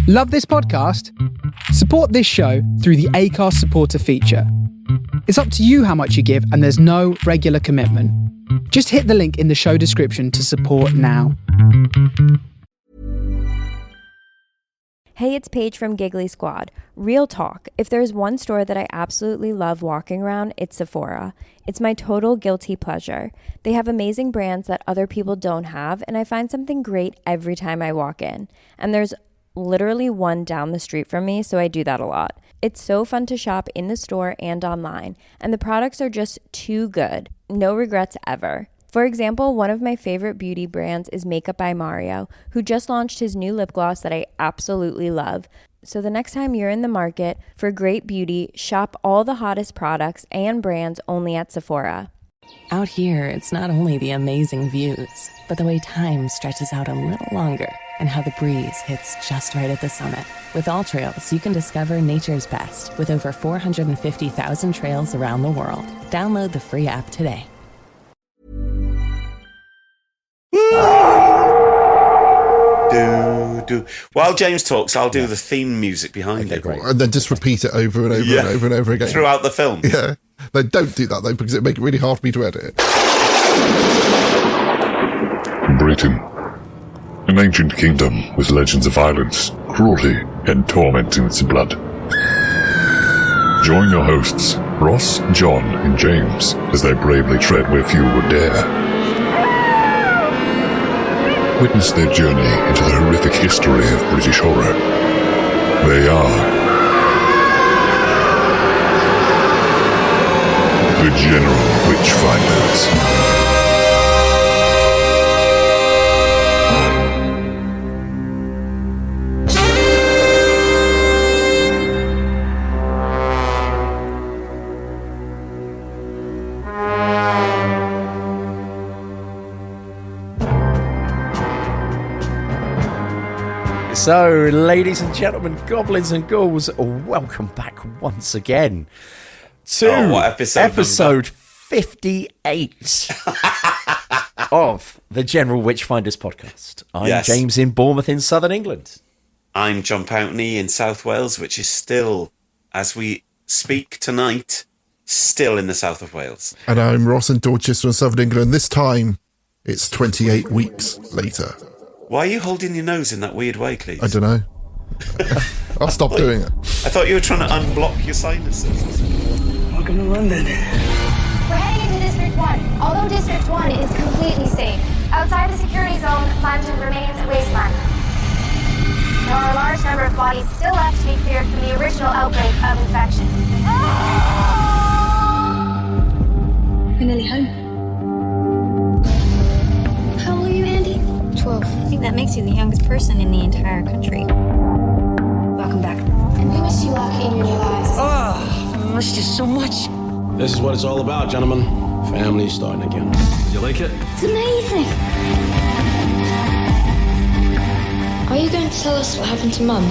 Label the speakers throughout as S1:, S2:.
S1: Love this podcast? Support this show through the Acast supporter feature. It's up to you how much you give, and there's no regular commitment. Just hit the link in the show description to support now.
S2: Hey, it's Paige from Giggly Squad. Real talk. If there's one store that I absolutely love walking around, it's Sephora. It's my total guilty pleasure. They have amazing brands that other people don't have, and I find something great every time I walk in. And there's literally one down the street from me, so I do that a lot. It's so fun to shop in the store and online, and the products are just too good. No regrets ever. For example, one of my favorite beauty brands is Makeup by Mario, who just launched his new lip gloss that I absolutely love. So the next time you're in the market for great beauty, shop all the hottest products and brands only at Sephora.
S3: Out here, it's not only the amazing views, but the way time stretches out a little longer and how the breeze hits just right at the summit. With All Trails, you can discover nature's best with over 450,000 trails around the world. Download the free app today.
S4: While James talks, I'll do the theme music behind it.
S5: Great. And then just repeat it over and over and over and over again.
S4: Throughout the film.
S5: Yeah. No, don't do that, though, because it'd make it really hard for me to edit it.
S6: Britain. An ancient kingdom with legends of violence, cruelty, and torment in its blood. Join your hosts, Ross, John, and James, as they bravely tread where few would dare. Witness their journey into the horrific history of British horror. They are the General Witchfinders.
S7: So, ladies and gentlemen, goblins and ghouls, welcome back once again to
S4: what
S7: episode 58 of the General Witchfinders podcast. I'm James in Bournemouth in southern England.
S4: I'm John Pountney in South Wales, which is still, as we speak tonight, still in the south of Wales.
S5: And I'm Ross in Dorchester in southern England. This time, it's 28 weeks later.
S4: Why are you holding your nose in that weird way, please?
S5: I don't know. I'll stop doing it.
S4: I thought you were trying to unblock your sinuses.
S8: Welcome to London.
S9: We're heading into District 1. Although District 1 is completely safe, outside the security zone, London remains a wasteland. There are a large number of bodies still left to be cleared from the original outbreak of infection.
S10: We're nearly home. How old are you, Andy? 12. I think that makes you the youngest person in the entire country. Welcome back.
S9: And we wish you luck in your new lives.
S8: Oh, I missed you so much. This is what it's all about, gentlemen. Family starting again. You like it?
S10: It's amazing.
S11: Are you going to tell us what happened to Mum?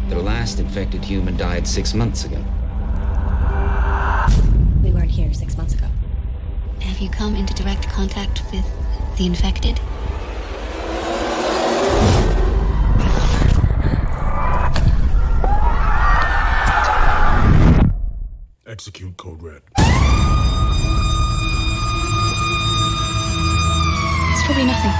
S12: The last infected human died 6 months ago.
S10: We weren't here 6 months ago.
S11: Have you come into direct contact with the infected?
S8: Execute Code Red.
S11: It's probably nothing.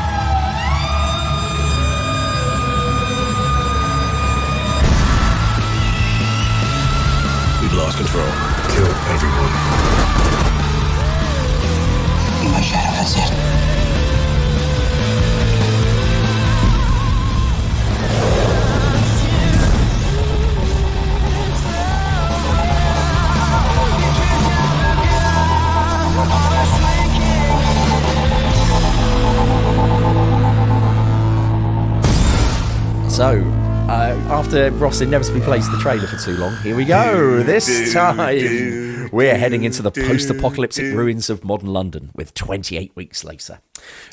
S8: We've lost control. Kill everyone.
S13: My shadow, that's it.
S7: So, after Ross inevitably plays the trailer for too long, here we go. This time, we're heading into the post-apocalyptic ruins of modern London with 28 Weeks Later.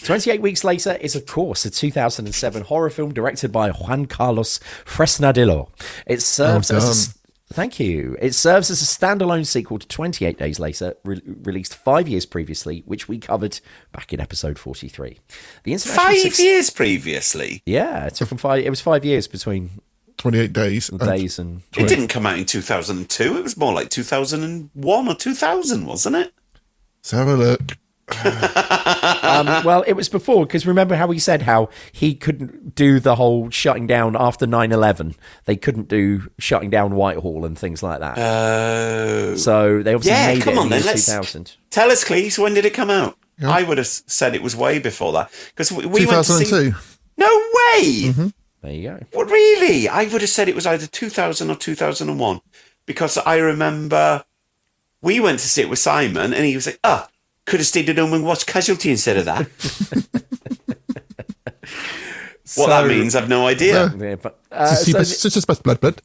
S7: 28 Weeks Later is, of course, a 2007 horror film directed by Juan Carlos Fresnadillo. It serves as Thank you. It serves as a standalone sequel to 28 Days Later, released 5 years previously, which we covered back in episode 43. The
S4: 5 years previously?
S7: Yeah, it took them 5. It was 5 years between
S5: 28 days.
S7: And
S4: it didn't come out in 2002. It was more like 2001 or 2000, wasn't it?
S5: Let's have a look.
S7: Well, it was before, because remember how he said how he couldn't do the whole shutting down after 9/11. They couldn't do shutting down Whitehall and things like that. So they obviously made it in the year 2000.
S4: Tell us, please, when did it come out? Yeah. I would have said it was way before that. Because we
S5: 2002.
S4: went to see... No way!
S7: Mm-hmm. There you go.
S4: Well, really? I would have said it was either 2000 or 2001. Because I remember we went to see it with Simon, and he was like, could have stayed at home and watched Casualty instead of that. What that means, I've no idea.
S5: Yeah, but, it's just blood.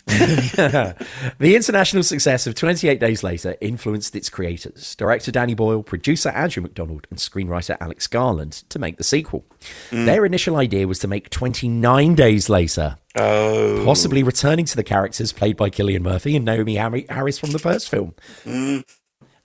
S7: The international success of 28 Days Later influenced its creators, director Danny Boyle, producer Andrew Macdonald, and screenwriter Alex Garland, to make the sequel. Their initial idea was to make 29 Days Later, possibly returning to the characters played by Cillian Murphy and Naomie Harris from the first film.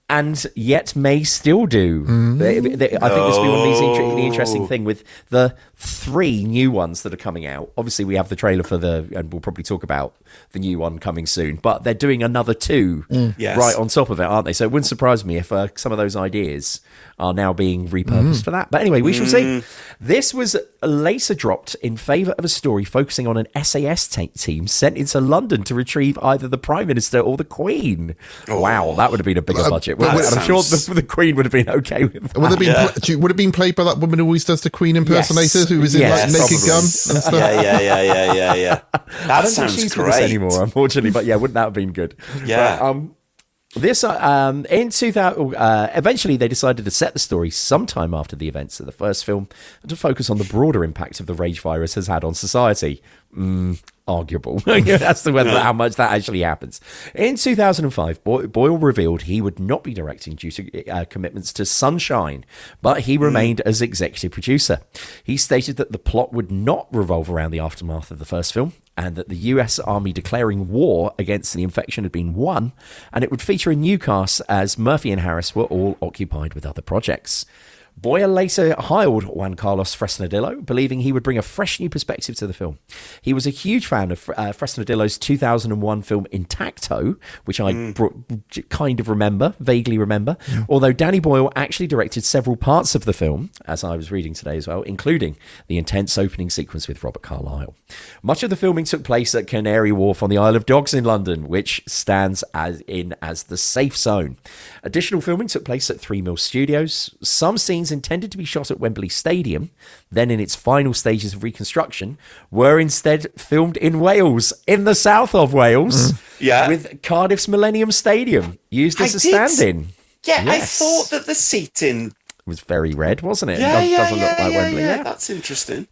S7: And yet may still do. I think this will be one of the interesting thing with the 3 new ones that are coming out. Obviously, we have the trailer for and we'll probably talk about the new one coming soon. But they're doing another 2 right on top of it, aren't they? So it wouldn't surprise me if some of those ideas are now being repurposed for that. But anyway, we shall see. This was later dropped in favour of a story focusing on an SAS team sent into London to retrieve either the Prime Minister or the Queen. Wow, that would have been a bigger budget. I'm sure the Queen would have been okay with that.
S5: Would it have been played by that woman who always does the Queen impersonators, who was in like Naked Gun and stuff?
S4: Yeah. That sounds great.
S7: Anymore, unfortunately, but wouldn't that have been good?
S4: Yeah.
S7: But, this in 2000, eventually they decided to set the story sometime after the events of the first film and to focus on the broader impact of the rage virus has had on society. Arguable. That's how much that actually happens. In 2005, Boyle revealed he would not be directing due to commitments to Sunshine, but he remained as executive producer. He stated that the plot would not revolve around the aftermath of the first film, and that the US Army declaring war against the infection had been won, and it would feature a new cast as Murphy and Harris were all occupied with other projects. Boyle later hired Juan Carlos Fresnadillo, believing he would bring a fresh new perspective to the film. He was a huge fan of Fresnadillo's 2001 film Intacto, which I vaguely remember, although Danny Boyle actually directed several parts of the film, as I was reading today as well, including the intense opening sequence with Robert Carlyle. Much of the filming took place at Canary Wharf on the Isle of Dogs in London, which stands as the safe zone. Additional filming took place at 3 Mill Studios. Some scenes intended to be shot at Wembley Stadium, then in its final stages of reconstruction, were instead filmed in Wales, in the south of Wales, with Cardiff's Millennium Stadium used as a stand-in.
S4: Yeah, yes. I thought that the seating
S7: was very red, wasn't it?
S4: Doesn't look like Wembley. Yeah, that's interesting.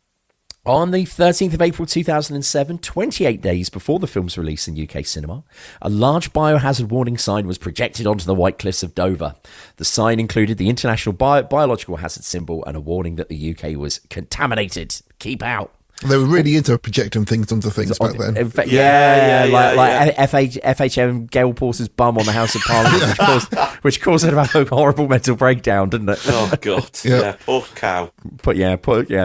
S7: On the 13th of April 2007, 28 days before the film's release in UK cinema, a large biohazard warning sign was projected onto the White Cliffs of Dover. The sign included the International Biological Hazard symbol and a warning that the UK was contaminated. Keep out.
S5: They were really into projecting things onto things back then.
S7: Like FHM Gail Porter's bum on the House of Parliament, which caused her to have a horrible mental breakdown, didn't it?
S4: Oh, God. Yeah, poor cow.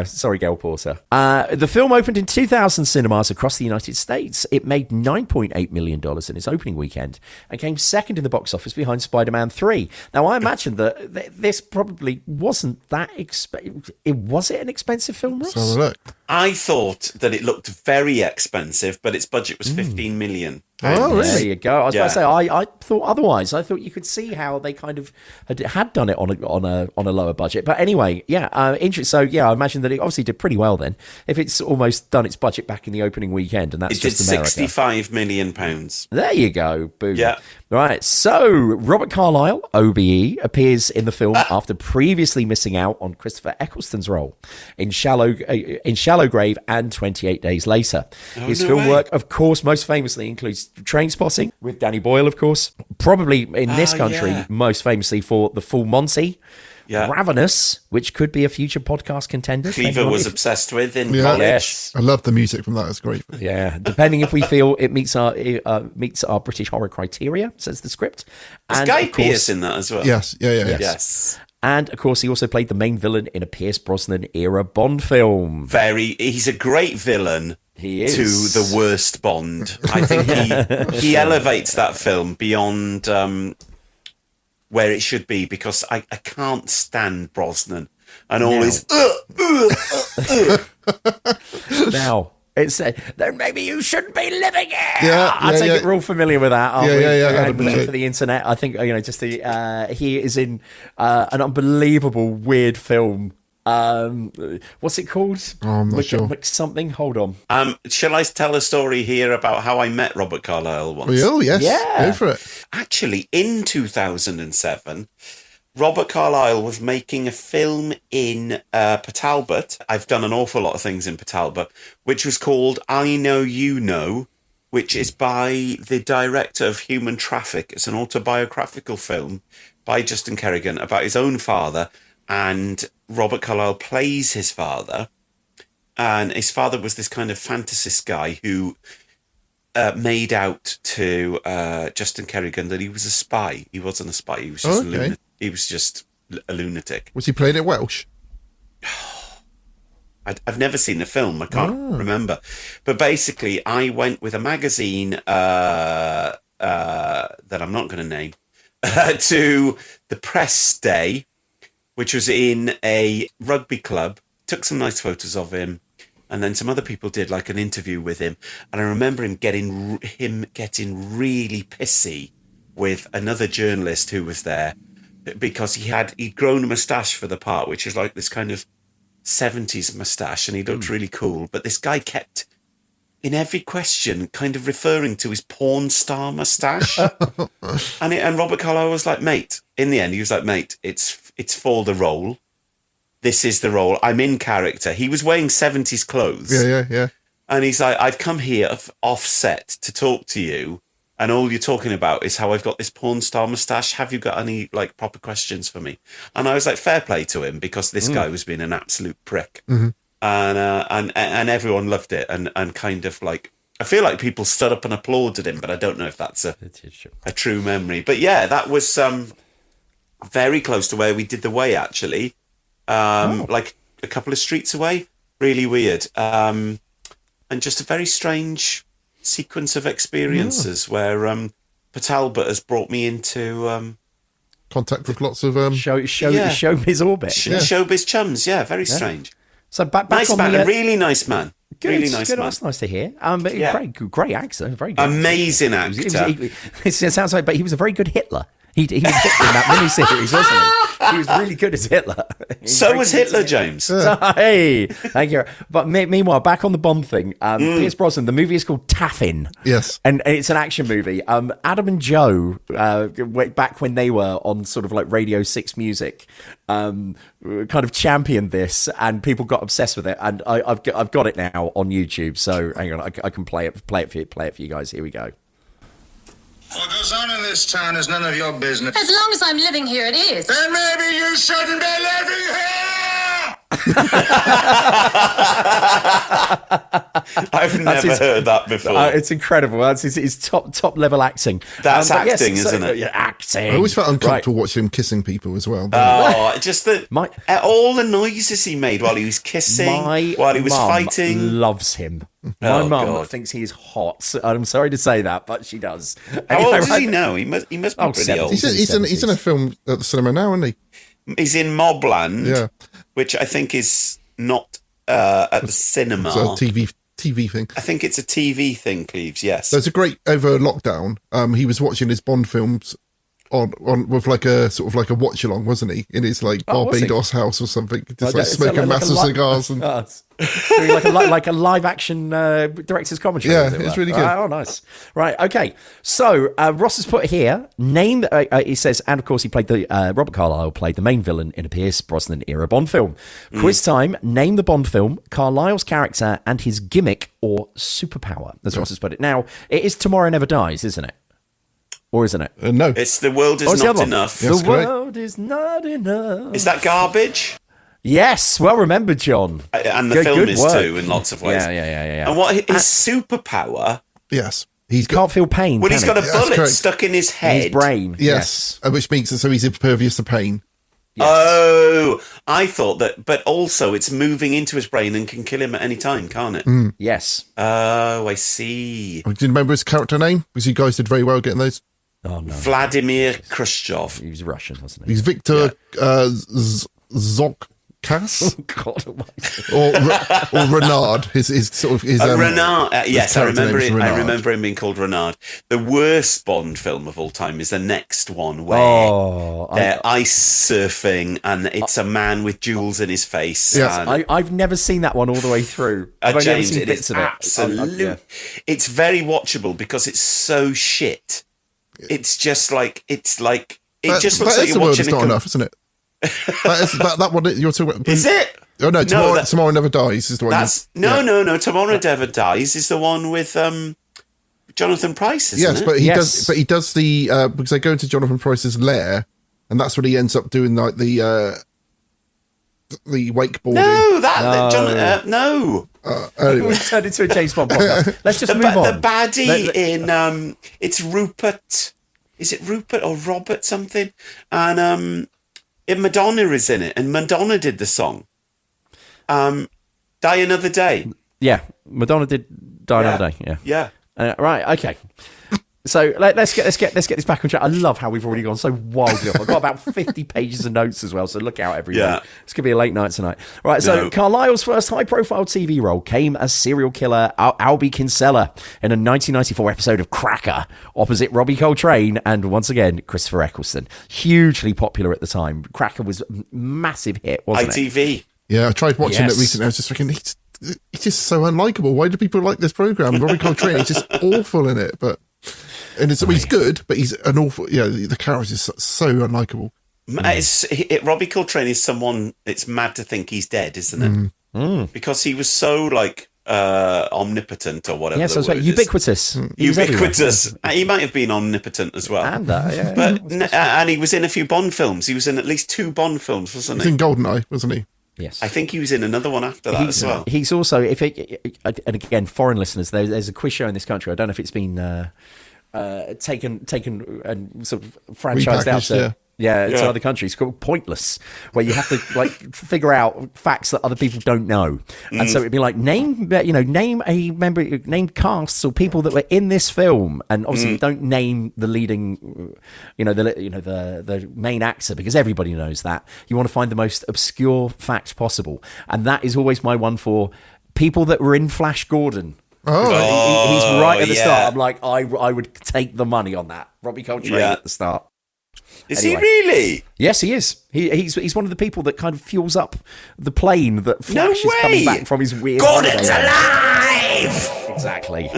S7: Sorry, Gail Porter. The film opened in 2,000 cinemas across the United States. It made $9.8 million in its opening weekend and came second in the box office behind Spider-Man 3. Now, I imagine that this probably wasn't that expensive. Was it an expensive film, Ross?
S5: So look.
S4: I thought that it looked very expensive, but its budget was 15 million.
S5: Oh, really?
S7: There you go. I was about to say, I thought otherwise. I thought you could see how they kind of had done it on a lower budget. But anyway, interesting. So I imagine that it obviously did pretty well then. If it's almost done its budget back in the opening weekend, and that's
S4: it
S7: just
S4: did
S7: America.
S4: £65 million.
S7: There you go. Boom.
S4: Yeah.
S7: Right. So Robert Carlyle, OBE, appears in the film after previously missing out on Christopher Eccleston's role in Shallow Grave and 28 Days Later. His film work, of course, most famously includes Trainspotting with Danny Boyle, of course. Probably in this country, most famously for The Full Monty, Ravenous, which could be a future podcast contender.
S4: Cleaver was obsessed with in college.
S7: Yes.
S5: I love the music from that. It's great.
S7: Yeah, depending if we feel it meets our British horror criteria, says the script.
S4: Is Guy Pearce in that as well?
S5: Yes. Yes.
S7: And, of course, he also played the main villain in a Pierce Brosnan-era Bond film.
S4: He's a great villain.
S7: He is.
S4: To the worst Bond. I think he elevates that film beyond where it should be, because I can't stand Brosnan and all his...
S7: Now... It's then maybe you shouldn't be living here.
S5: I
S7: take it we're all familiar with that.
S5: Yeah.
S7: For the internet, I think just he is in an unbelievable weird film. What's it called?
S5: Oh, I'm not sure.
S7: Something. Hold on.
S4: Shall I tell a story here about how I met Robert Carlyle once?
S5: Oh yes.
S7: Yeah.
S5: Go for it.
S4: Actually, in 2007. Robert Carlyle was making a film in Port Talbot. I've done an awful lot of things in Port Talbot, which was called I Know You Know, which is by the director of Human Traffic. It's an autobiographical film by Justin Kerrigan about his own father, and Robert Carlyle plays his father. And his father was this kind of fantasist guy who made out to Justin Kerrigan that he was a spy. He wasn't a spy. He was just a lunatic. He was just a lunatic.
S5: Was he playing it Welsh?
S4: I've never seen the film. I can't remember. But basically, I went with a magazine that I'm not going to name to the press day, which was in a rugby club. Took some nice photos of him. And then some other people did like an interview with him. And I remember him getting really pissy with another journalist who was there, because he'd grown a moustache for the part, which is like this kind of 70s moustache, and he looked really cool. But this guy kept, in every question, kind of referring to his porn star moustache. and Robert Carlyle was like, mate, in the end, he was like, mate, it's for the role. This is the role. I'm in character. He was wearing 70s clothes.
S5: Yeah.
S4: And he's like, I've come here off set to talk to you, and all you're talking about is how I've got this porn star moustache. Have you got any like proper questions for me? And I was like, fair play to him, because this guy was being an absolute prick.
S5: Mm-hmm.
S4: And everyone loved it, and kind of like, I feel like people stood up and applauded him, but I don't know if that's a true memory. But yeah, that was very close to where we did The Way, actually. Like a couple of streets away. Really weird. And just a very strange sequence of experiences where Port Talbot has brought me into
S5: contact with lots of
S7: showbiz orbit.
S4: Showbiz chums, very strange.
S7: So back
S4: nice
S7: on
S4: man,
S7: the,
S4: a really nice man.
S7: Good,
S4: really nice man.
S7: That's nice to hear. Great actor, very good.
S4: Amazing actor.
S7: It sounds like, but he was a very good Hitler. He was Hitler in that miniseries, wasn't he? He was really good as Hitler.
S4: So was Hitler, James.
S7: Hey, thank you. But meanwhile, back on the Bond thing, Pierce Brosnan, the movie is called Taffin.
S5: Yes.
S7: And it's an action movie. Adam and Joe, back when they were on sort of like Radio 6 Music, kind of championed this, and people got obsessed with it. And I've got it now on YouTube. So hang on, I can play it for you guys. Here we go.
S13: What goes on in this town is none of your business.
S14: As long as I'm living here, it is.
S13: Then maybe you shouldn't be living here!
S4: I've never heard that before.
S7: It's incredible. That's his top level acting.
S4: That's acting, isn't it?
S7: Yeah, acting.
S5: I always felt uncomfortable watching him kissing people as well.
S4: Just all the noises he made while he was kissing, while he was fighting.
S7: Loves him. My mum thinks he's hot. I'm sorry to say that, but she does.
S4: How old does he know? He must be pretty old.
S5: He's in a film at the cinema now, isn't he?
S4: He's in Mobland, which I think is not at the cinema.
S5: It's a TV thing.
S4: I think it's a TV thing, Cleves, yes.
S5: There's a great, over lockdown, he was watching his Bond films on with like a sort of like a watch along, wasn't he? In his like Barbados house or something, just like smoking massive cigars and
S7: like a live action director's commentary.
S5: Yeah, it's really good.
S7: Oh, nice. Right, okay. So Ross has put here name. He says, and of course he played Robert Carlyle played the main villain in a Pierce Brosnan era Bond film. Quiz time. Name the Bond film, Carlyle's character, and his gimmick or superpower. As Ross has put it. Now it is Tomorrow Never Dies, isn't it? Or isn't it?
S5: No.
S4: It's The World Is Not Enough.
S5: Yes,
S7: the world is not enough.
S4: Is that garbage?
S7: Yes, well remembered, John.
S4: And the film is too, in lots of ways.
S7: Yeah.
S4: And what his superpower?
S5: Yes.
S7: He can't feel pain.
S4: Well, he's got a bullet
S5: correct.
S4: stuck in his head.
S7: In his brain.
S5: Yes. Which means so he's impervious to pain.
S7: Yes.
S4: Oh, I thought that, but also it's moving into his brain and can kill him at any time, can't it?
S7: Yes.
S4: Oh, I see.
S5: Do you remember his character name? Because you guys did very well getting those.
S7: Oh, no.
S4: Vladimir Khrushchev.
S7: He was Russian, wasn't he?
S5: He's Victor Zokkas.
S7: Oh, God almighty.
S5: or Renard. His sort of his
S4: Renard. Yes, I
S5: character
S4: remember
S5: name is
S4: it. I
S5: Renard.
S4: remember him being called Renard. The worst Bond film of all time is the next one where they're ice surfing and it's a man with jewels in his face.
S5: Yes.
S4: And
S7: I've never seen that one all the way through. I've only
S4: James,
S7: seen
S4: it
S7: bits
S4: is
S7: of it.
S4: absolute. It's very watchable because it's so shit. It's just like it just looks like you're watching
S5: not enough, isn't it? that one you're talking about.
S4: Is it?
S5: Oh no, Tomorrow Never Dies is the one.
S4: That's no. Tomorrow Never Dies is the one with Jonathan Pryce. Isn't
S5: Yes,
S4: it?
S5: but he does the because they go into Jonathan Pryce's lair, and that's what he ends up doing, like the wakeboarding.
S4: No.
S5: Anyway.
S7: We turned into a James Bond podcast. Let's just move on.
S4: The baddie in it's Rupert. Is it Rupert or Robert something? And Madonna is in it, and Madonna did the song. Die Another Day.
S7: Yeah, Madonna did Die Another Day.
S4: Yeah.
S7: Right. Okay. So let's get this back on track. I love how we've already gone so wildly off. I've got about 50 pages of notes as well, so look out, everyone.
S4: Yeah.
S7: It's going to be a late night tonight. Right, so Carlyle's first high-profile TV role came as serial killer Albie Kinsella in a 1994 episode of Cracker, opposite Robbie Coltrane and, once again, Christopher Eccleston. Hugely popular at the time. Cracker was a massive hit, wasn't it?
S4: ITV.
S5: Yeah, I tried watching it recently. I was just thinking, he's just so unlikable. Why do people like this programme? Robbie Coltrane is just awful in it, but... And he's good, but he's an awful... Yeah, the character is so unlikable.
S4: Robbie Coltrane is someone... It's mad to think he's dead, isn't it? Because he was so, omnipotent or whatever.
S7: Yeah, so it's like ubiquitous.
S4: Ubiquitous. He might have been omnipotent as well.
S7: And
S4: and he was in a few Bond films. He was in at least 2 Bond films, wasn't he?
S5: He was in GoldenEye, wasn't he?
S7: Yes.
S4: I think he was in another one after that as well.
S7: He's also... And again, foreign listeners, there's a quiz show in this country. I don't know if it's been... taken and sort of franchised out to to other countries, called Pointless, where you have to figure out facts that other people don't know. And so it'd be like name a member, name casts or people that were in this film, and obviously you don't name the leading, the main actor, because everybody knows that. You want to find the most obscure fact possible, and that is always my one for people that were in Flash Gordon. He's right at the start. I'm like, I would take the money on that. Robbie Coltrane at the start.
S4: Is he really?
S7: Yes, he is. He's one of the people that kind of fuels up the plane that Flash is coming back from his weird...
S4: Gordon's alive!
S7: Exactly.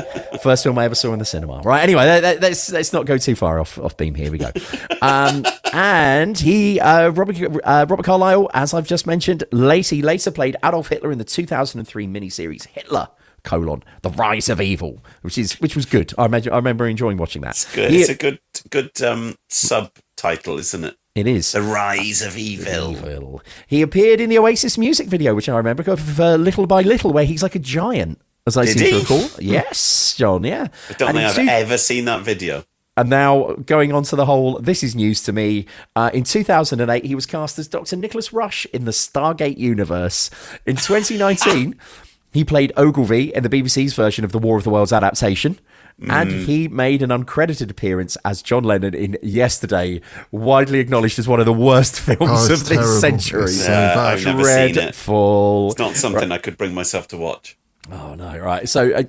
S7: First film I ever saw in the cinema. Right, anyway, let's not go too far off beam. Here we go. And he, Robert Carlyle, as I've just mentioned, later played Adolf Hitler in the 2003 miniseries Hitler: The Rise of Evil, which was good. I remember enjoying watching that.
S4: It's good. It's a good subtitle, isn't it?
S7: It is.
S4: The Rise of Evil.
S7: He appeared in the Oasis music video, which I remember, for Little by Little, where he's like a giant, as I seem to recall. Yes, John, yeah.
S4: I don't think I've ever seen that video.
S7: And now, going on to the whole, this is news to me, in 2008, he was cast as Dr. Nicholas Rush in the Stargate universe. In 2019... He played Ogilvy in the BBC's version of the War of the Worlds adaptation, and he made an uncredited appearance as John Lennon in Yesterday, widely acknowledged as one of the worst films of this century.
S4: I've never seen it.
S7: Dreadful.
S4: It's not something I could bring myself to watch.
S7: Oh, no, right. So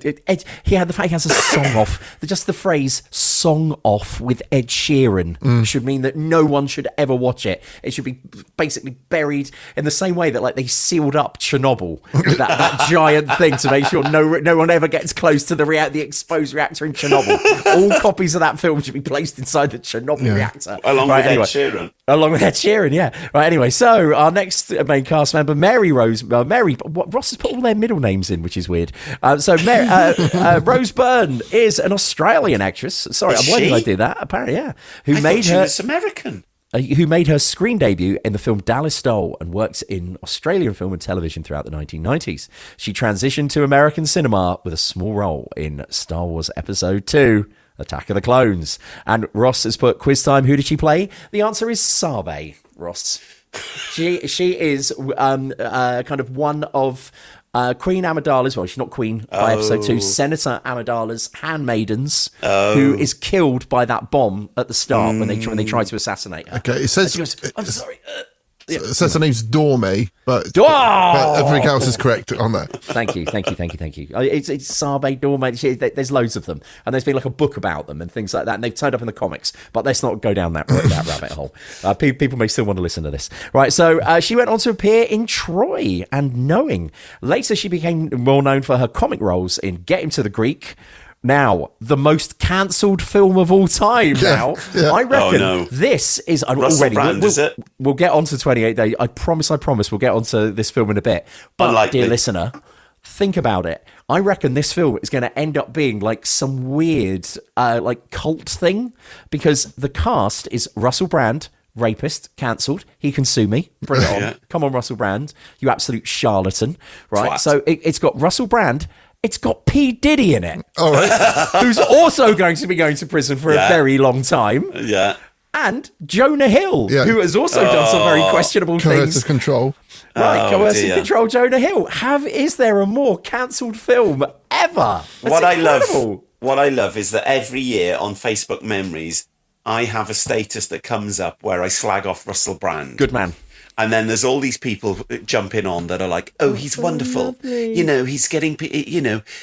S7: he had the fact he has a song off. Just the phrase "song off" with Ed Sheeran should mean that no one should ever watch it. It should be basically buried in the same way that they sealed up Chernobyl, that giant thing, to make sure no one ever gets close to the exposed reactor in Chernobyl. All copies of that film should be placed inside the Chernobyl reactor.
S4: Along with Ed Sheeran.
S7: Along with Ed Sheeran, yeah. Right, anyway, so our next main cast member, Ross has put all their middle names in, which is weird. Rose Byrne is an Australian actress. Sorry, Why did I do that? Apparently, yeah.
S4: I thought she was American.
S7: Who made her screen debut in the film Dallas Doll and works in Australian film and television throughout the 1990s. She transitioned to American cinema with a small role in Star Wars Episode 2, Attack of the Clones. And Ross has put quiz time. Who did she play? The answer is Sabe, Ross. She is kind of one of Queen Amidala's, well, she's not queen by episode 2, Senator Amidala's handmaidens, who is killed by that bomb at the start when they try to assassinate her.
S5: Okay, it says...
S7: Goes, I'm sorry.
S5: It says her name's Dorme, but everything else is correct on that.
S7: Thank you. It's Sabe, Dorme. There's loads of them, and there's been like a book about them and things like that, and they've turned up in the comics. But let's not go down that rabbit hole. People may still want to listen to this, right? So she went on to appear in Troy and Knowing. Later, she became well known for her comic roles in Get Him to the Greek. Now, the most cancelled film of all time now. Yeah. I reckon this is...
S4: Russell Brand, is it?
S7: We'll get on to 28 Days. I promise we'll get on to this film in a bit. But, dear listener, think about it. I reckon this film is going to end up being like some weird like cult thing, because the cast is Russell Brand, rapist, cancelled. He can sue me. Bring it on. Yeah. Come on, Russell Brand. You absolute charlatan. Right? Twat. So it's got Russell Brand... It's got P. Diddy in it.
S5: All right.
S7: Who's also going to be going to prison for a very long time.
S4: Yeah.
S7: And Jonah Hill, who has also done some very questionable things.
S5: Coercive control.
S7: Right, coercive control, Jonah Hill. Is there a more cancelled film ever?
S4: What I love is that every year on Facebook Memories, I have a status that comes up where I slag off Russell Brand.
S7: Good man.
S4: And then there's all these people jumping on that are like, oh, he's wonderful. Lovely. You know, he's getting,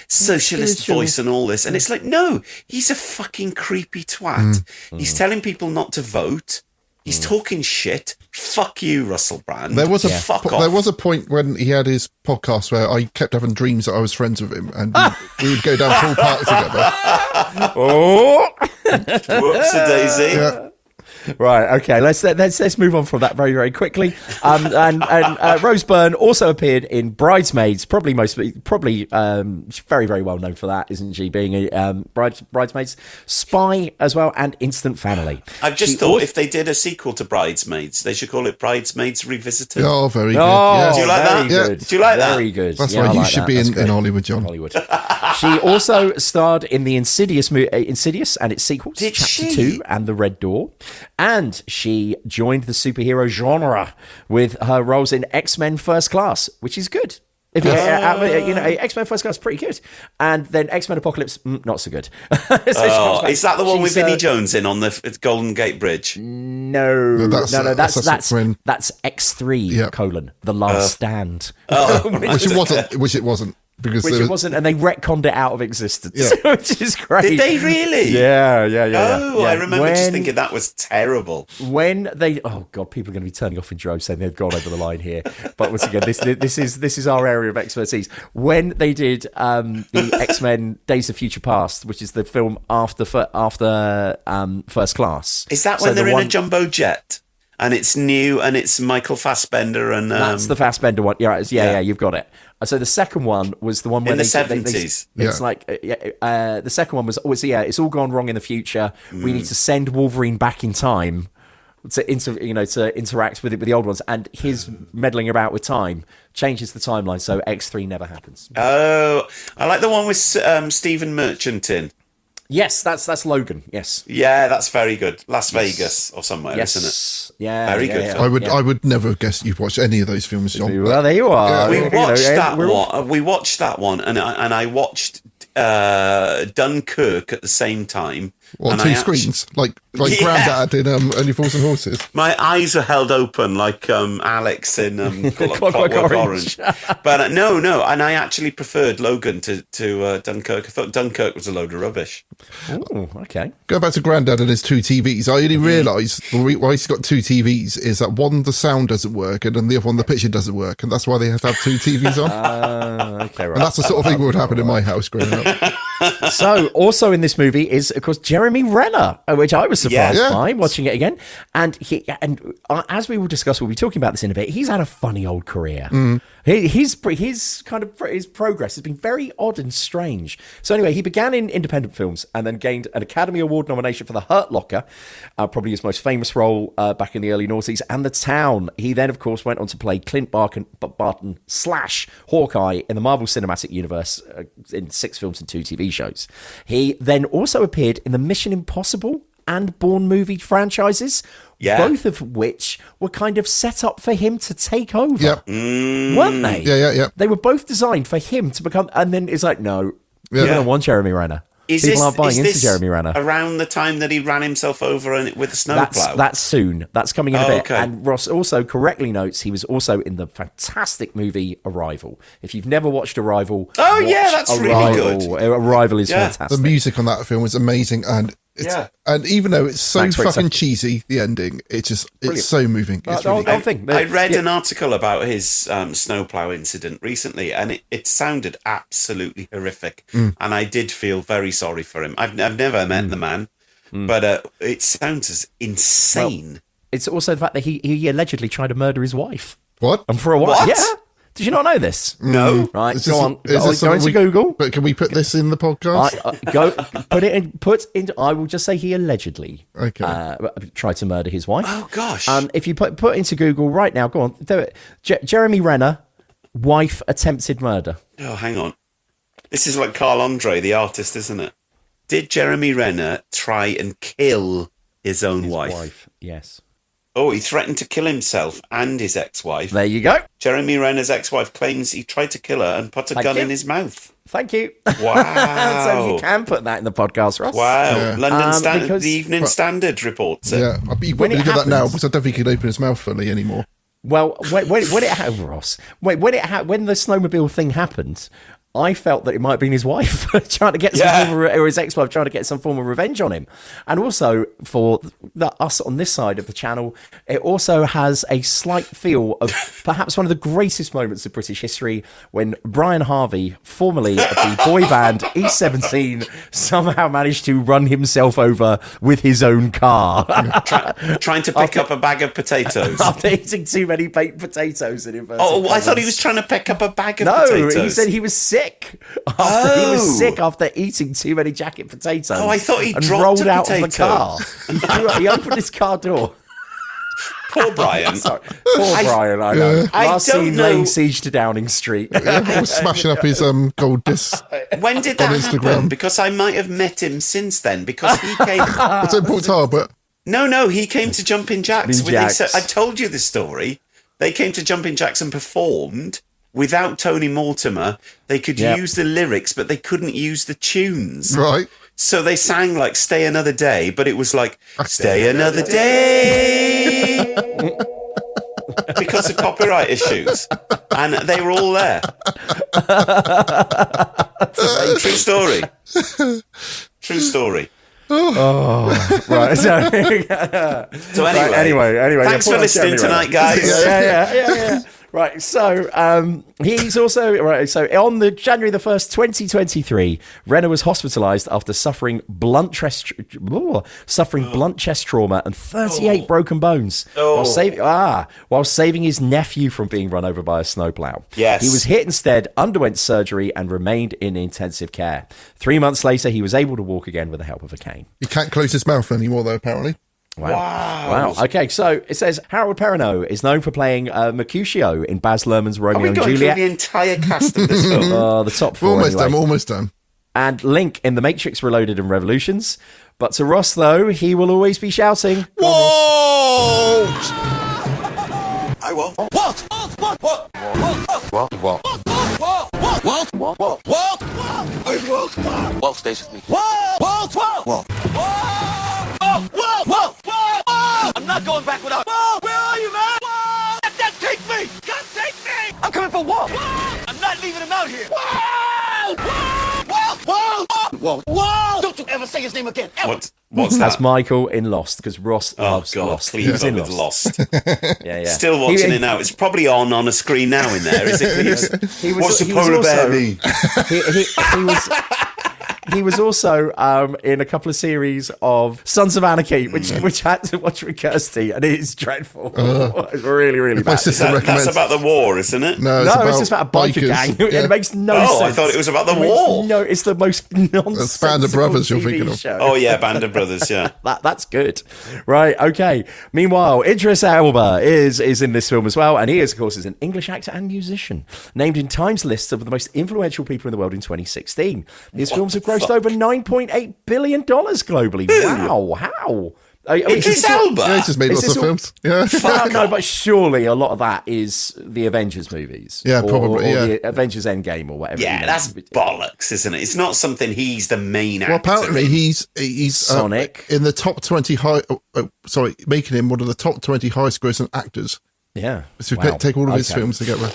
S4: socialist voice and all this. And it's like, no, he's a fucking creepy twat. He's telling people not to vote. He's talking shit. Fuck you, Russell Brand.
S5: There was
S4: a
S5: there was a point when he had his podcast where I kept having dreams that I was friends with him, and we would go down pool party together.
S4: Whoops-a-daisy.
S5: Yeah.
S7: Right, okay, let's move on from that very, very quickly. And Rose Byrne also appeared in Bridesmaids, probably very, very well known for that, isn't she? Being a Bridesmaids, Spy as well, and Instant Family.
S4: I've just thought if they did a sequel to Bridesmaids, they should call it Bridesmaids Revisited.
S5: Oh, very good.
S4: Yeah. Do you like that?
S7: Good.
S4: Do you like that?
S7: Very good.
S5: That's why you should be in Hollywood, John.
S7: Hollywood. She also starred in the Insidious and its sequels, Chapter 2 and The Red Door. And she joined the superhero genre with her roles in X-Men First Class, which is good. X-Men First Class is pretty good. And then X-Men Apocalypse, not so good.
S4: Is that the one with Vinnie Jones in on the Golden Gate Bridge?
S7: No, that's X3, The Last Stand.
S5: Which it wasn't.
S7: It wasn't, and they retconned it out of existence, which is great.
S4: Did they really?
S7: Yeah.
S4: I remember just thinking that was terrible.
S7: When they, oh god, people are going to be turning off in droves saying they've gone over the line here. But once again, this is our area of expertise. When they did the X-Men Days of Future Past, which is the film after First Class,
S4: is that when they're in a jumbo jet? And it's new, and it's Michael Fassbender, and
S7: that's the Fassbender one. Yeah, you've got it. So the second one was the one where
S4: in the 70s.
S7: It's like the second one was it's all gone wrong in the future. We need to send Wolverine back in time to interact with the old ones, and his meddling about with time changes the timeline. So X3 never happens.
S4: Oh, I like the one with Stephen Merchant in.
S7: Yes, that's Logan. Yes.
S4: Yeah, that's very good. Las Vegas or somewhere, isn't it?
S7: Yeah.
S4: Very good.
S5: Yeah. I would never have guessed you'd watched any of those films, John.
S7: Well, there you are.
S4: Yeah. We watched that one, and I watched Dunkirk at the same time.
S5: On two screens, like Grandad in Only Fools and Horses.
S4: My eyes are held open like Alex in Clockwork Orange. But no, and I actually preferred Logan to Dunkirk. I thought Dunkirk was a load of rubbish.
S7: Oh, okay.
S5: Going back to Grandad and his two TVs, I only realised why he's got two TVs is that one, the sound doesn't work, and then the other one, the picture doesn't work, and that's why they have to have two TVs on.
S7: Okay, right.
S5: And that's the sort of thing that would happen in my house growing up.
S7: So, also in this movie is, of course, Jeremy Renner, which I was surprised by watching it again. And as we will discuss, we'll be talking about this in a bit. He's had a funny old career. His progress has been very odd and strange. So anyway, he began in independent films and then gained an Academy Award nomination for The Hurt Locker, probably his most famous role back in the early noughties, and The Town. He then, of course, went on to play Clint Barton / Hawkeye in the Marvel Cinematic Universe in 6 films and 2 TV shows. He then also appeared in the Mission Impossible and Bourne movie franchises, both of which were kind of set up for him to take over, weren't they?
S5: Yeah.
S7: They were both designed for him to become, and then it's like, no, we don't want Jeremy Renner. People aren't buying into Jeremy Renner.
S4: Around the time that he ran himself over with a snowplow?
S7: That's soon. That's coming in a bit. Okay. And Ross also correctly notes he was also in the fantastic movie Arrival. If you've never watched Arrival,
S4: that's really good.
S7: Arrival is fantastic.
S5: The music on that film was amazing, and and even though it's so fucking cheesy, the ending, it's so moving. It's
S4: I read an article about his snowplow incident recently, and it sounded absolutely horrific, and I did feel very sorry for him. I've never met the man, but it sounds insane.
S7: Well, it's also the fact that he allegedly tried to murder his wife.
S5: What?
S7: And for a while, Did you not know this?
S4: No.
S7: Right, go on. Go into Google.
S5: But can we put this in the podcast?
S7: Put in. I will just say he allegedly tried to murder his wife.
S4: Oh gosh.
S7: If you put into Google right now, go on, do it. Jeremy Renner, wife attempted murder.
S4: Oh, hang on. This is like Carl Andre, the artist, isn't it? Did Jeremy Renner try and kill his own wife?
S7: Yes.
S4: Oh, he threatened to kill himself and his ex-wife.
S7: There you go.
S4: Jeremy Renner's ex-wife claims he tried to kill her and put a gun in his mouth.
S7: Thank you.
S4: Wow.
S7: So you can put that in the podcast, Ross.
S4: Wow. Yeah. London Standard, the Evening Standard reports it.
S5: Yeah, he wouldn't do that now because I don't think he can open his mouth fully anymore.
S7: Well, when the snowmobile thing happened, I felt that it might have been his wife trying to get or his ex-wife trying to get some form of revenge on him. And also for us on this side of the channel, it also has a slight feel of perhaps one of the greatest moments of British history when Brian Harvey, formerly of the boy band E17, somehow managed to run himself over with his own car.
S4: Trying to pick up a bag of potatoes.
S7: After eating too many baked potatoes in inverted
S4: commas. I thought he was trying to pick up a bag of potatoes.
S7: No, he said he was sick. He was sick after eating too many jacket potatoes.
S4: Oh, I thought he dropped
S7: rolled
S4: a
S7: out
S4: potato.
S7: of the car. He opened his car door.
S4: Poor Brian.
S7: Sorry. Poor Brian, I know. Last seen laying siege to Downing Street.
S5: He was smashing up his gold disc.
S4: When did that happen? Because I might have met him since then. Because he came.
S5: It's in Port Talbot.
S4: No, he came to Jumping Jacks. I told you this story. They came to Jumping Jacks and performed. Without Tony Mortimer, they could use the lyrics, but they couldn't use the tunes.
S5: Right.
S4: So they sang like Stay Another Day, but it was like Stay Another Day because of copyright issues. And they were all there. True story. True story.
S7: Oh, right. So anyway.
S4: Thanks for listening tonight, guys.
S7: Yeah. Right, so he's also So on the January the 1st, 2023, Renner was hospitalised after suffering blunt chest trauma and 38 broken bones while saving his nephew from being run over by a snowplow.
S4: Yes,
S7: he was hit instead, underwent surgery, and remained in intensive care. 3 months later, he was able to walk again with the help of a cane.
S5: He can't close his mouth anymore, though. Apparently.
S7: Wow. Okay, so it says Harold Perrineau is known for playing Mercutio in Baz Luhrmann's Romeo and Juliet.
S4: Are we going through the entire cast of this film?
S7: The top 4
S5: Almost done.
S7: And Link in The Matrix Reloaded and Revolutions. But to Ross, though, he will always be shouting,
S5: Walt!
S13: I won't. Walt! Walt stays with me. Walt! I'm not going back without Walt! Where are you, man? Walt! That take me! God, take me! I'm coming for Walt! I'm not leaving him out here! Walt! Don't you ever say his name again! Ever.
S4: What's that?
S7: That's Michael in Lost, because Ross loves Lost.
S4: Please, he's in Lost.
S7: Yeah.
S4: Still watching it now. It's probably on a screen now in there, is it? What's the polar bear mean?
S7: he was also in a couple of series of Sons of Anarchy, which I had to watch with Kirsty, and it is dreadful. It's really, really bad.
S4: That's about the war, isn't it?
S5: No,
S7: it's just about a biker gang.
S5: Yeah.
S7: It makes no sense.
S4: I thought it was about the war.
S7: No, it's the most nonsense.
S5: That's Band of Brothers you're thinking of.
S7: Show.
S4: Oh, yeah, Band of Brothers, yeah.
S7: That's good. Right, okay. Meanwhile, Idris Elba is in this film as well, and he is, of course, is an English actor and musician, named in Time's list of the most influential people in the world in 2016. His films have grossed over $9.8 billion globally. Wow, how?
S4: Idris Elba?
S5: Yeah, he's just made lots of films. Yeah.
S7: No, but surely a lot of that is the Avengers movies.
S5: Yeah, probably,
S7: or the Avengers Endgame or whatever.
S4: Yeah, that's bollocks, isn't it? It's not something he's the main actor.
S5: Well, apparently he's
S7: Sonic
S5: in the top 20 making him one of the top 20 highest grossing actors.
S7: Yeah.
S5: So take all of his films together.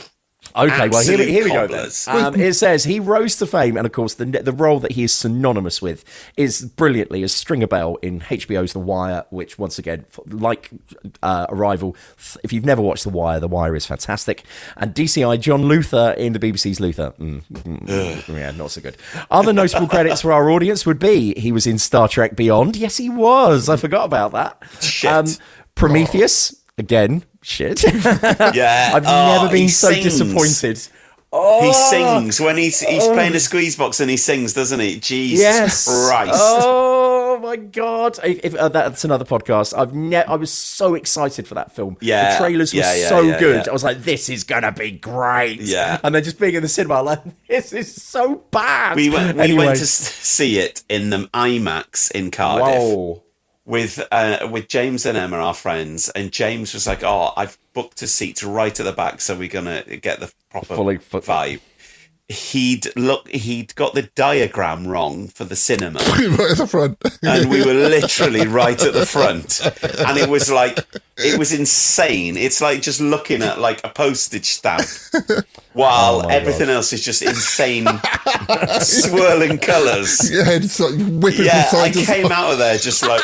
S7: Okay, well, here we go
S4: cobblers.
S7: then. It says he rose to fame, and of course, the role that he is synonymous with is brilliantly as Stringer Bell in HBO's The Wire, which, once again, like Arrival, if you've never watched The Wire is fantastic. And DCI John Luther in the BBC's Luther. Yeah, not so good. Other notable credits for our audience would be he was in Star Trek Beyond. Yes, he was. I forgot about that.
S4: Shit.
S7: Prometheus, again, shit.
S4: Yeah.
S7: I've never been so disappointed.
S4: He sings when he's playing a squeeze box and he sings, doesn't he? Jesus Christ.
S7: Oh my God. If that's another podcast. I was so excited for that film.
S4: Yeah.
S7: The trailers were so good. I was like, this is going to be great.
S4: Yeah.
S7: And then just being in the cinema, like, this is so bad.
S4: We went to see it in the IMAX in Cardiff.
S7: Whoa.
S4: With James and Emma, our friends, and James was like, "Oh, I've booked a seat right at the back, so we're gonna get the proper vibe." He'd got the diagram wrong for the cinema,
S5: right at the front,
S4: and we were literally right at the front, and it was insane. It's like just looking at like a postage stamp, while everything else is just insane, swirling colours.
S5: Yeah, it's like whipping from
S4: I
S5: side to
S4: came
S5: side.
S4: out of there just like,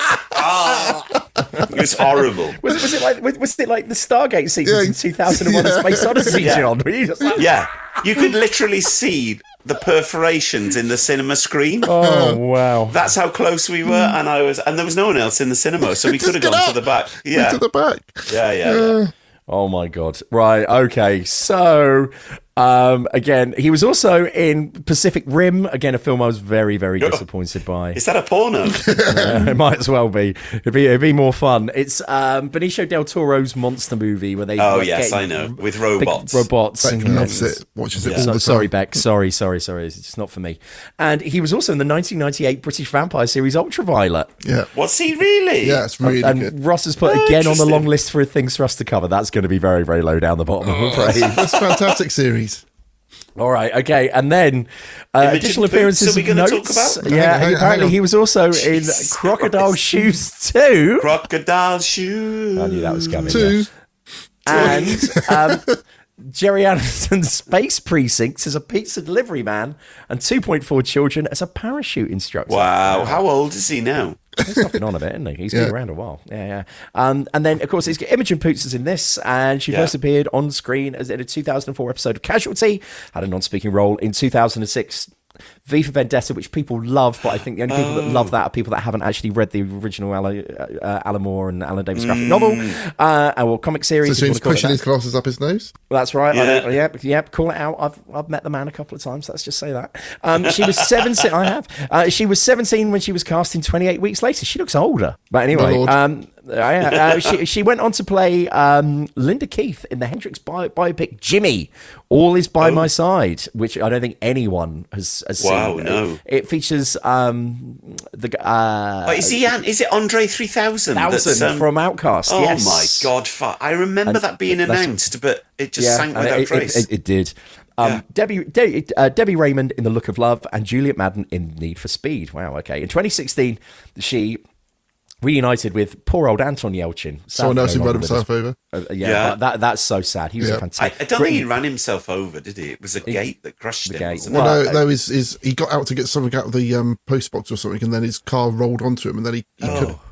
S4: it was horrible.
S7: Was it like the Stargate sequence in 2001: A Space Odyssey, John? Were you just like,
S4: yeah, you could literally see the perforations in the cinema screen.
S7: Oh wow!
S4: That's how close we were, and there was no one else in the cinema, so we could have gone to the back. Yeah,
S5: to the back.
S4: Yeah.
S7: Oh my God! Right. Okay. So, again, he was also in Pacific Rim. Again, a film I was very, very disappointed by.
S4: Is that a porno?
S7: It might as well be. It'd be more fun. It's Benicio del Toro's monster movie where they.
S4: Oh yes, I know, with robots.
S7: Robots.
S5: Beck loves it. Watches it all the time.
S7: Sorry, Beck. Sorry. It's just not for me. And he was also in the 1998 British vampire series Ultraviolet.
S5: Yeah.
S4: Was he really?
S5: Yeah, it's really
S7: and
S5: good.
S7: Ross has put again on the long list for things for us to cover. That's going to be very, very low down the bottom, I'm afraid.
S5: That's a fantastic series.
S7: All right, okay, and then additional appearances
S4: of notes.
S7: Apparently he was also in Crocodile Shoes 2.
S4: Crocodile Shoes.
S7: I knew that was coming.
S5: 2.
S7: Yeah. And Jerry Anderson's Space Precincts as a pizza delivery man, and 2.4 children as a parachute instructor.
S4: Wow, how old is he now?
S7: He's knocking on a bit, isn't he? He's been around a while. Yeah. And then, of course, Imogen Poots is in this, and she first appeared on screen as in a 2004 episode of Casualty, had a non-speaking role in 2006. V for Vendetta, which people love, but I think the only people that love that are people that haven't actually read the original Alan Moore and Alan Davis graphic novel or comic series.
S5: So he's pushing his glasses up his nose?
S7: That's right. Yeah. Call it out. I've met the man a couple of times. Let's just say that. She was 17. I have. She was 17 when she was cast in 28 Weeks Later. She looks older. But anyway, she went on to play Linda Keith in the Hendrix biopic Jimmy. All Is by My Side, which I don't think anyone has seen.
S4: Wow, no.
S7: It features the.
S4: Is it Andre 3000?
S7: From Outcast.
S4: Oh
S7: yes.
S4: my God! I remember that being announced, but it just sank without trace.
S7: It did. Debbie Raymond in The Look of Love and Juliet Madden in Need for Speed. Wow. Okay. In 2016, she reunited with poor old Anton Yelchin.
S5: Someone else who wrote himself over.
S7: But that's so sad. He was a fantastic.
S4: I don't think he ran himself over, did he? It was a gate that crushed him.
S5: Well, no, he got out to get something out of the post box or something, and then his car rolled onto him, and then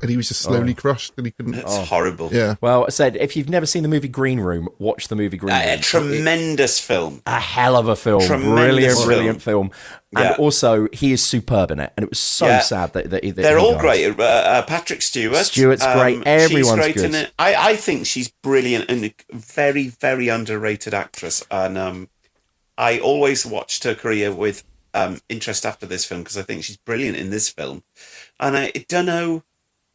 S5: he was just slowly crushed, and he couldn't.
S4: It's horrible.
S5: Yeah.
S7: Well, I said, if you've never seen the movie Green Room, watch the movie Green Room.
S4: A tremendous film.
S7: A hell of a film. Brilliant film. And also, he is superb in it, and it was so sad that
S4: they're all great. Patrick Stewart's
S7: great. Everyone's
S4: great
S7: good
S4: in it. I think she's brilliant and a very, very underrated actress. And I always watched her career with interest after this film because I think she's brilliant in this film. And I don't know,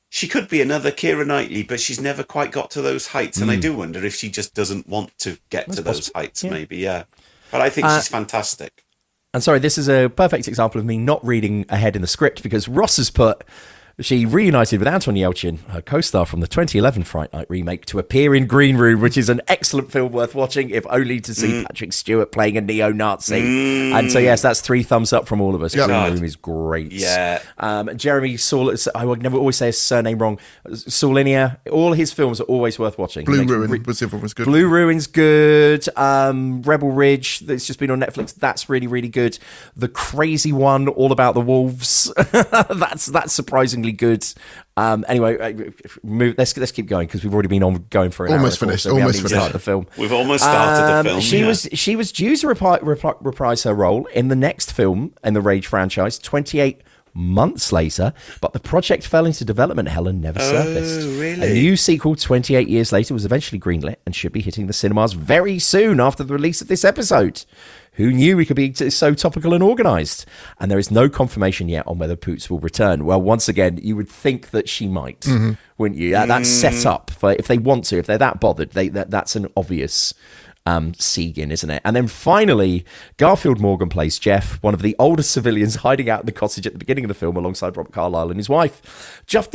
S4: she could be another Keira Knightley, but she's never quite got to those heights. And I do wonder if she just doesn't want to get to those heights, maybe. Yeah, but I think she's fantastic.
S7: And sorry, this is a perfect example of me not reading ahead in the script because Ross has put, she reunited with Anton Yelchin, her co-star from the 2011 Fright Night remake, to appear in Green Room, which is an excellent film worth watching, if only to see Patrick Stewart playing a neo-Nazi. And so, yes, that's 3 thumbs up from all of us. Green Room is great.
S4: Yeah.
S7: Jeremy Saul, I would never always say his surname wrong, Saulinia, all his films are always worth watching.
S5: Blue Ruin was good.
S7: Blue Ruin's good. Rebel Ridge, that's just been on Netflix, that's really, really good. The Crazy One, All About the Wolves, that's surprisingly good. Anyway, let's keep going because we've already been going for an hour.
S5: Almost finished.
S7: The film.
S4: We've almost started the film.
S7: She was due to reprise her role in the next film in the Rage franchise 28 months later, but the project fell into development hell and never surfaced.
S4: Really?
S7: A new sequel 28 years later was eventually greenlit and should be hitting the cinemas very soon after the release of this episode. Who knew we could be so topical and organised? And there is no confirmation yet on whether Poots will return. Well, once again, you would think that she might, wouldn't you? That's set up for if they want to, if they're that bothered. That's an obvious Segan, isn't it? And then finally, Garfield Morgan plays Jeff, one of the oldest civilians hiding out in the cottage at the beginning of the film alongside Robert Carlyle and his wife. Jeff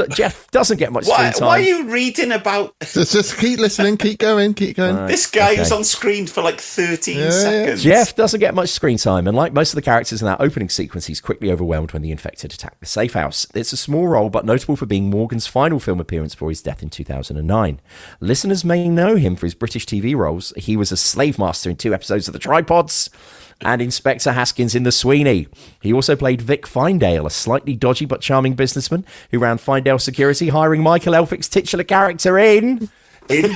S7: doesn't get much screen time.
S4: Why are you reading about...
S5: Just keep listening, keep going. Right,
S4: this guy was on screen for like 13 seconds.
S7: Jeff doesn't get much screen time, and like most of the characters in that opening sequence, he's quickly overwhelmed when the infected attack the safe house. It's a small role, but notable for being Morgan's final film appearance before his death in 2009. Listeners may know him for his British TV roles. He was a slave master in 2 episodes of The Tripods and Inspector Haskins in The Sweeney. He also played Vic Findale, a slightly dodgy but charming businessman who ran Findale Security, hiring Michael Elphick's titular character in Boo.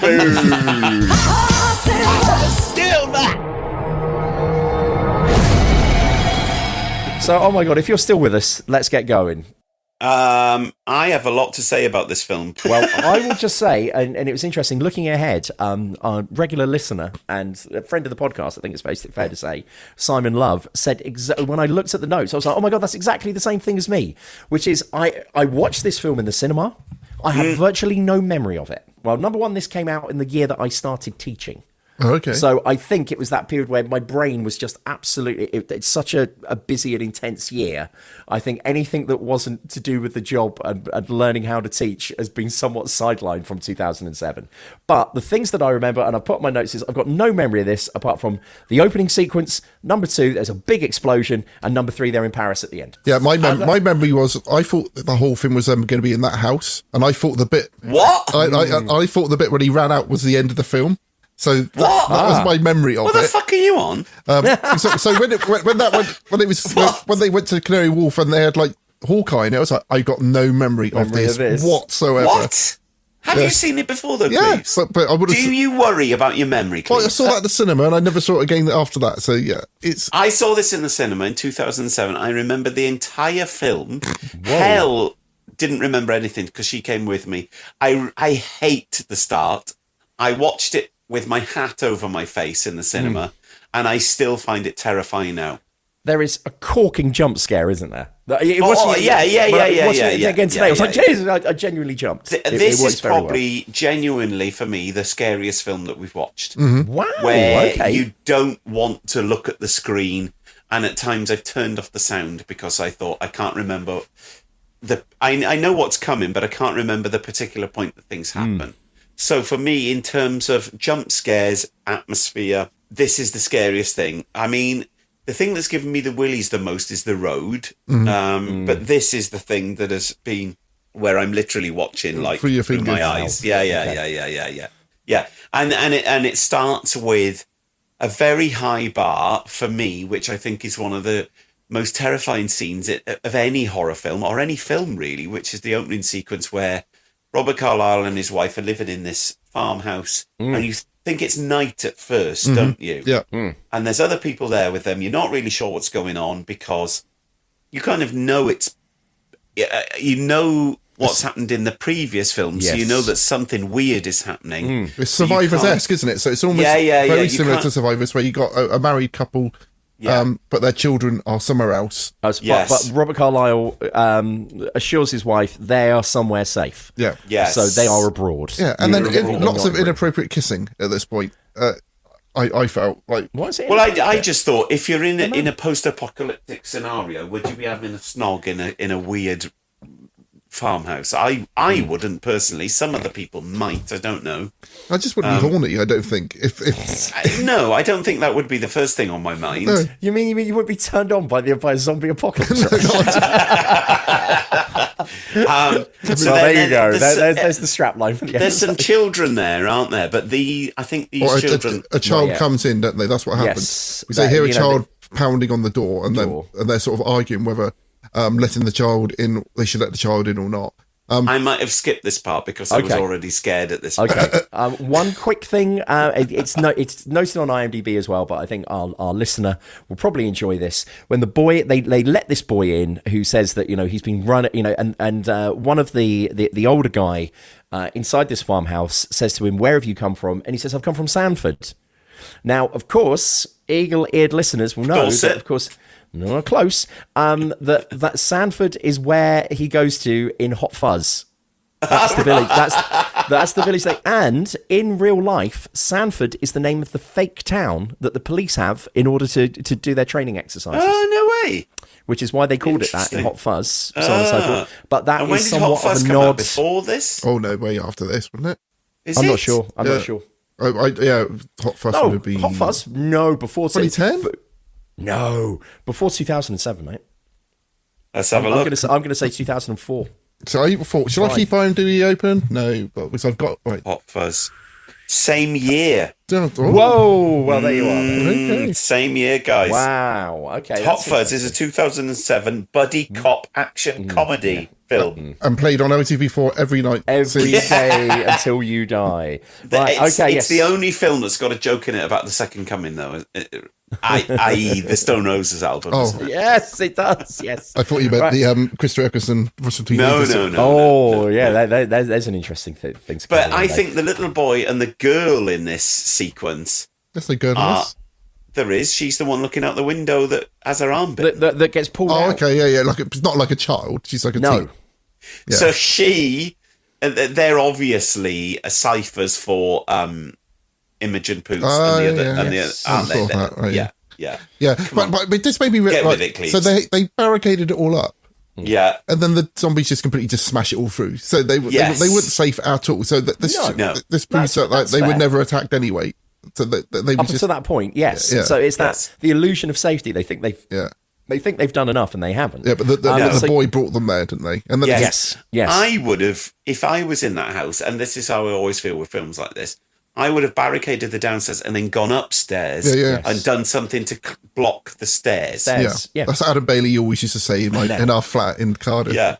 S13: Still back.
S7: So, oh my God, if you're still with us, let's get going.
S4: I have a lot to say about this film.
S7: Well, I will just say, and it was interesting, looking ahead, our regular listener and a friend of the podcast, I think it's fair to say, Simon Love, said, when I looked at the notes, I was like, oh my God, that's exactly the same thing as me, which is I watched this film in the cinema. I have virtually no memory of it. Well, number one, this came out in the year that I started teaching.
S5: Oh, okay.
S7: So I think it was that period where my brain was just absolutely... It's such a busy and intense year. I think anything that wasn't to do with the job and learning how to teach has been somewhat sidelined from 2007. But the things that I remember, and I've put on my notes, is I've got no memory of this apart from the opening sequence. Number 2, there's a big explosion. And number 3, they're in Paris at the end.
S5: Yeah, my memory was I thought that the whole thing was going to be in that house. And I thought the bit...
S4: What?
S5: I thought the bit when he ran out was the end of the film. So that was my memory of it.
S4: What the fuck are you on?
S5: So when they went to Canary Wharf and they had like Hawkeye, and it was like I got no memory of this whatsoever.
S4: What? Have you seen it before though?
S5: Yeah,
S4: Cleves?
S5: but I would.
S4: Do you worry about your memory? Cleves?
S5: Well, I saw that at the cinema, and I never saw it again after that. So yeah,
S4: I saw this in the cinema in 2007. I remember the entire film. Hell didn't remember anything because she came with me. I hate the start. I watched it with my hat over my face in the cinema, and I still find it terrifying now.
S7: There is a corking jump scare, isn't there?
S4: Yeah.
S7: Again today, I was like, Jesus, I genuinely jumped.
S4: This is probably genuinely, for me, the scariest film that we've watched.
S7: Wow.
S4: Where you don't want to look at the screen, and at times I've turned off the sound because I thought I can't remember I know what's coming, but I can't remember the particular point that things happen. So for me, in terms of jump scares, atmosphere, this is the scariest thing. I mean, the thing that's given me the willies the most is the road. But this is the thing that has been where I'm literally watching like through my eyes. Yeah. Yeah, and it starts with a very high bar for me, which I think is one of the most terrifying scenes of any horror film, or any film really, which is the opening sequence where Robert Carlyle and his wife are living in this farmhouse, and you think it's night at 1st, don't you?
S5: Yeah.
S4: And there's other people there with them. You're not really sure what's going on because you kind of know what's happened in the previous film, so you know that something weird is happening.
S5: It's Survivors-esque, isn't it? So it's almost very similar to Survivors, where you got a married couple, but their children are somewhere else.
S7: But Robert Carlyle assures his wife they are somewhere safe.
S5: Yeah.
S4: Yes.
S7: So they are abroad.
S5: Yeah, and then lots of inappropriate kissing at this point. I felt like...
S7: What is it?
S4: Well, I just thought, if you're in a post-apocalyptic scenario, would you be having a snog in a weird farmhouse? I wouldn't personally. Some other people might. I don't know.
S5: I just wouldn't be horny. I don't think.
S4: No, I don't think that would be the first thing on my mind.
S5: No.
S7: You mean you would be turned on by a zombie apocalypse?
S4: There
S7: you go. There's the strap line.
S4: There's some children there, aren't there? But I think these children.
S5: A child comes in, don't they? That's what happens.
S7: Yes,
S5: they hear a child pounding on the door, and they're sort of arguing whether letting the child in, they should let the child in or not.
S4: I might have skipped this part because I was already scared at this point.
S7: Okay. One quick thing. It's noted on IMDb as well, but I think our listener will probably enjoy this. When the boy, they let this boy in who says that, he's been run, and one of the older guy inside this farmhouse says to him, "Where have you come from?" And he says, "I've come from Sanford." Now, of course, eagle-eared listeners will know that, of course... No, close. That Sanford is where he goes to in Hot Fuzz. That's the village. That's the village thing. And in real life, Sanford is the name of the fake town that the police have in order to do their training exercises.
S4: Oh, no way!
S7: Which is why they called it that in Hot Fuzz, so on and so forth. But that is somewhat
S4: Hot Fuzz
S7: of a
S4: come
S7: nod.
S4: out before this?
S5: Oh no, way after this, wouldn't it?
S7: I'm not sure. I'm not sure.
S5: Hot Fuzz would be
S7: Hot Fuzz. No, before
S5: 2010.
S7: No, before 2007, mate.
S4: Let's have a look.
S7: I'm going to say 2004.
S5: So I thought, should I keep IMDb open? No, but because I've got
S4: Hot Fuzz. Same year.
S7: Whoa! Well, there you are.
S5: Okay.
S4: Same year, guys.
S7: Wow. Okay.
S4: Hot Fuzz is a 2007 buddy cop action comedy film,
S5: and played on LTV4 every night,
S7: every day until you die. Right,
S4: it's the only film that's got a joke in it about the second coming, though. I.e. the Stone Roses album.
S5: Oh,
S7: yes, it does. Yes.
S5: I thought you meant the Christopher Eccleston, Russell T.
S4: No.
S7: Oh, yeah. There's an interesting thing to
S4: But I think the little boy and the girl in this sequence.
S5: That's the girl in this.
S4: There is. She's the one looking out the window that has her arm bitten.
S7: That gets pulled out.
S5: Oh, okay, yeah. Like it's not like a child. She's like a teen. Yeah.
S4: So they're obviously ciphers for Imogen Poots and the other. Yeah.
S5: But this made me realize. So they barricaded it all up.
S4: Yeah,
S5: and then the zombies just completely smash it all through. So they weren't safe at all. So this proves that they were never attacked anyway. So they
S7: up until that point, yes. Yeah. So it's the illusion of safety. They think they've done enough, and they haven't.
S5: Yeah, but the boy brought them there, didn't they? And then
S7: yes.
S4: I would have, if I was in that house, and this is how I always feel with films like this. I would have barricaded the downstairs and then gone upstairs and done something to block the stairs.
S5: Yeah. That's Adam Bailey always used to say in our flat in Cardiff.
S4: Yeah.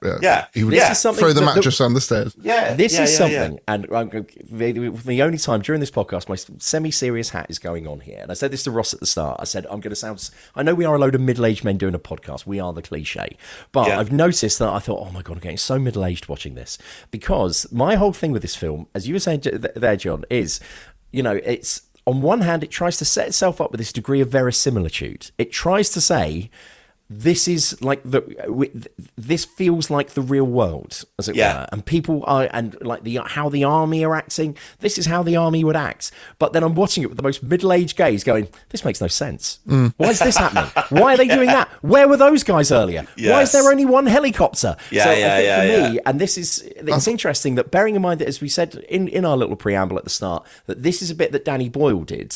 S5: He would throw the mattress down the stairs.
S7: This is something, and the only time during this podcast my semi-serious hat is going on here. And I said this to Ross at the start. I said, I'm going to sound... I know we are a load of middle-aged men doing a podcast. We are the cliche. But I've noticed that I thought, oh my God, I'm getting so middle-aged watching this. Because my whole thing with this film, as you were saying there, John, is... it's on one hand, it tries to set itself up with this degree of verisimilitude. It tries to say, this is like this feels like the real world, as it were, and people are, and like how the army are acting. This is how the army would act. But then I'm watching it with the most middle-aged gaze, going, "This makes no sense. Why is this happening? Why are they doing that? Where were those guys earlier? Why is there only one helicopter?" For me, and it's interesting that, bearing in mind that, as we said in our little preamble at the start, that this is a bit that Danny Boyle did.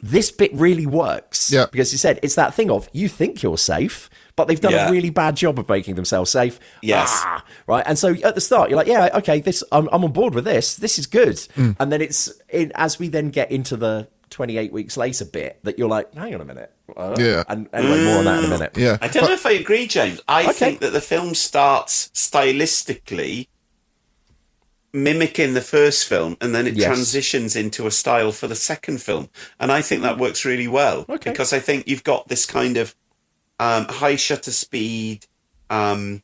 S7: This bit really works, because he said it's that thing of, you think you're safe. safe, but they've done a really bad job of making themselves safe.
S4: Yes.
S7: Right. And so at the start, you're like, yeah, okay, I'm on board with this. This is good. And then as we then get into the 28 weeks later bit, that you're like, hang on a minute. And anyway, more on that in a minute.
S5: Yeah.
S4: I don't know if I agree, James. I think that the film starts stylistically mimicking the first film, and then it transitions into a style for the second film. And I think that works really well, because I think you've got this kind of high shutter speed, mad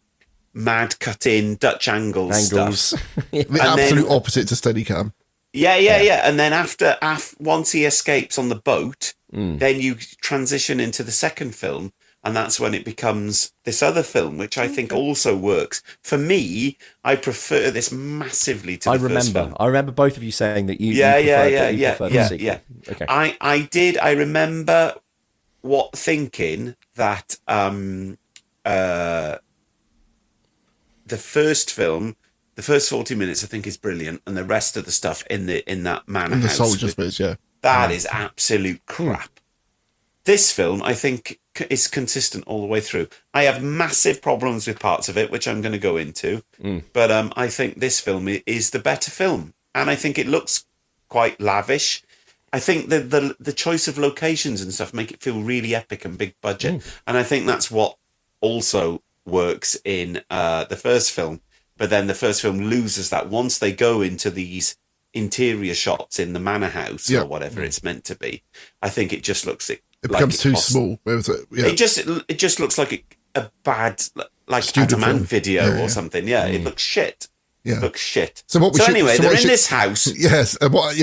S4: cut-in, Dutch angles. Stuff.
S5: The absolute opposite to Steadicam.
S4: Yeah. And then after once he escapes on the boat, then you transition into the second film, and that's when it becomes this other film, which I think also works. For me, I prefer this massively to the first film.
S7: I remember both of you saying that you preferred the sequel. Okay.
S4: I did. I remember thinking that the first film, the first 40 minutes, I think is brilliant, and the rest of the stuff in that manor
S5: And the
S4: house,
S5: soldiers bits,
S4: that is absolute crap. This film, I think, is consistent all the way through. I have massive problems with parts of it, which I'm going to go into, but I think this film is the better film, and I think it looks quite lavish. I think the choice of locations and stuff make it feel really epic and big budget, and I think that's what also works in the first film. But then the first film loses that once they go into these interior shots in the manor house or whatever it's meant to be. I think it just looks it
S5: becomes too small.
S4: It just looks like a bad Adamant video or something. It looks shit.
S5: Yeah.
S4: Looks shit.
S5: So
S4: anyway, they're in this house.
S5: Yes.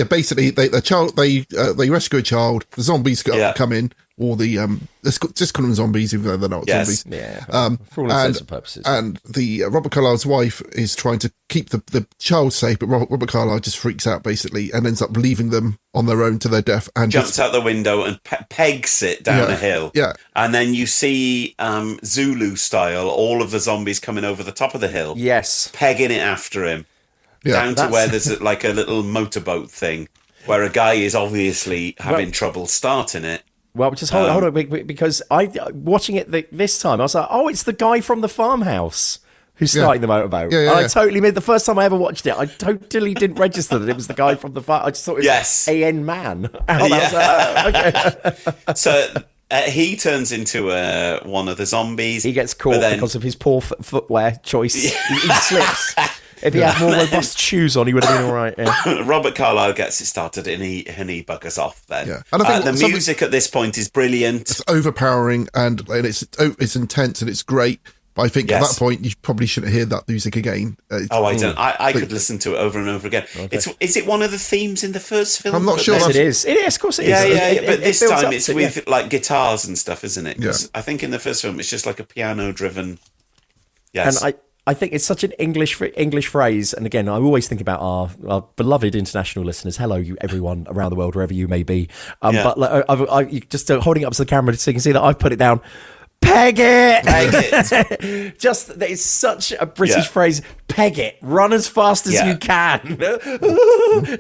S5: Basically, they rescue a child. The zombies come in, or let's just call them zombies, even though they're not zombies.
S7: Yeah. For all intents and purposes.
S5: And the Robert Carlyle's wife is trying to keep the child safe, but Robert Carlyle just freaks out basically and ends up leaving them on their own to their death and
S4: jumps out the window and pegs it down a hill.
S5: Yeah.
S4: And then you see Zulu style, all of the zombies coming over the top of the hill.
S7: Yes.
S4: Pegging it after him. Down to where there's like a little motorboat thing where a guy is obviously having trouble starting it.
S7: Well, just hold on, because watching it this time, I was like, oh, it's the guy from the farmhouse who's starting the motorboat. I totally made the first time I ever watched it, I totally didn't register that it was the guy from the farm. I just thought it was A.N. Man.
S4: So he turns into one of the zombies.
S7: He gets caught because of his poor footwear choice. He slips. If he had more robust shoes on, he would have been all right. Yeah.
S4: Robert Carlyle gets it started and he buggers off then.
S5: Yeah. And I think
S4: the music at this point is brilliant.
S5: It's overpowering and it's intense and it's great. But I think at that point, you probably shouldn't hear that music again.
S4: I don't. I could listen to it over and over again. Okay. Is it one of the themes in the first film?
S5: I'm not sure.
S7: Yes, it is. It is, of course it is.
S4: Yeah. But this time it's with like guitars and stuff, isn't it? Yeah. I think in the first film, it's just like a piano-driven... Yes.
S7: And I think it's such an English phrase. And again, I always think about our beloved international listeners. Hello, you everyone around the world, wherever you may be. But I just holding it up to the camera so you can see that I've put it down. Peg it. Just it's such a British phrase. Peg it. Run as fast as you can.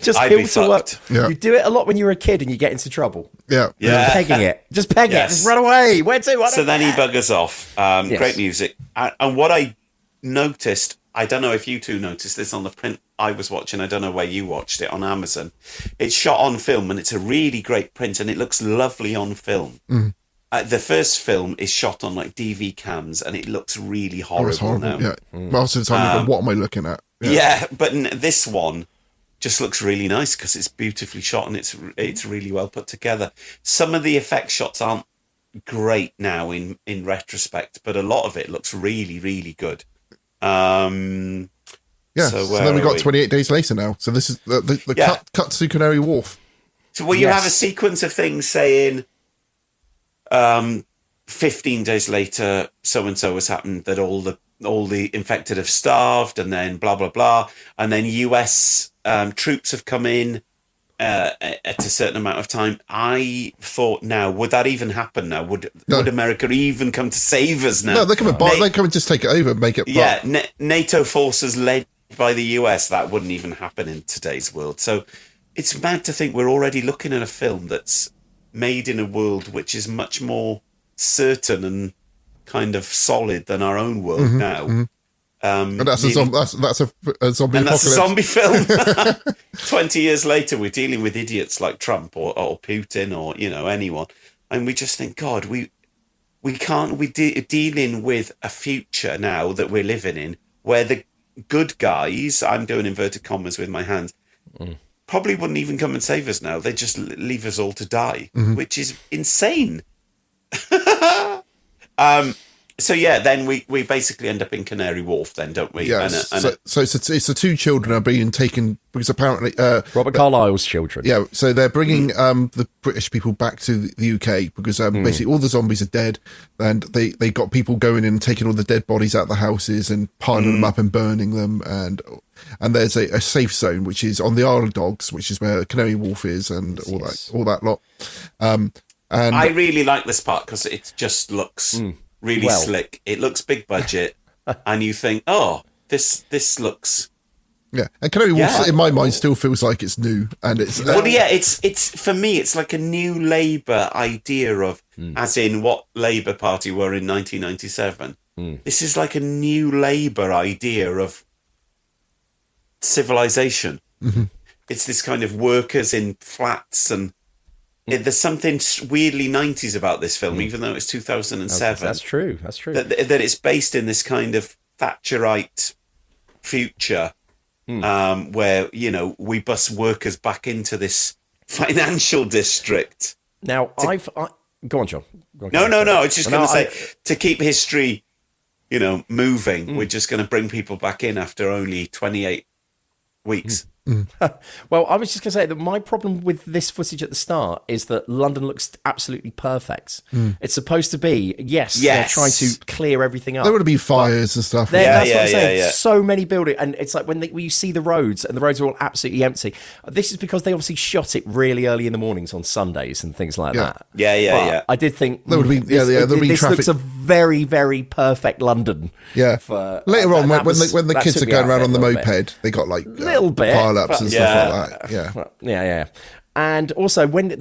S7: Just hill to work. You do it a lot when you're a kid and you get into trouble.
S5: Yeah.
S7: Just pegging it. Just peg it. Just run away. Where to?
S4: So then he buggers off. Great music. And what I noticed, I don't know if you two noticed this on the print I was watching, I don't know where you watched it on Amazon. It's shot on film and it's a really great print and it looks lovely on film. The first film is shot on like DV cams and it looks really horrible now.
S5: Yeah. Most of the time you go, what am I looking at?
S4: But this one just looks really nice because it's beautifully shot and it's really well put together. Some of the effect shots aren't great now in retrospect, but a lot of it looks really, really good. So
S5: then we got 28 days later now. So this is the cut to Canary Wharf.
S4: So you have a sequence of things saying 15 days later so-and-so has happened, that all the infected have starved, and then blah, blah, blah. And then US troops have come in at a certain amount of time. I thought, now, would that even happen now? Would America even come to save us now?
S5: No, they come and just take it over and make it.
S4: Yeah, NATO forces led by the US, that wouldn't even happen in today's world. So it's mad to think we're already looking at a film that's made in a world which is much more certain and kind of solid than our own world now.
S5: And that's a zombie
S4: and that's a zombie film. 20 years later, we're dealing with idiots like Trump or Putin or anyone, and we just think, God, we're dealing with a future now that we're living in where the good guys, I'm doing inverted commas with my hands, probably wouldn't even come and save us now. They just leave us all to die, which is insane. So yeah, then we basically end up in Canary Wharf, then, don't we?
S5: Yeah. So it's the two children are being taken because apparently
S7: Robert Carlyle's children.
S5: Yeah. So they're bringing the British people back to the UK because basically all the zombies are dead, and they got people going in and taking all the dead bodies out of the houses and piling them up and burning them, and there's a safe zone which is on the Isle of Dogs, which is where Canary Wharf is, and all that lot. And
S4: I really like this part because it just looks really slick. It looks big budget, and you think, oh, this looks.
S5: Yeah, and Canary Wharf, in my mind, still feels like it's new, and it's.
S4: It's for me, it's like a new Labour idea of, as in what Labour Party were in 1997. This is like a new Labour idea of civilization. It's this kind of workers in flats, and there's something weirdly 90s about this film, even though it's 2007.
S7: That's true.
S4: That it's based in this kind of Thatcherite future, where we bus workers back into this financial district.
S7: Now, go on, John.
S4: No. I was just going to say, to keep history, moving, we're just going to bring people back in after only 28 weeks.
S7: Well, I was just going to say that my problem with this footage at the start is that London looks absolutely perfect. It's supposed to be, yes, they're trying to clear everything up.
S5: There would be fires and stuff.
S7: That's what I'm saying. So many buildings, and it's like when you see the roads, and the roads are all absolutely empty. This is because they obviously shot it really early in the mornings on Sundays and things like that.
S4: Yeah.
S7: I did think
S5: there would be
S7: this
S5: traffic.
S7: looks a very, very perfect London.
S5: Yeah. Later on, when the kids are going around on the moped, they got like
S7: little bit
S5: pile-ups and stuff like that.
S7: Yeah. And also, when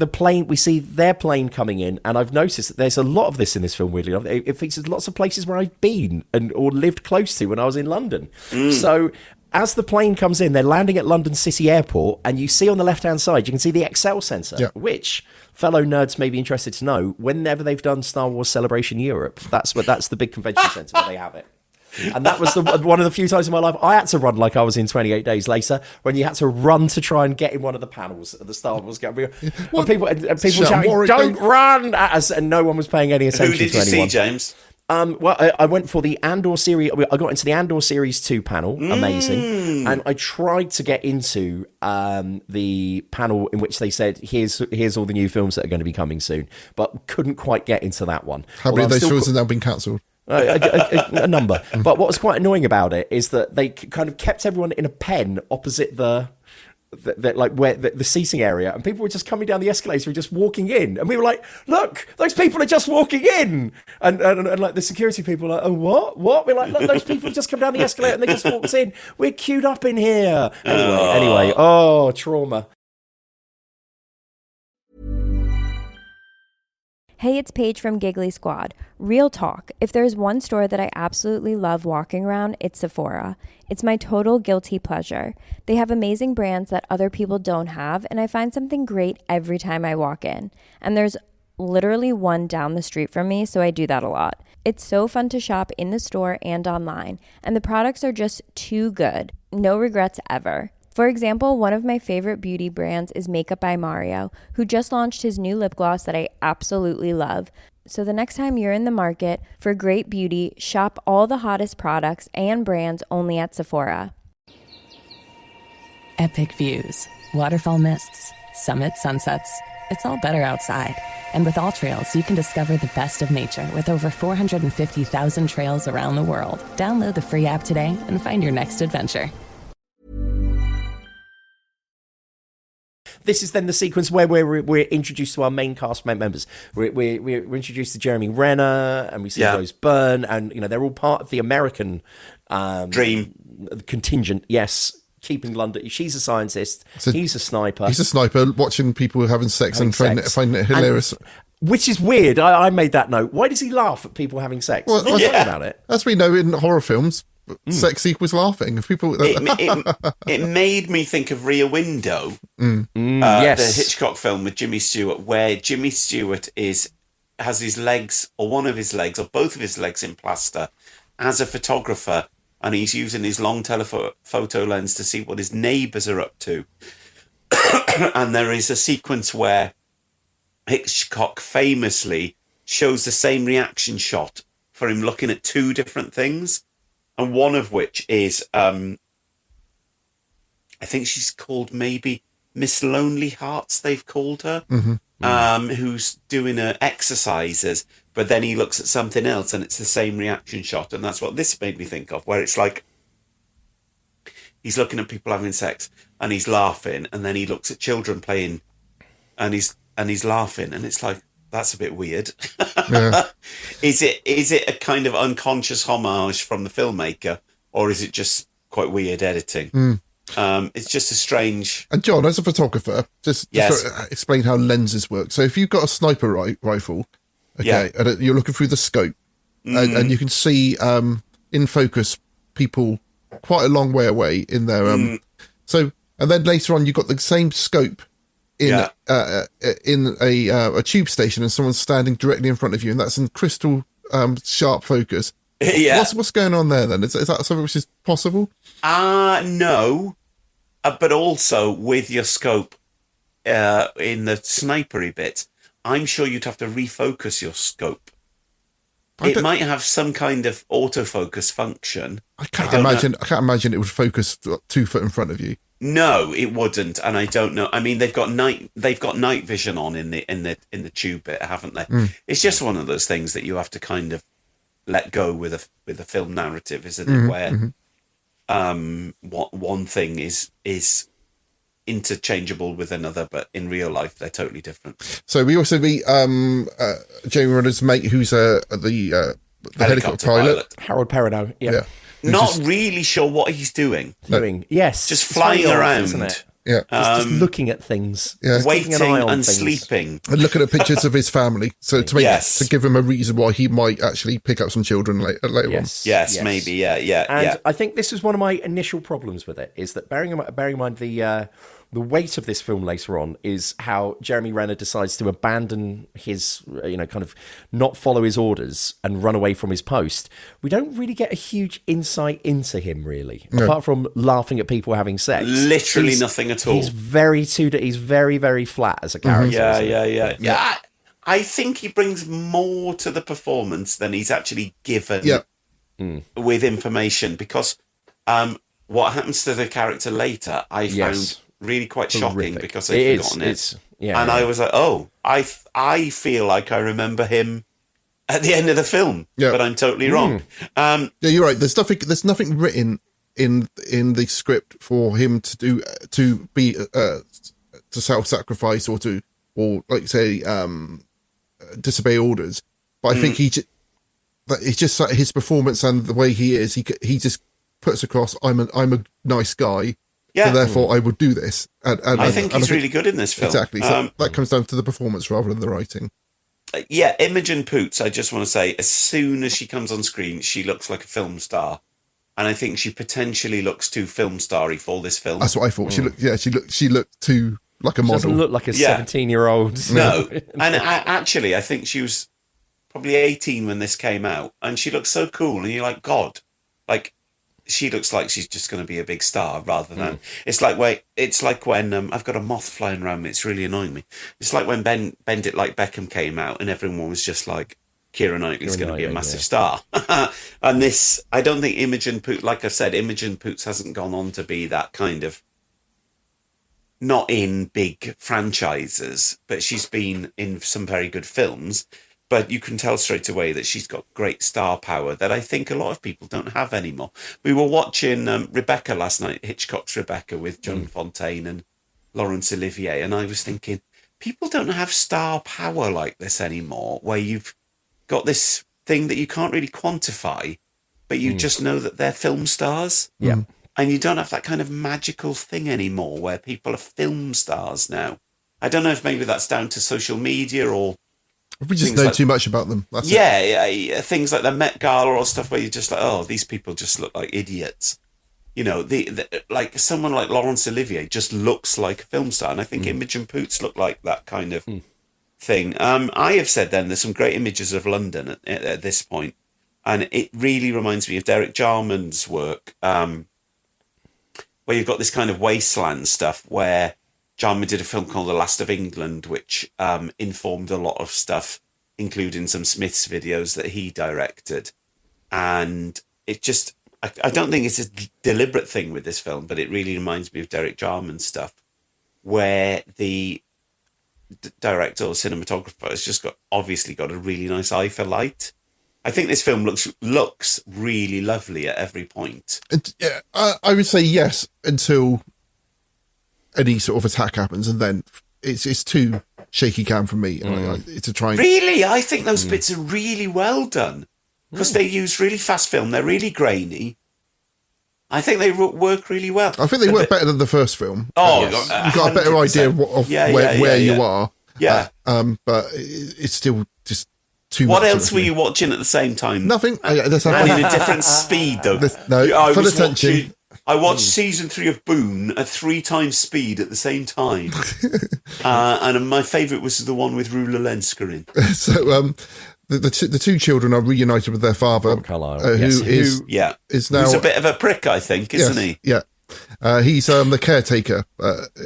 S7: we see their plane coming in, and I've noticed that there's a lot of this in this film, weirdly enough. It features lots of places where I've been or lived close to when I was in London. So as the plane comes in, they're landing at London City Airport, and you see on the left-hand side, you can see the Excel Centre, which fellow nerds may be interested to know, whenever they've done Star Wars Celebration Europe, that's the big convention centre where they have it. And that was one of the few times in my life I had to run like I was in 28 Days Later, when you had to run to try and get in one of the panels at the Star Wars game. And people shouting, "Don't run!" at us, and no one was paying any attention to anyone.
S4: Who did you see, James?
S7: Well, I went for the Andor series. I got into the Andor series 2 panel, amazing, and I tried to get into the panel in which they said, "Here's all the new films that are going to be coming soon," but couldn't quite get into that one.
S5: How many of those films have now been cancelled?
S7: A number. But what was quite annoying about it is that they kind of kept everyone in a pen opposite the seating area, and people were just coming down the escalator and just walking in, and we were like, "Look, those people are just walking in," and like the security people were like, "Oh, what?" We're like, "Look, those people have just come down the escalator and they just walked in. We're queued up in here." Anyway, trauma.
S2: Hey, it's Paige from Giggly Squad. Real talk. If there's one store that I absolutely love walking around, it's Sephora. It's my total guilty pleasure. They have amazing brands that other people don't have, and I find something great every time I walk in. And there's literally one down the street from me, so I do that a lot. It's so fun to shop in the store and online, and the products are just too good. No regrets ever. For example, one of my favorite beauty brands is Makeup by Mario, who just launched his new lip gloss that I absolutely love. So the next time you're in the market for great beauty, shop all the hottest products and brands only at Sephora.
S3: Epic views, waterfall mists, summit sunsets. It's all better outside. And with All Trails, you can discover the best of nature with over 450,000 trails around the world. Download the free app today and find your next adventure.
S7: This is then the sequence where we're introduced to our main cast members. We're introduced to Jeremy Renner, and we see Rose Byrne, and they're all part of the American
S4: dream
S7: contingent. Yes, keeping London. She's a scientist. He's a sniper.
S5: He's a sniper watching people having sex and finding it hilarious.
S7: Which is weird. I made that note. Why does he laugh at people having sex?
S5: Well,
S7: What's funny about it?
S5: As we know in horror films, sex equals laughing. If people,
S4: it made me think of Rear Window,
S7: yes,
S4: the Hitchcock film with Jimmy Stewart, where Jimmy Stewart has his legs, or one of his legs, or both of his legs in plaster, as a photographer, and he's using his long telephoto lens to see what his neighbours are up to. And there is a sequence where Hitchcock famously shows the same reaction shot for him looking at two different things, and one of which is, I think she's called maybe Miss Lonely Hearts, they've called her, who's doing her exercises, but then he looks at something else and it's the same reaction shot, and that's what this made me think of, where it's like he's looking at people having sex and he's laughing, and then he looks at children playing and he's laughing, and it's like, that's a bit weird. Yeah. Is it a kind of unconscious homage from the filmmaker, or is it just quite weird editing? It's just a strange...
S5: And John, as a photographer, just explain how lenses work. So if you've got a sniper rifle, okay, and you're looking through the scope, and you can see in focus people quite a long way away in their... So, and then later on, you've got the same scope in a tube station, and someone's standing directly in front of you, and that's in crystal sharp focus.
S4: Yeah.
S5: What's going on there then? Is that something which is possible?
S4: No. But also with your scope in the snipery bit, I'm sure you'd have to refocus your scope. It might have some kind of autofocus function.
S5: I can't imagine it would focus 2 foot in front of you.
S4: No, it wouldn't, and I don't know. I mean, they've got night vision on in the tube bit, haven't they? It's just one of those things that you have to kind of let go with a film narrative, isn't it? Where one thing is interchangeable with another, but in real life they're totally different.
S5: So we also meet Jamie Renner's mate, who's the helicopter pilot,
S7: Harold Perrineau. Yeah.
S4: Not really sure what he's doing.
S7: Yes,
S4: just flying around,
S7: isn't it?
S5: Yeah,
S7: just looking at things,
S4: waiting and sleeping,
S5: and looking at pictures of his family. So to give him a reason why he might actually pick up some children later on.
S4: Yes, maybe,
S7: And I think this is one of my initial problems with it, is that bearing in mind the weight of this film later on is how Jeremy Renner decides to abandon his, kind of not follow his orders and run away from his post. We don't really get a huge insight into him, really, apart from laughing at people having sex.
S4: Literally nothing at all.
S7: He's very very flat as a character.
S4: Yeah. I think he brings more to the performance than he's actually given with information, because what happens to the character later, I found really quite shocking, because I'd forgotten it. And I was like, I feel like I remember him at the end of the film, but I'm totally wrong.
S5: You're right. There's nothing written in the script for him to be to self-sacrifice or like say disobey orders. But I think it's just like his performance and the way he is. He just puts across, I'm a nice guy. So therefore, I would do this. And
S4: I think he's really good in this film.
S5: Exactly. So that comes down to the performance rather than the writing.
S4: Imogen Poots, I just want to say, as soon as she comes on screen, she looks like a film star. And I think she potentially looks too film starry for this film.
S5: That's what I thought. She looked too like a model.
S7: She doesn't look like a 17-year-old.
S4: No. And I think she was probably 18 when this came out. And she looks so cool. And you're like, God, like, she looks like she's just going to be a big star rather than... It's like when I've got a moth flying around me. It's really annoying me. It's like when Bend It Like Beckham came out and everyone was just like, Keira Knightley's going to be a massive star. And this, I don't think Imogen Poots, like I said, Imogen Poots hasn't gone on to be that kind of... Not in big franchises, but she's been in some very good films. But you can tell straight away that she's got great star power that I think a lot of people don't have anymore. We were watching Rebecca last night, Hitchcock's Rebecca, with Joan Fontaine and Laurence Olivier, and I was thinking, people don't have star power like this anymore, where you've got this thing that you can't really quantify, but you just know that they're film stars.
S7: Yeah.
S4: And you don't have that kind of magical thing anymore where people are film stars now. I don't know if maybe that's down to social media or
S5: We just know too much about them. That's
S4: yeah, things like the Met Gala or stuff where you're just like, oh, these people just look like idiots. You know, like someone like Laurence Olivier just looks like a film star, and I think Imogen Poots look like that kind of thing. I have said then there's some great images of London at this point, and it really reminds me of Derek Jarman's work, where you've got this kind of wasteland stuff where Jarman did a film called The Last of England, which informed a lot of stuff, including some Smiths videos that he directed. And it just, I don't think it's a deliberate thing with this film, but it really reminds me of Derek Jarman stuff, where the director or cinematographer has just obviously got a really nice eye for light. I think this film looks really lovely at every point.
S5: Yeah, I would say yes until any sort of attack happens, and then it's too shaky cam for me. It's a try.
S4: Really, I think those bits are really well done because they use really fast film. They're really grainy. I think they work really well.
S5: I think they work better than the first film.
S4: Oh,
S5: you've got a better idea of where you are.
S4: Yeah,
S5: but it's still just too
S4: much. What
S5: much
S4: else were you watching at the same time?
S5: Nothing.
S4: And in a different speed, though.
S5: Full attention.
S4: I watched season 3 of Boone at 3 times speed at the same time. And my favourite was the one with Rula Lenska in.
S5: So the two children are reunited with their father, who is now...
S4: He's a bit of a prick, I think, isn't he?
S5: Yeah. He's the caretaker,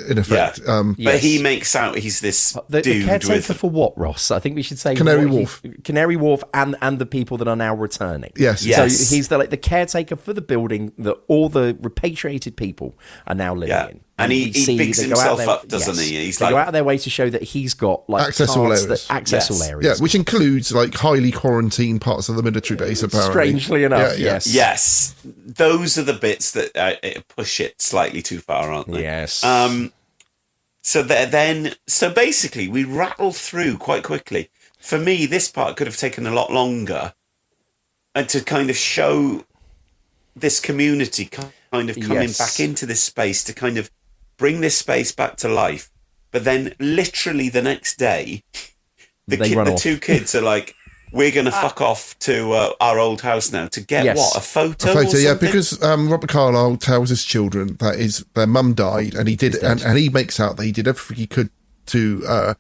S5: in effect.
S4: But he makes out he's this dude.
S7: The caretaker for what, Ross? I think we should say
S5: Canary Wharf.
S7: Canary Wharf and the people that are now returning.
S5: Yes.
S7: So he's the caretaker for the building that all the repatriated people are now living in.
S4: And he bigs himself up, doesn't he?
S7: They go out of their way to show that he's got
S5: access all areas.
S7: All areas.
S5: Yeah, which includes like highly quarantined parts of the military base, apparently.
S7: Strangely enough, yes.
S4: Yes. Those are the bits that push it slightly too far, aren't they?
S7: Yes.
S4: So basically we rattle through quite quickly. For me, this part could have taken a lot longer, and to kind of show this community kind of coming back into this space to kind of bring this space back to life. But then literally the next day, the two kids are like, we're going to fuck off to our old house now to get what? A photo?
S5: A photo, yeah, because Robert Carlyle tells his children that their mum died, and he did, and he makes out that he did everything he could to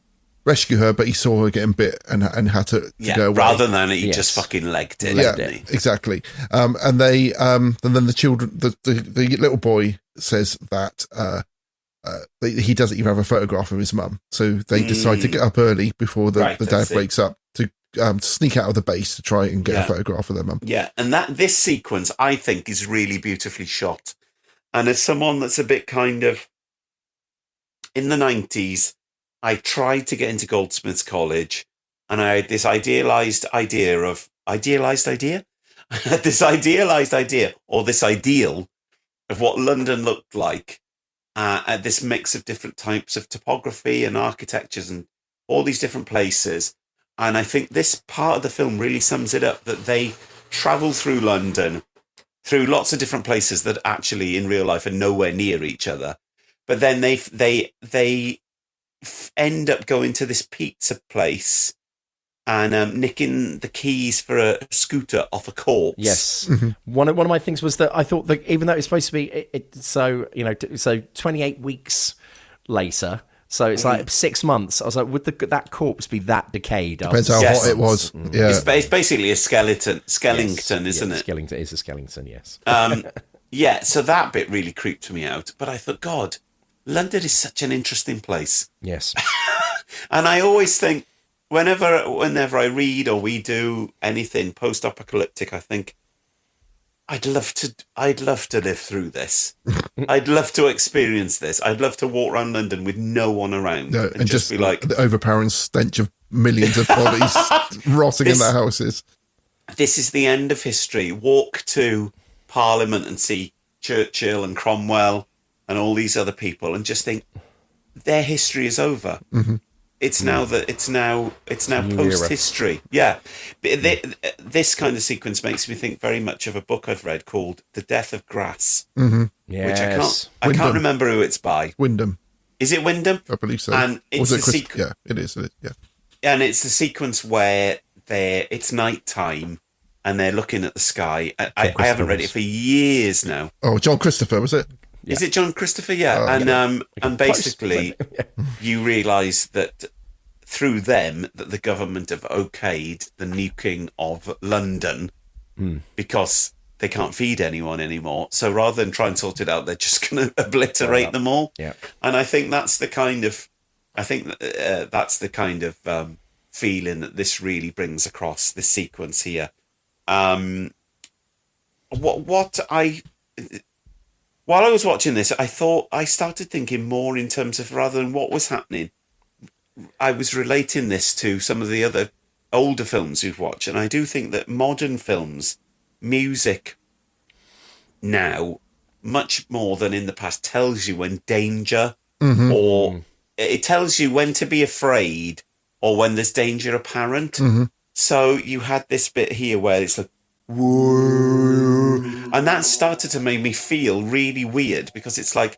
S5: rescue her, but he saw her getting bit and had to go away.
S4: Rather than he just fucking legged it.
S5: Exactly. And then the children, the little boy says that he doesn't even have a photograph of his mum, so they decide to get up early before the dad wakes up to sneak out of the base to try and get a photograph of their mum.
S4: Yeah, and this sequence I think is really beautifully shot. And as someone that's a bit kind of in the 90s, I tried to get into Goldsmiths College, and I had this idealized idea or this ideal of what London looked like. At this mix of different types of topography and architectures and all these different places. And I think this part of the film really sums it up, that they travel through London, through lots of different places that actually in real life are nowhere near each other. But then they end up going to this pizza place and nicking the keys for a scooter off a corpse.
S7: Yes. One of my things was that I thought that even though it's supposed to be so 28 weeks later, so it's like 6 months. I was like, would that corpse be that decayed?
S5: Depends how hot it was. Yeah,
S4: it's basically a skeleton, isn't it?
S7: Skellington is a skeleton. Yes.
S4: So that bit really creeped me out. But I thought, God, London is such an interesting place.
S7: Yes.
S4: And I always think, whenever I read or we do anything post-apocalyptic, I think I'd love to live through this. I'd love to experience this. I'd love to walk around London with no one around and just be like
S5: the overpowering stench of millions of bodies rotting in their houses.
S4: This is the end of history. Walk to Parliament and see Churchill and Cromwell and all these other people, and just think their history is over. Mm-hmm. It's now post history. Yeah. This kind of sequence makes me think very much of a book I've read called The Death of Grass.
S5: Mm-hmm.
S7: Yes.
S4: Which I can't remember who it's by.
S5: Wyndham.
S4: Is it Wyndham?
S5: I believe so.
S4: And it's
S5: Yeah, it is. Yeah.
S4: and it's the sequence where it's nighttime and they're looking at the sky. I haven't read it for years now.
S5: Oh, John Christopher, was it?
S4: Yeah. Is it John Christopher? Yeah. And basically you realise that through them that the government have okayed the nuking of London because they can't feed anyone anymore. So rather than try and sort it out, they're just going to obliterate them all.
S7: Yeah.
S4: And I think that's the kind of feeling that this really brings across, this sequence here. While I was watching this, I started thinking more in terms of, rather than what was happening, I was relating this to some of the other older films we've watched. And I do think that modern films, music now, much more than in the past, tells you when danger or it tells you when to be afraid or when there's danger apparent. So you had this bit here where it's like, whoa, and that started to make me feel really weird because it's like,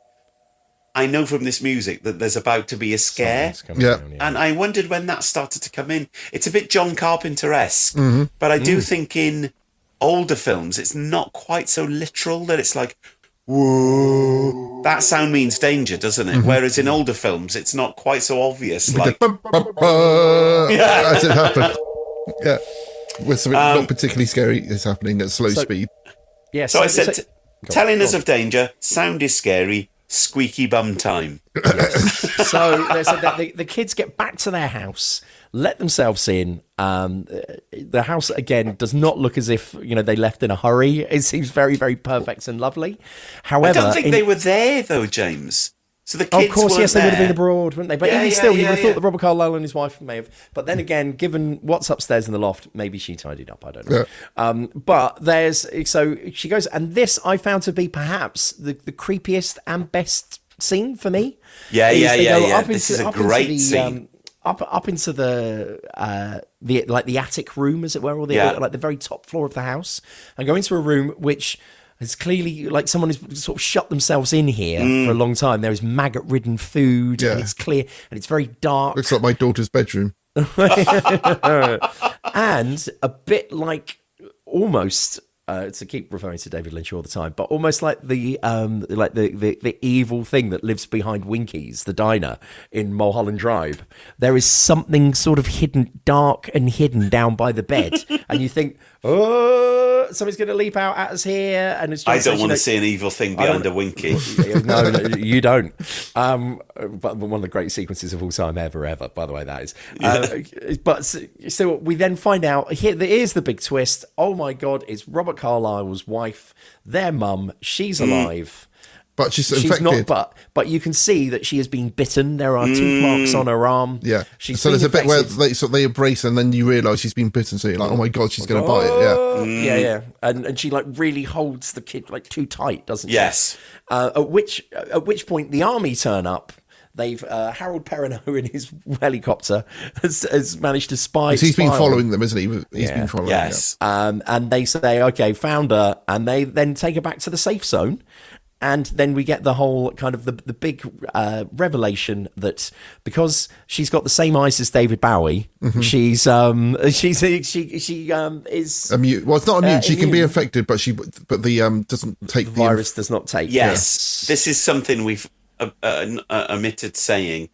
S4: I know from this music that there's about to be a scare.
S5: Down,
S4: and I wondered when that started to come in. It's a bit John Carpenter-esque, but I do think in older films, it's not quite so literal that it's like, whoa, that sound means danger, doesn't it? Whereas in older films, it's not quite so obvious. Like,
S5: as it happened. Yeah. With something not particularly scary is happening at slow speed.
S7: Yeah.
S4: So I said, telling us of danger, sound is scary, squeaky bum time.
S7: Yes. So they said that the kids get back to their house, let themselves in. The house, again, does not look as if, they left in a hurry. It seems very, very perfect and lovely. However,
S4: I don't think they were there, though, James. So the kids
S7: of course, yes,
S4: there.
S7: they would have been abroad, wouldn't they? But even still, you would have thought that Robert Carlyle and his wife may have. But then again, given what's upstairs in the loft, maybe she tidied up. I don't know. Yeah. But so she goes, and this I found to be perhaps the creepiest and best scene for me.
S4: Yeah. This is a great scene.
S7: Up into the attic room, as it were, or the very top floor of the house, and go into a room which is clearly like someone who's sort of shut themselves in here for a long time. There is maggot-ridden food, and it's clear, and it's very dark.
S5: Looks like my daughter's bedroom.
S7: And a bit like almost. To keep referring to David Lynch all the time, but almost like the evil thing that lives behind Winky's, the diner in Mulholland Drive. There is something sort of dark and hidden down by the bed, and you think, oh, somebody's going to leap out at us here. And it's just,
S4: I don't want to see an evil thing behind a Winky.
S7: No, you don't. But one of the great sequences of all time ever, by the way, that is. But so we then find out, here's the big twist. Oh my God, it's Robert Carlyle's wife, their mum. She's alive.
S5: But she's infected.
S7: Not, but you can see that she has been bitten. There are tooth marks on her arm.
S5: Yeah. So there's a bit where they embrace and then you realise she's been bitten. So you're like, oh my God, she's going to bite it. Yeah.
S7: Yeah. And she really holds the kid too tight, doesn't she?
S4: Yes.
S7: At which point the army turn up. They've Harold Perrineau in his helicopter has managed to spy.
S5: He's been following them, isn't he? He's been following them.
S4: Yes.
S7: And they say, okay, found her. And they then take her back to the safe zone. And then we get the whole kind of the big revelation that because she's got the same eyes as David Bowie, she's immune. Well, it's
S5: not immune. She can be infected, but the doesn't take
S7: the virus. Does not take.
S4: Yes, this is something we've omitted saying.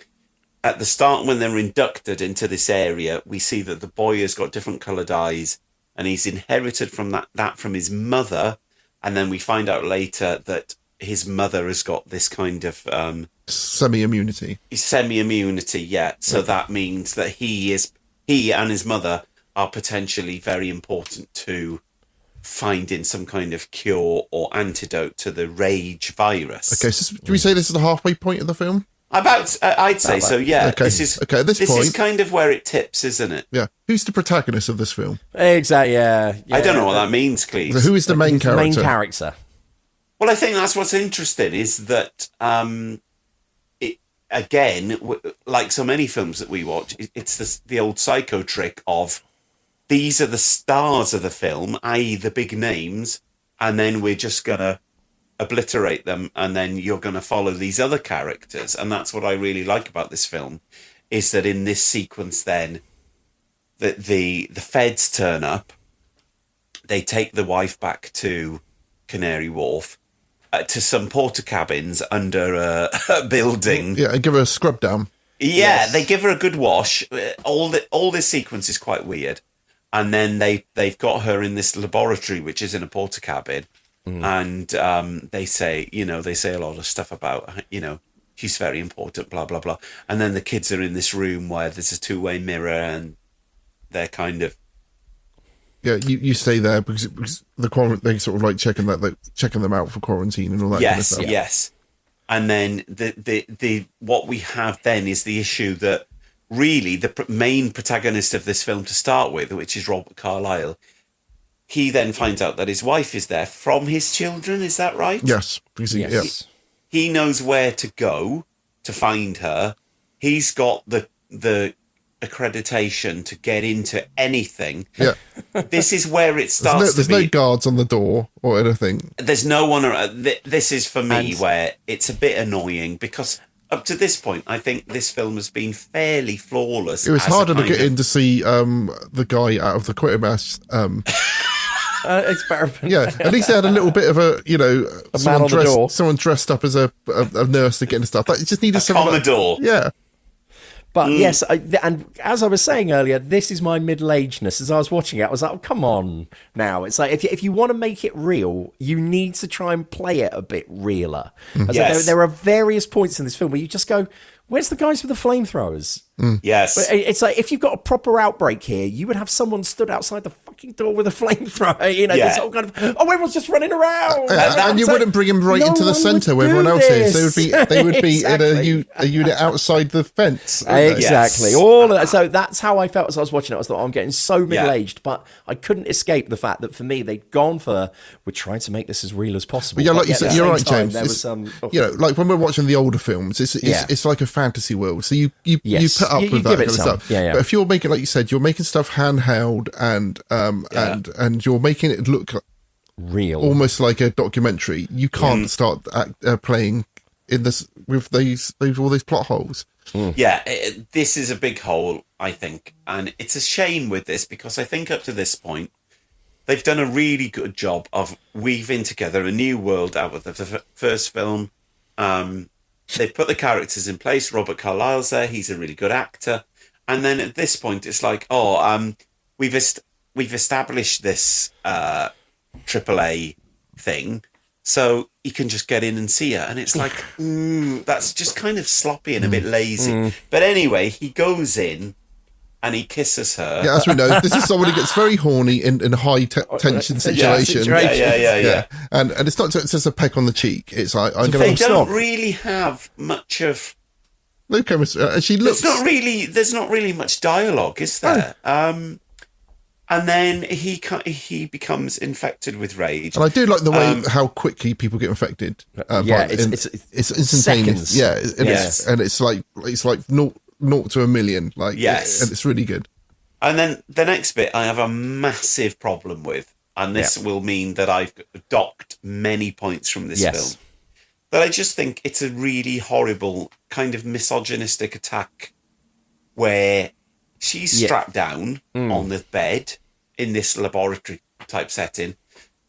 S4: At the start, when they're inducted into this area, we see that the boy has got different coloured eyes, and he's inherited from that from his mother. And then we find out later that his mother has got this kind of
S5: semi-immunity.
S4: Yeah. So that means that he and his mother are potentially very important to finding some kind of cure or antidote to the rage virus.
S5: Okay, so do we say this is the halfway point of the film?
S4: I'd say so. Yeah.
S5: Okay. This
S4: is kind of where it tips, isn't it?
S5: Yeah. Who's the protagonist of this film?
S7: Exactly. Yeah.
S4: I don't know what that means, Cleves.
S5: So who is the main character?
S7: Main character.
S4: Well, I think that's what's interesting is that, like so many films that we watch, it's the old psycho trick of these are the stars of the film, i.e. the big names, and then we're just going to obliterate them, and then you're going to follow these other characters. And that's what I really like about this film, is that in this sequence then, the feds turn up. They take the wife back to Canary Wharf, to some porter cabins under a building.
S5: Yeah, and give her a scrub down.
S4: Yeah, they give her a good wash. All this sequence is quite weird. And then they've got her in this laboratory, which is in a porter cabin. And they say a lot of stuff about, she's very important, blah, blah, blah. And then the kids are in this room where there's a two-way mirror and they're kind of...
S5: Yeah, you stay there because they sort of like checking them out for quarantine and all that kind of stuff.
S4: Yes. And then the what we have then is the issue that really the main protagonist of this film to start with, which is Robert Carlyle, he then finds out that his wife is there from his children. Is that right?
S5: Yes.
S4: He knows where to go to find her. He's got the accreditation to get into anything.
S5: Yeah.
S4: This is where it starts.
S5: There's no guards on the door or anything.
S4: There's no one around. This is for me where it's a bit annoying because up to this point, I think this film has been fairly flawless.
S5: It was harder to get in to see the guy out of the Quatermass
S7: experiment.
S5: Yeah, at least they had a little bit of someone dressed up as a nurse to get into stuff. Like, it just needed some
S4: Commodore.
S5: Yeah.
S7: But yes, and as I was saying earlier, this is my middle-agedness. As I was watching it, I was like, oh, come on now. It's like, if you want to make it real, you need to try and play it a bit realer.
S4: Yes.
S7: There are various points in this film where you just go, where's the guys with the flamethrowers?
S4: Yes.
S7: But it's like, if you've got a proper outbreak here, you would have someone stood outside the fucking door with a flamethrower. This whole kind of, everyone's just running around.
S5: And you wouldn't bring him right into the centre where everyone else is. They would be
S7: Exactly.
S5: in a unit outside the fence.
S7: Exactly.
S4: Yes.
S7: All of that. So that's how I felt as I was watching it. I thought, I'm getting so middle-aged, but I couldn't escape the fact that for me, they'd gone for, we're trying to make this as real as possible.
S5: But yeah, like you said, you're right, James.
S7: There was
S5: like when we're watching the older films, it's like a fantasy world. So you put up with that kind of stuff.
S7: Yeah.
S5: But if you're making, like you said, you're making stuff handheld and you're making it look
S7: real,
S5: almost like a documentary. You can't start playing in this with all these plot holes.
S4: Yeah, this is a big hole, I think, and it's a shame with this because I think up to this point they've done a really good job of weaving together a new world out of the first film. They've put the characters in place. Robert Carlyle's there; he's a really good actor. And then at this point, it's like, we've established this AAA thing, so you can just get in and see her. And it's like, that's just kind of sloppy and a bit lazy. But anyway, he goes in and he kisses her.
S5: Yeah, as we know, this is someone who gets very horny in a high tension situation.
S4: Yeah.
S5: And it's not just a peck on the cheek. It's like
S4: they don't really have much of.
S5: No chemistry. She looks.
S4: There's not really much dialogue, is there? And then he becomes infected with rage.
S5: And I do like the way how quickly people get infected. It's instantaneous.
S7: Seconds.
S5: Yeah, it's like 0 to a million. And it's really good.
S4: And then the next bit, I have a massive problem with, and this will mean that I've docked many points from this film. But I just think it's a really horrible kind of misogynistic attack where she's strapped down on the bed in this laboratory type setting.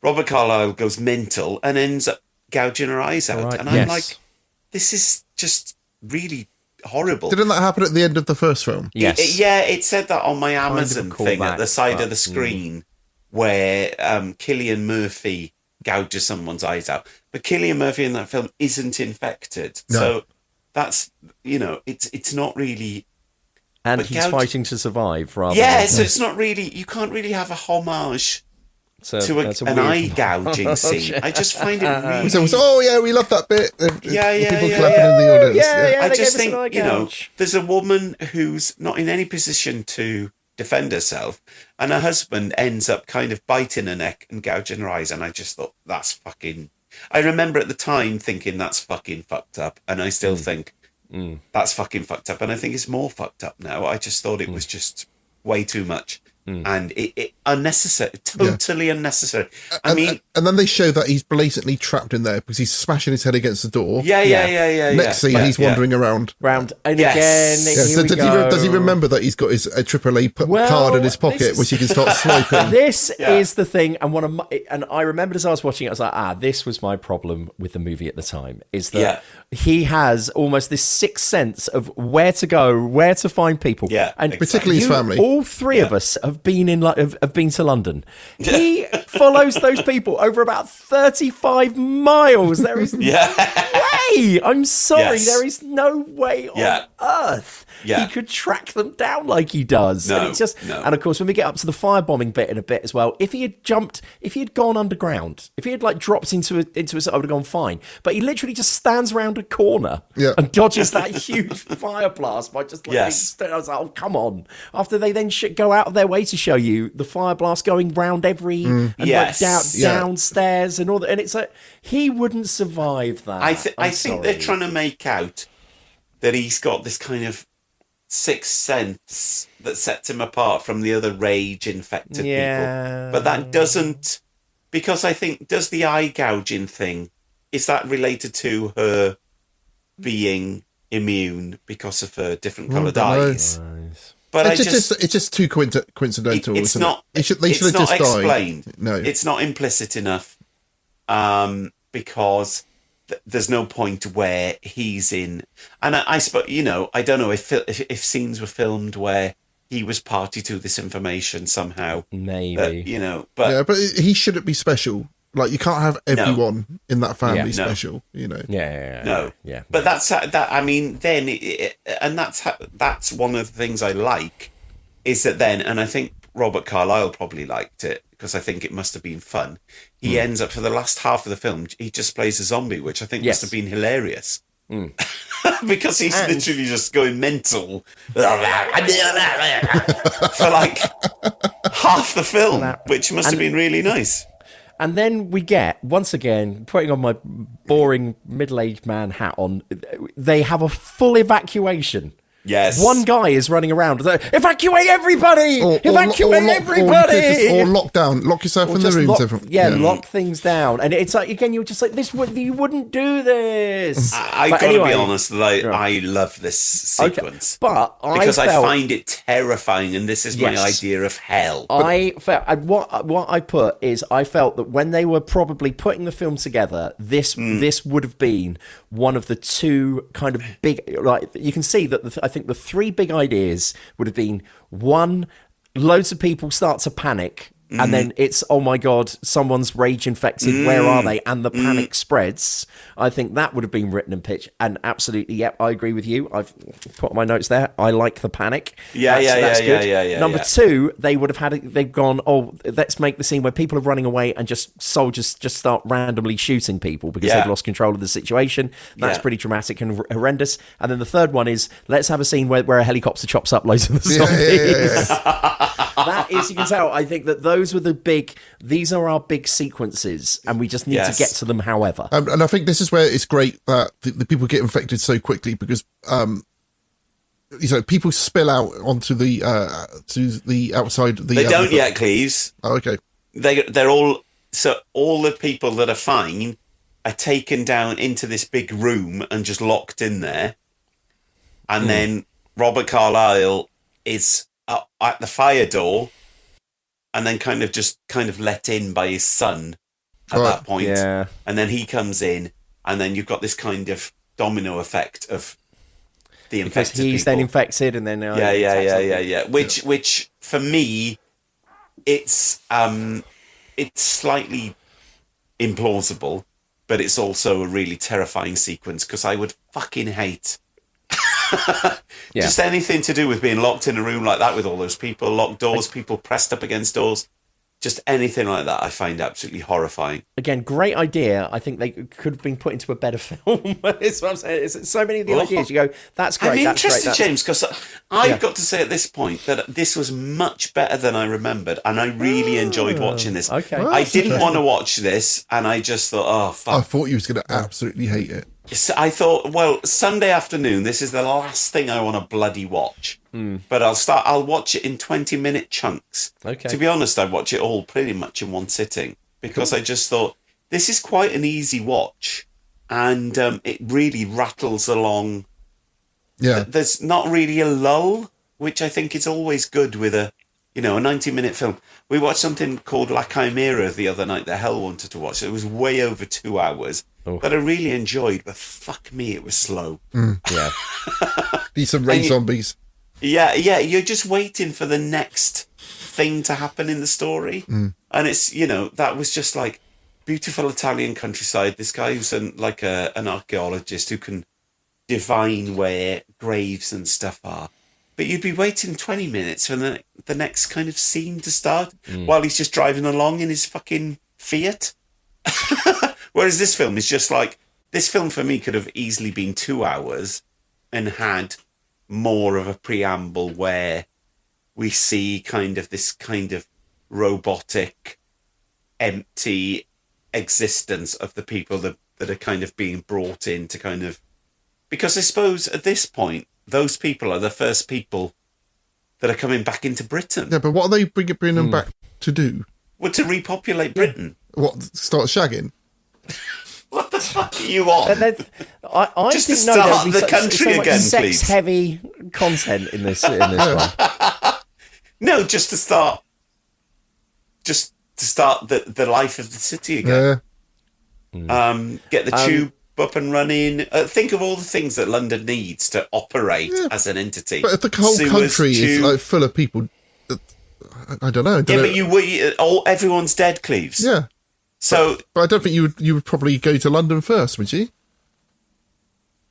S4: Robert Carlyle goes mental and ends up gouging her eyes out. And I'm like, this is just really horrible.
S5: Didn't that happen at the end of the first film?
S4: Yes. It said that on my Amazon thing at the side of the screen where Cillian Murphy gouges someone's eyes out. But Cillian Murphy in that film isn't infected. No. So that's, it's not really...
S7: And he's fighting to survive rather
S4: than... So it's not really... You can't really have a homage to an eye gouging scene. I just find it really...
S5: So, we love that bit. People clapping in the audience.
S4: I just think, there's a woman who's not in any position to defend herself, and her husband ends up kind of biting her neck and gouging her eyes, and I just thought, that's fucking... I remember at the time thinking that's fucking fucked up, and I still think that's fucking fucked up, and I think it's more fucked up now. I just thought it was just way too much. And it unnecessary, totally unnecessary. And
S5: then they show that he's blatantly trapped in there because he's smashing his head against the door.
S4: Yeah.
S5: Next scene, he's wandering around.
S7: And
S4: Yes.
S7: again, here we go.
S5: Does he remember that he's got his AAA card in his pocket, which he can start swiping?
S7: This is the thing, and I remembered as I was watching it, I was like, this was my problem with the movie at the time, is that he has almost this sixth sense of where to go, where to find people, and
S5: particularly his family.
S7: All three of us have been to London. He follows those people over about 35 miles. There is no way. I'm sorry, there is no way on earth he could track them down like he does.
S4: No,
S7: and it's just, and of course, when we get up to the firebombing bit in a bit as well, if he had gone underground, if he had dropped into a, I would have gone fine. But he literally just stands around a corner and dodges that huge fire blast by just I was like, oh, come on. After they then go out of their way to show you the fire blast going round every downstairs and all that, and it's like he wouldn't survive that.
S4: I think they're trying to make out that he's got this kind of sixth sense that sets him apart from the other rage-infected people. But that doesn't, because I think, does the eye gouging thing, is that related to her being immune because of her different coloured eyes? Nice. But
S5: it's just too coincidental.
S4: It's not. They should have just explained. Died. No, it's not implicit enough, because there's no point where he's in. And I suppose, I don't know if scenes were filmed where he was party to this information somehow.
S7: Maybe,
S4: but
S5: but he shouldn't be special. Like, you can't have everyone in that family special,
S7: No.
S4: But that's I mean, then that's one of the things I like, is that then, and I think Robert Carlyle probably liked it because I think it must have been fun. He ends up, for the last half of the film, he just plays a zombie, which I think must have been hilarious. Because he's literally just going mental for like half the film, which must have been really nice.
S7: And then we get, once again, putting on my boring middle-aged man hat on, they have a full evacuation.
S4: Yes.
S7: One guy is running around. Evacuate everybody! Evacuate everybody!
S5: Or lock down. Lock yourself in the room.
S7: Lock things down. And it's like, again, you're just like, you wouldn't do this.
S4: I got to be honest, that I love this sequence.
S7: Okay. But
S4: because I find it terrifying, and this is my idea of hell.
S7: I felt, and what I put is, I felt that when they were probably putting the film together, this would have been one of the two kind of big, like, you can see that I think the three big ideas would have been, one, loads of people start to panic, and then it's, oh my God, someone's rage infected, where are they? And the panic spreads. I think that would have been written and pitched, and absolutely, I agree with you. I've put my notes there. I like the panic. That's good. Number two, they would have they've gone, oh, let's make the scene where people are running away and just soldiers just start randomly shooting people because they've lost control of the situation. That's pretty dramatic and horrendous. And then the third one is, let's have a scene where a helicopter chops up loads of the zombies. That is, you can tell, I think that those were these are our big sequences, and we just need to get to them, however.
S5: And I think this is where it's great that the people get infected so quickly, because people spill out onto the to the outside. They
S4: don't yet, Cleves.
S5: Oh, okay.
S4: They're all, so all the people that are fine are taken down into this big room and just locked in there, and then Robert Carlyle is at the fire door, and then kind of let in by his son at that point. Yeah. And then he comes in, and then you've got this kind of domino effect of the infected people.
S7: Because he's then infected, and then
S4: Which for me, it's slightly implausible, but it's also a really terrifying sequence, because I would fucking hate just anything to do with being locked in a room like that with all those people, locked doors, people pressed up against doors. Just anything like that, I find absolutely horrifying.
S7: Again, great idea. I think they could have been put into a better film. That's what I'm saying. It's so many of the ideas. You go, that's great.
S4: I'm interested, James, because I've got to say at this point that this was much better than I remembered, and I really enjoyed watching this.
S7: Okay,
S4: I didn't want to watch this, and I just thought, oh fuck.
S5: I thought you was going to absolutely hate it.
S4: So I thought, well, Sunday afternoon, this is the last thing I want to bloody watch. But I'll watch it in 20-minute chunks.
S7: Okay.
S4: To be honest, I watch it all pretty much in one sitting because I just thought, this is quite an easy watch. And it really rattles along.
S5: Yeah.
S4: There's not really a lull, which I think is always good with a 90-minute film. We watched something called La Chimera the other night that Hell wanted to watch. It was way over 2 hours that I really enjoyed, but fuck me, it was slow.
S7: Yeah.
S5: Be some rain zombies.
S4: Yeah, you're just waiting for the next thing to happen in the story. And it's, that was just like beautiful Italian countryside. This guy who's an archaeologist who can divine where graves and stuff are. But you'd be waiting 20 minutes for the next kind of scene to start while he's just driving along in his fucking Fiat. Whereas this film is just like, this film for me could have easily been 2 hours and had more of a preamble where we see this kind of robotic, empty existence of the people that are kind of being brought in to kind of... Because I suppose at this point, those people are the first people that are coming back into Britain.
S5: Yeah, but what are they bringing them back to do?
S4: Well, to repopulate Britain.
S5: What, start shagging?
S4: What the fuck are you on?
S7: I
S4: just to
S7: didn't know
S4: start
S7: there'd be
S4: the country
S7: so much
S4: again, please.
S7: sex-heavy content in this one.
S4: No, just to start the life of the city again. Get the tube up and running. Think of all the things that London needs to operate as an entity.
S5: But if the whole country is like full of people, I don't know.
S4: But everyone's dead, Cleves.
S5: Yeah.
S4: So,
S5: but I don't think you would probably go to London first, would you?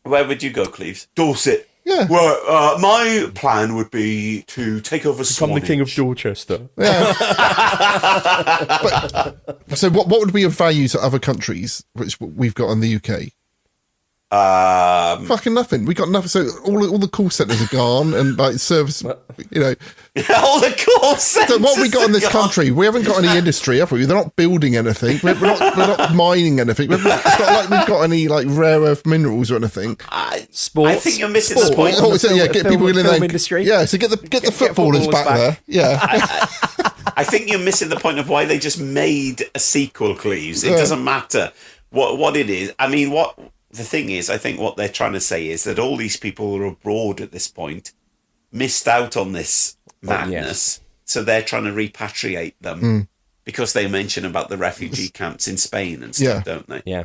S4: Where would you go, Cleves? Dorset.
S5: Yeah.
S4: Well, my plan would be to take over
S7: Become the King of Dorchester.
S5: Yeah. So what would be of value to other countries, which we've got in the UK? Fucking nothing. We got nothing. So all the call centres are gone, and like service,
S4: all the call centres.
S5: So what we got in this country? We haven't got any industry, have we? They're not building anything. We're not mining anything. It's not like we've got any like rare earth minerals or anything.
S7: Sports.
S4: I think you're missing the point.
S5: Get people in
S7: the industry.
S5: Yeah, so get the footballers back there. Yeah.
S4: I think you're missing the point of why they just made a sequel, Cleves. It doesn't matter what it is. I mean, the thing is, I think what they're trying to say is that all these people who are abroad at this point missed out on this madness. So they're trying to repatriate them because they mention about the refugee camps in Spain and stuff, don't they?
S7: Yeah.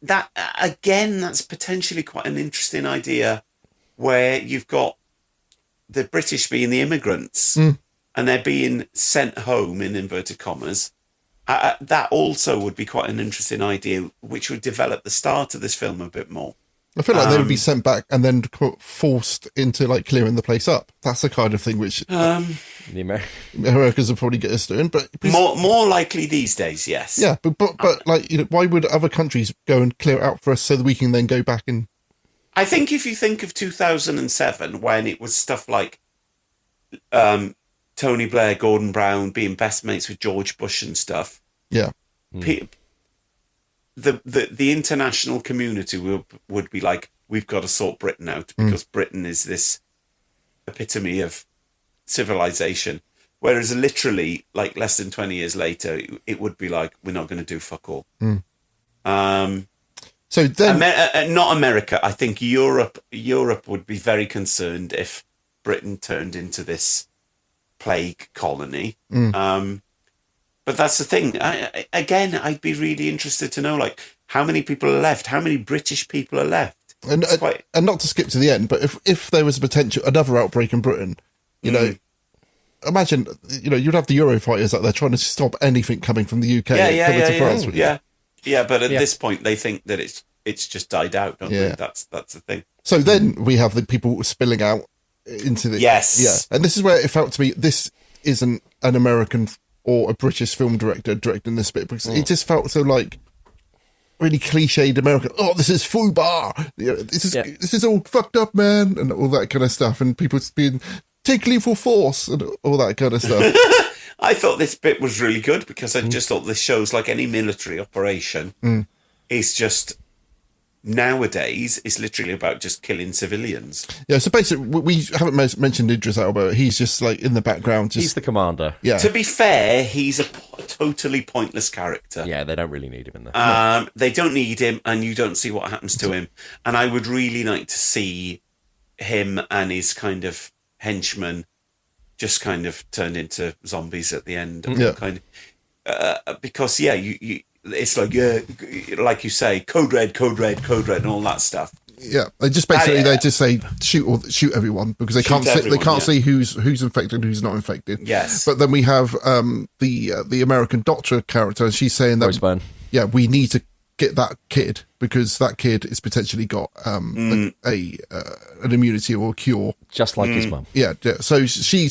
S4: That's potentially quite an interesting idea where you've got the British being the immigrants and they're being sent home in inverted commas. That also would be quite an interesting idea, which would develop the start of this film a bit more.
S5: I feel like they would be sent back and then forced into like clearing the place up. That's the kind of thing which
S7: the
S5: Americans will probably get us doing. But
S4: more likely these days, yes.
S5: Yeah, but like why would other countries go and clear it out for us so that we can then go back and?
S4: I think if you think of 2007, when it was stuff like Tony Blair, Gordon Brown being best mates with George Bush and stuff.
S5: Yeah.
S4: The international community would be like, we've got to sort Britain out because Britain is this epitome of civilization. Whereas literally, like less than 20 years later, it would be like, we're not going to do fuck all.
S5: So then,
S4: not America. I think Europe would be very concerned if Britain turned into this plague colony. But that's the thing. I'd be really interested to know, like, how many people are left? How many British people are left?
S5: And not to skip to the end, but if there was a potential another outbreak in Britain, imagine, you'd have the Eurofighters out there trying to stop anything coming from the UK coming to France.
S4: But at this point, they think that it's just died out, don't they? That's the thing.
S5: So then we have the people spilling out into the and this is where it felt to me this isn't an American or a British film director directing this bit, because it just felt so like really cliched American. Oh, this is FUBAR. This is all fucked up, man, and all that kind of stuff, and people being take lethal force and all that kind of stuff.
S4: I thought this bit was really good because I just thought this shows like any military operation is just nowadays is literally about just killing civilians.
S5: Yeah, so basically, we haven't mentioned Idris Elba. He's just like in the background.
S7: He's the commander.
S5: Yeah.
S4: To be fair, he's a totally pointless character.
S7: Yeah, they don't really need him in there.
S4: They don't need him, and you don't see what happens to him. And I would really like to see him and his kind of henchmen just kind of turned into zombies at the end.
S5: Yeah.
S4: Kind of, because, you it's like, like you say, code red, and all that stuff.
S5: Yeah, they just basically they just say shoot everyone because they can't see who's infected and who's not infected.
S4: Yes,
S5: but then we have the American doctor character, and she's saying that
S7: Roseburn.
S5: Yeah, we need to get that kid because that kid has potentially got an immunity or a cure,
S7: just like his mum.
S5: Yeah, so she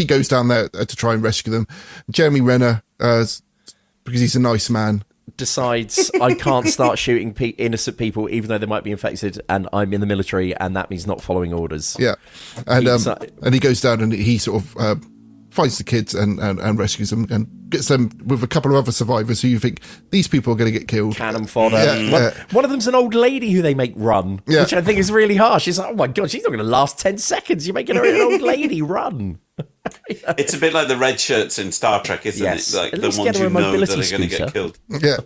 S5: goes down there to try and rescue them. Jeremy Renner, because he's a nice man,
S7: decides I can't start shooting innocent people even though they might be infected, and I'm in the military, and that means not following orders.
S5: Yeah, and he goes down and he sort of finds the kids and rescues them and gets them with a couple of other survivors who you think these people are going to get killed.
S7: Cannon fodder. One of them's an old lady who they make run, which I think is really harsh. She's like, oh my God, she's not going to last 10 seconds. You're making her an old lady run.
S4: It's a bit like the red shirts in Star Trek, isn't it? Like the ones you know that are going to get killed.
S5: Yeah.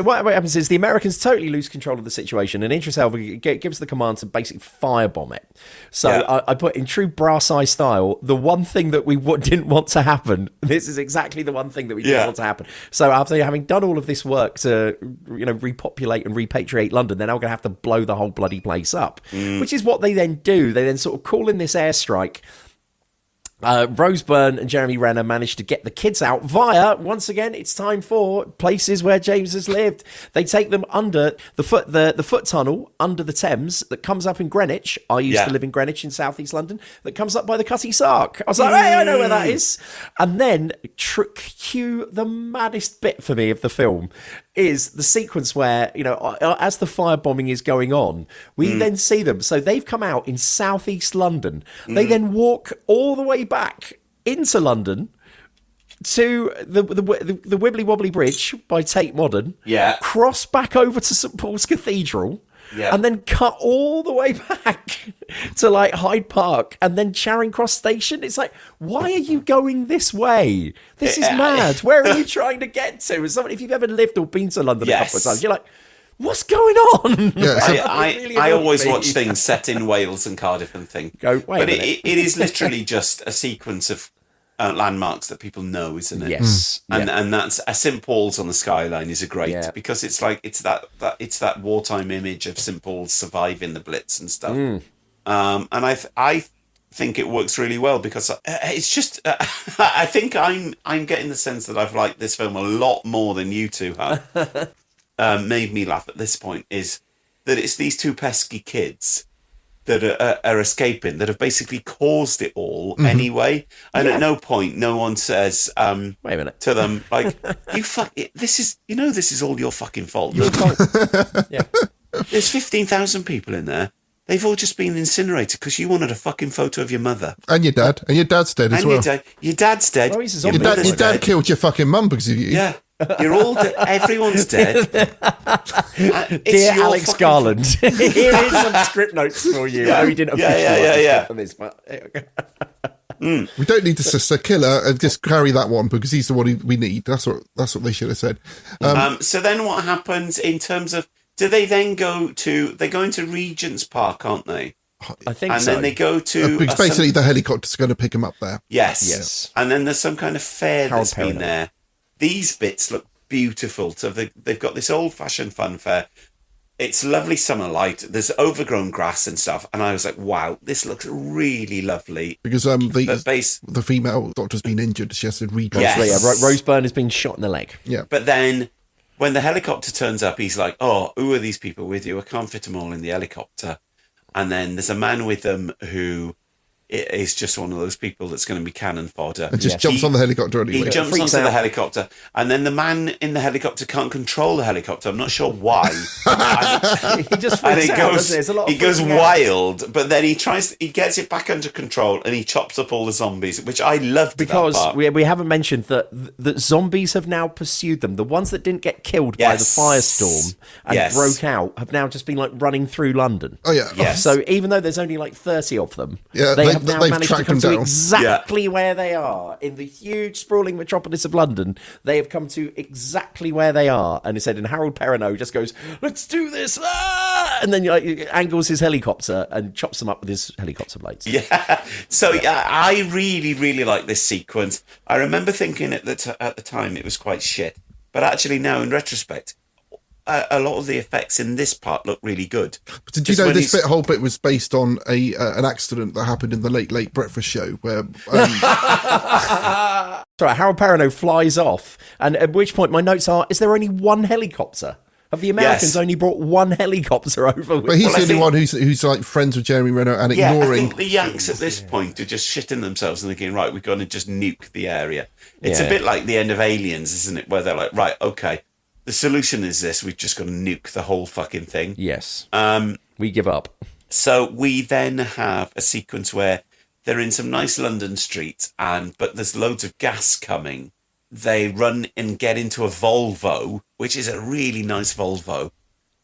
S7: What happens is the Americans totally lose control of the situation, and Idris Elba gives the command to basically firebomb it. So I put in true brass eye style, the one thing that we didn't want to happen. This is exactly the one thing that we didn't want to happen. So after having done all of this work to repopulate and repatriate London, they're now going to have to blow the whole bloody place up, which is what they then do. They then sort of call in this airstrike. Rose Byrne and Jeremy Renner managed to get the kids out via, once again, it's time for places where James has lived. They take them under the foot tunnel under the Thames that comes up in Greenwich. I used to live in Greenwich in southeast London. That comes up by the Cutty Sark. I was like, hey, I know where that is. And then cue the maddest bit for me of the film is the sequence where, as the firebombing is going on, we then see them. So they've come out in southeast London. They then walk all the way back into London to the Wibbly Wobbly Bridge by Tate Modern.
S4: Yeah.
S7: Cross back over to St Paul's Cathedral. Yeah. And then cut all the way back to like Hyde Park and then Charing Cross Station. It's like, why are you going this way? This is mad. Where are you trying to get to? As someone, if you've ever lived or been to London a couple of times, you're like, what's going on?
S5: Yeah, so
S4: I always watch things set in Wales and Cardiff and think, but it is literally just a sequence of landmarks that people know, isn't it?
S7: Yes,
S4: and that's St Paul's on the skyline is a great because it's like it's that wartime image of St Paul's surviving the Blitz and stuff. And I think it works really well because it's just I think I'm getting the sense that I've liked this film a lot more than you two have. Made me laugh at this point is that it's these two pesky kids that are escaping that have basically caused it all anyway, and at no point no one says
S7: wait a minute
S4: to them like you fuck it, this is all your fucking fault. There's 15,000 people in there. They've all just been incinerated because you wanted a fucking photo of your mother.
S5: And your dad. And your dad's dead as well.
S4: Your dad's dead.
S7: Oh,
S5: your dad killed your fucking mum because of you.
S4: Yeah. You're all dead. Everyone's dead.
S7: Dear Alex Garland, here is some script notes for you.
S4: Yeah.
S7: We didn't officially
S4: for
S7: this, but
S5: we don't need to say killer and just carry that one because he's the one we need. That's what they should have said.
S4: So then what happens in terms of, do they then go into Regent's Park, aren't they?
S7: I think
S4: and
S7: so.
S4: And then they go to
S5: because basically the helicopter's going to pick them up there.
S4: Yes. And then there's some kind of fair that's been there. These bits look beautiful. So they've got this old-fashioned fun fair. It's lovely summer light. There's overgrown grass and stuff. And I was like, wow, this looks really lovely.
S5: Because the female doctor's been injured. She has to redraw.
S7: Yes. Rose Byrne has been shot in the leg.
S5: Yeah.
S4: But then when the helicopter turns up, he's like, oh, who are these people with you? I can't fit them all in the helicopter. And then there's a man with them who is just one of those people that's going to be cannon fodder.
S5: And just jumps on the helicopter anyway.
S4: He jumps onto the helicopter, and then the man in the helicopter can't control the helicopter. I'm not sure why.
S7: He just freaks out, doesn't he?
S4: He goes wild, but then he gets it back under control, and he chops up all the zombies, which I loved.
S7: Because we haven't mentioned that zombies have now pursued them. The ones that didn't get killed by the firestorm and broke out have now just been like running through London.
S5: Oh yeah.
S4: Yes.
S7: So even though there's only like 30 of them,
S5: they've
S7: now managed to come to exactly where they are in the huge sprawling metropolis of London. They have come to exactly where they are, and it said, and Harold Perrineau just goes, "Let's do this!" And then angles his helicopter and chops them up with his helicopter blades.
S4: Yeah. So I really, really like this sequence. I remember thinking at the time it was quite shit, but actually now in retrospect, a lot of the effects in this part look really good.
S5: But did you know this whole bit was based on an accident that happened in the Late Breakfast Show where...
S7: Sorry, Harold Perrineau flies off, and at which point my notes are, is there only one helicopter? Have the Americans only brought one helicopter over?
S5: But he's the only one who's like friends with Jeremy Renner and ignoring...
S4: I think the Yanks at this point are just shitting themselves and thinking, right, we're going to just nuke the area. It's a bit like the end of Aliens, isn't it? Where they're like, right, okay, the solution is this, we've just got to nuke the whole fucking thing.
S7: Yes. We give up.
S4: So we then have a sequence where they're in some nice London streets, but there's loads of gas coming. They run and get into a Volvo, which is a really nice Volvo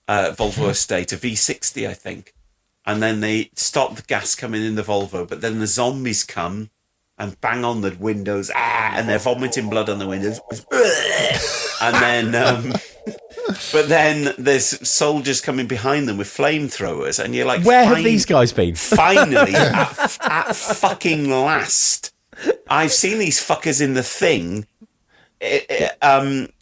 S4: estate, a V60, I think. And then they stop the gas coming in the Volvo, but then the zombies come and bang on the windows, and they're vomiting blood on the windows. And then, but then there's soldiers coming behind them with flamethrowers, and you're like,
S7: where have these guys been?
S4: Finally, at fucking last, I've seen these fuckers in The Thing.
S5: And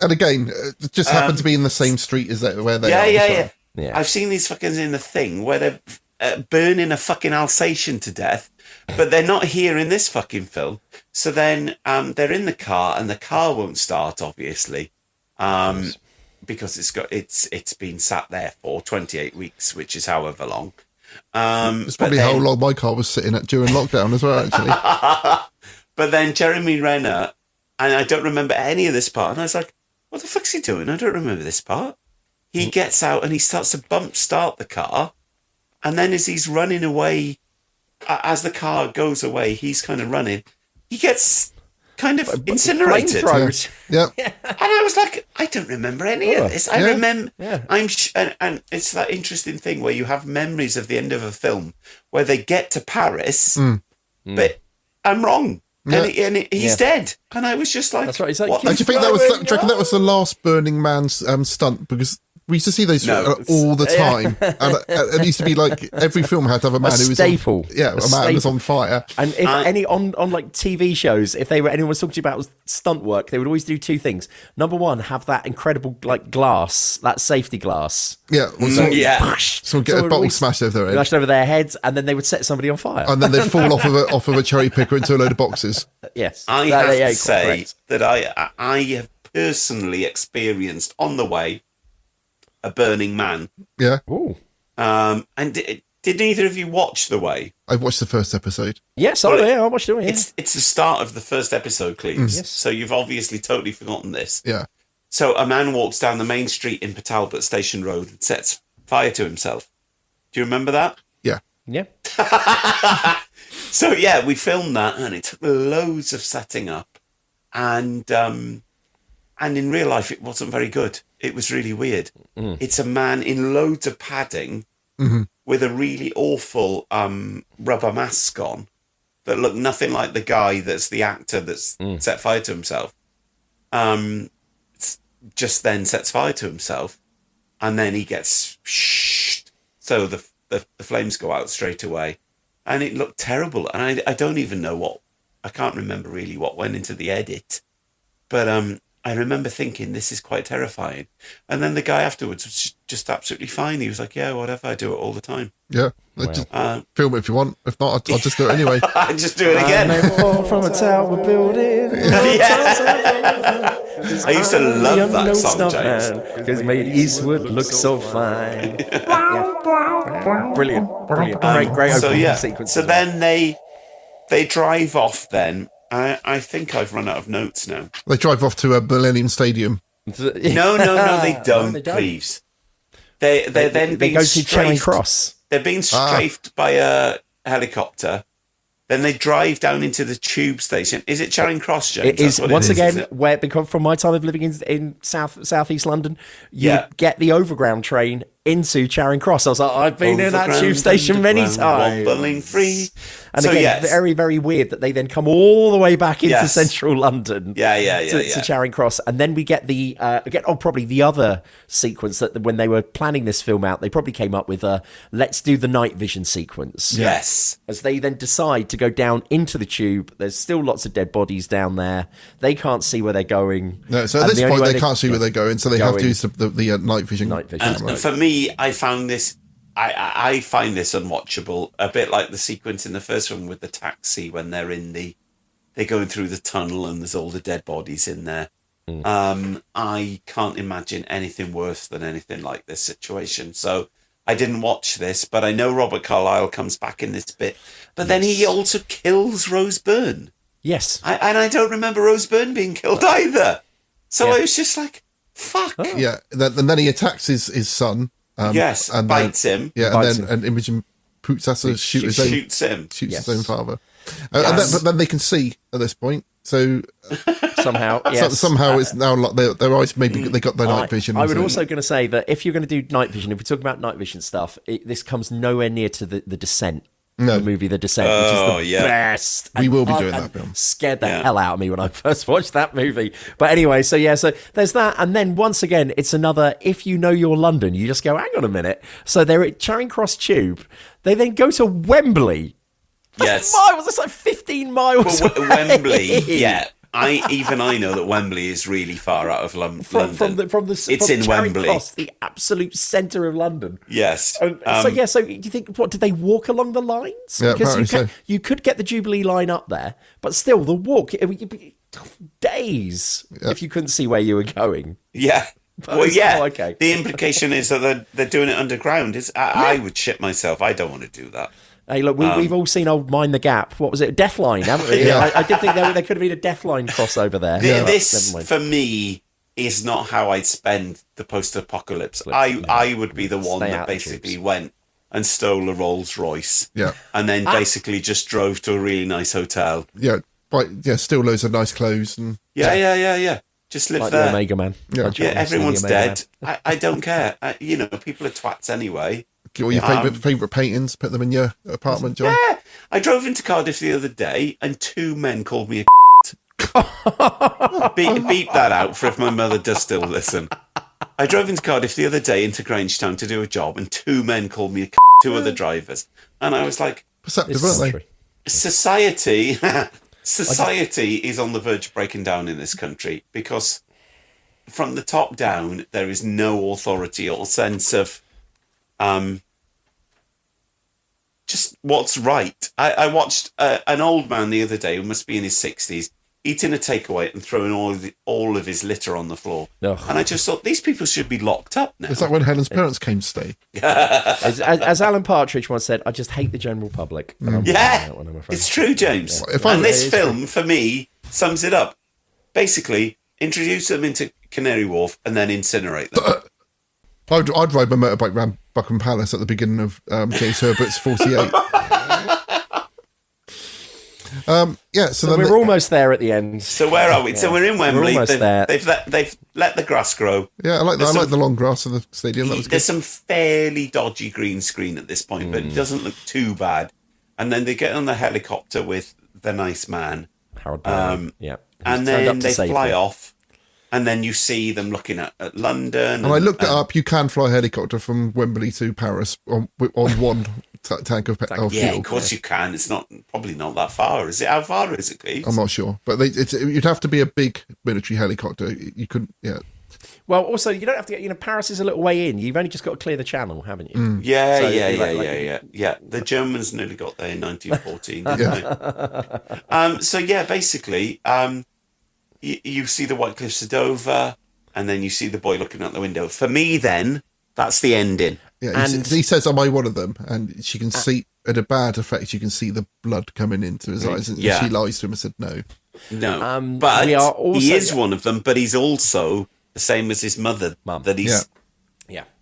S5: again, it just happened to be in the same street as where they are.
S4: Yeah. I've seen these fuckers in The Thing where they're burning a fucking Alsatian to death, but they're not here in this fucking film. So then they're in the car, and the car won't start, obviously, because it's been sat there for 28 weeks, which is however long.
S5: It's probably how long my car was sitting at during lockdown as well, actually.
S4: But then Jeremy Renner, and I don't remember any of this part, and I was like, what the fuck's he doing? I don't remember this part. He gets out and he starts to bump start the car, and then as he's running away, as the car goes away, he's kind of running. He gets kind of incinerated.
S5: Yeah.
S4: And I was like, I don't remember any of this. I remember, and it's that interesting thing where you have memories of the end of a film where they get to Paris, but I'm wrong.
S5: Yeah.
S4: And he's dead. And I was just like,
S7: that's right. He's like,
S5: do you think that was? Do you reckon that was the last Burning Man stunt? Because we used to see those all the time, and it used to be like every film had to have a man who was
S7: staple.
S5: A man was on fire.
S7: And if any on like TV shows, if anyone was talking about stunt work, they would always do two things. Number one, have that incredible like glass, that safety glass.
S5: Yeah, so get a bottle smashed over
S7: their heads, and then they would set somebody on fire,
S5: and then they'd fall off of a cherry picker into a load of boxes.
S7: Yes,
S4: I have to say that I have personally experienced on the way a Burning Man.
S5: Yeah.
S7: Ooh.
S4: And did neither of you watch The Way?
S5: I watched the first episode.
S7: Yes, I watched it. Yeah.
S4: It's the start of the first episode, Cleves.
S7: Yes.
S4: So you've obviously totally forgotten this.
S5: Yeah.
S4: So a man walks down the main street in Port Talbot Station Road and sets fire to himself. Do you remember that?
S5: Yeah.
S7: Yeah.
S4: So yeah, we filmed that, and it took loads of setting up, and in real life it wasn't very good. It was really weird. It's a man in loads of padding with a really awful rubber mask on that looked nothing like the guy that's the actor that's set fire to himself. Just then sets fire to himself, and then he gets so the flames go out straight away, and it looked terrible. And I don't even know I can't remember really what went into the edit, but I remember thinking, this is quite terrifying. And then the guy afterwards was just absolutely fine. He was like, yeah, whatever, I do it all the time.
S5: Yeah. Just film it if you want. If not, I'll just do it anyway.
S4: I just do it again.
S7: I may fall from a tower building.
S4: I used to love that song, James.
S7: Because it made Eastwood look so fine. Brilliant. Great opening sequence.
S4: So then they drive off then. I think I've run out of notes now.
S5: They drive off to a Millennium Stadium.
S4: No, they don't, please. They
S7: go to Charing Cross.
S4: They're being strafed by a helicopter. Then they drive down into the tube station. Is it Charing Cross, James?
S7: It is. Once again, where, because from my time of living in southeast London, you get the overground train into Charing Cross. I was like, I've been in that tube station many times.
S4: Wobbling free.
S7: And again, very, very weird that they then come all the way back into central London.
S4: To
S7: Charing Cross. And then we get probably the other sequence that when they were planning this film out, they probably came up with let's do the night vision sequence.
S4: Yes.
S7: As they then decide to go down into the tube, there's still lots of dead bodies down there. They can't see where they're going.
S5: No, so at this point, they can't see where they're going, so they have to use the night vision.
S4: And for me, I found this. I find this unwatchable. A bit like the sequence in the first one with the taxi when they're going through the tunnel and there's all the dead bodies in there. I can't imagine anything worse than anything like this situation. So I didn't watch this, but I know Robert Carlyle comes back in this bit. But then he also kills Rose Byrne.
S7: Yes.
S4: And I don't remember Rose Byrne being killed either. So I was just like, fuck.
S5: Oh. Yeah, and then he attacks his son.
S4: And bites him.
S5: Yeah, and Imogen Poots shoots his own father. But then they can see at this point. So
S7: somehow
S5: it's now like their eyes maybe they got their night vision.
S7: I would also going to say that if you're going to do night vision, if we talk about night vision stuff, this comes nowhere near to the Descent.
S5: No.
S7: The movie The Descent, which is the best.
S5: We will be doing that film.
S7: Scared the hell out of me when I first watched that movie. But anyway, so there's that. And then once again, it's another, if you know your London, you just go, hang on a minute. So they're at Charing Cross Tube. They then go to Wembley.
S4: Yes.
S7: That's like 15 miles away.
S4: Wembley, yeah. I know that Wembley is really far out of London. It's in Wembley.
S7: Cross, the absolute centre of London.
S4: Yes.
S7: So do you think, did they walk along the lines?
S5: Yeah,
S7: because you could get the Jubilee line up there, but still the walk, it would be days if you couldn't see where you were going.
S4: Yeah.
S7: Okay.
S4: The implication is that they're doing it underground. I would shit myself. I don't want to do that.
S7: Hey, look, we've all seen old Mind the Gap. What was it? Deathline, haven't we? I did think there could have been a Deathline crossover there.
S4: This, for me, is not how I'd spend the post-apocalypse. I would be the one that basically went and stole a Rolls Royce.
S5: Yeah.
S4: And then basically just drove to a really nice hotel.
S5: Yeah. Still loads of nice clothes. And
S4: Yeah. Just live
S7: like
S4: there.
S7: The Omega Man.
S5: Yeah,
S4: everyone's dead. I don't care. People are twats anyway.
S5: Get all your favourite paintings, put them in your apartment, John.
S4: Yeah. I drove into Cardiff the other day and 2 men called me a beep that out for if my mother does still listen. I drove into Cardiff the other day into Grangetown to do a job and 2 men called me a 2 other drivers. And I was like...
S5: Perceptive, aren't they?
S4: Society is on the verge of breaking down in this country because from the top down, there is no authority or sense of... just what's right. I watched an old man the other day who must be in his 60s eating a takeaway and throwing all of his litter on the floor. And I just thought, these people should be locked up now.
S5: Is that when Helen's parents came to stay?
S7: as Alan Partridge once said, I just hate the general public.
S4: It's true, James. And this film, for me, sums it up. Basically, introduce them into Canary Wharf and then incinerate them.
S5: I'd ride my motorbike around Buckingham Palace at the beginning of James Herbert's 48.
S7: So we're almost there at the end.
S4: So where are we? Yeah. So we're in Wembley.
S7: We're there.
S4: They've let the grass grow.
S5: Yeah, I like that. I like the long grass of the stadium. That was
S4: There's some fairly dodgy green screen at this point, but it doesn't look too bad. And then they get on the helicopter with the nice man.
S7: Harold Brown.
S4: And then they fly off. And then you see them looking at London.
S5: And I looked it up. You can fly a helicopter from Wembley to Paris on one tank of fuel.
S4: Yeah, of course you can. It's probably not that far, is it? How far is it, Cleves?
S5: I'm not sure, but you'd have to be a big military helicopter. You couldn't. Yeah.
S7: Well, also you don't have to get. Paris is a little way in. You've only just got to clear the channel, haven't you?
S4: Yeah,
S7: So,
S4: yeah. The Germans nearly got there in 1914, didn't they? So yeah, basically, you see the White Cliffs of Dover, and then you see the boy looking out the window. For me, then that's the ending.
S5: Yeah, and he says, "Am I one of them?" And she can see, at a bad effect, you can see the blood coming into his eyes, and she lies to him and said, "No,
S4: no." But he is one of them. But he's also the same as his mum. That he's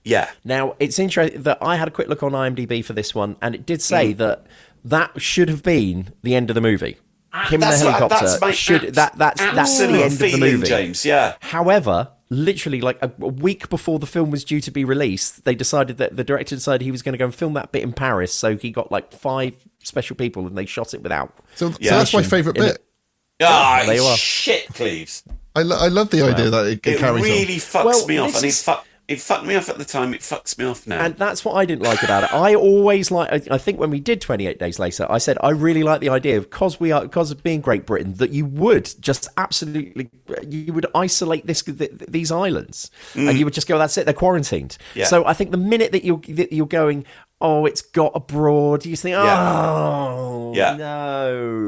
S4: yeah.
S7: Now it's interesting that I had a quick look on IMDb for this one, and it did say that should have been the end of the movie. Him in the helicopter that's the end of the movie,
S4: James. Yeah.
S7: However, literally like a week before the film was due to be released, they decided that the director decided he was going to go and film that bit in Paris. So he got like 5 special people, and they shot it without.
S5: So that's my favourite bit.
S4: There you are. Shit, Cleves.
S5: I love the idea that it carries on.
S4: It really fucks me off, and it fucked me off at the time. It fucks me off now.
S7: And that's what I didn't like about it. I always I think when we did 28 Days Later, I said I really like the idea because of being Great Britain that you would just absolutely isolate these islands, and you would just go, that's it, they're quarantined. Yeah. So I think the minute that you're going, oh, it's got abroad, you think, no,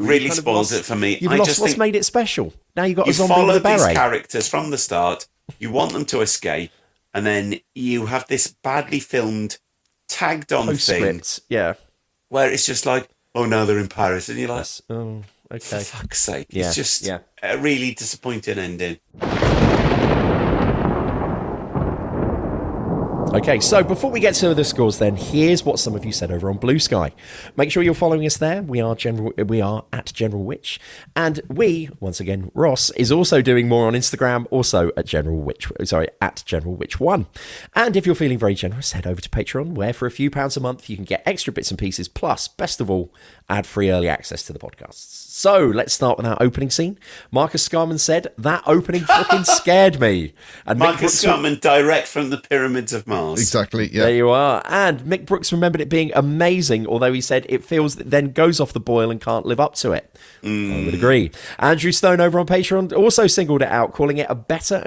S4: really spoils it for me.
S7: You've lost what's made it special. Now you've got a zombie with a beret.
S4: You follow these characters from the start. You want them to escape. And then you have this badly filmed, tagged on thing.
S7: Yeah.
S4: Where it's just like, oh, now they're in Paris. And you're like,
S7: oh, okay.
S4: For fuck's sake.
S7: Yeah.
S4: It's just a really disappointing ending.
S7: Okay, so before we get to the scores then, here's what some of you said over on Blue Sky. Make sure you're following us there. We are at General Witch. And once again, Ross, is also doing more on Instagram, also at General Witch1. And if you're feeling very generous, head over to Patreon, where for a few pounds a month you can get extra bits and pieces, plus, best of all, ad-free early access to the podcasts. So let's start with our opening scene. Marcus Scarman said, that opening fucking scared me. And
S4: Marcus Scarman, direct from the Pyramids of Mars.
S5: Exactly, yeah.
S7: There you are. And Mick Brooks remembered it being amazing, although he said it feels that then goes off the boil and can't live up to it. I would agree. Andrew Stone over on Patreon also singled it out, calling it a belter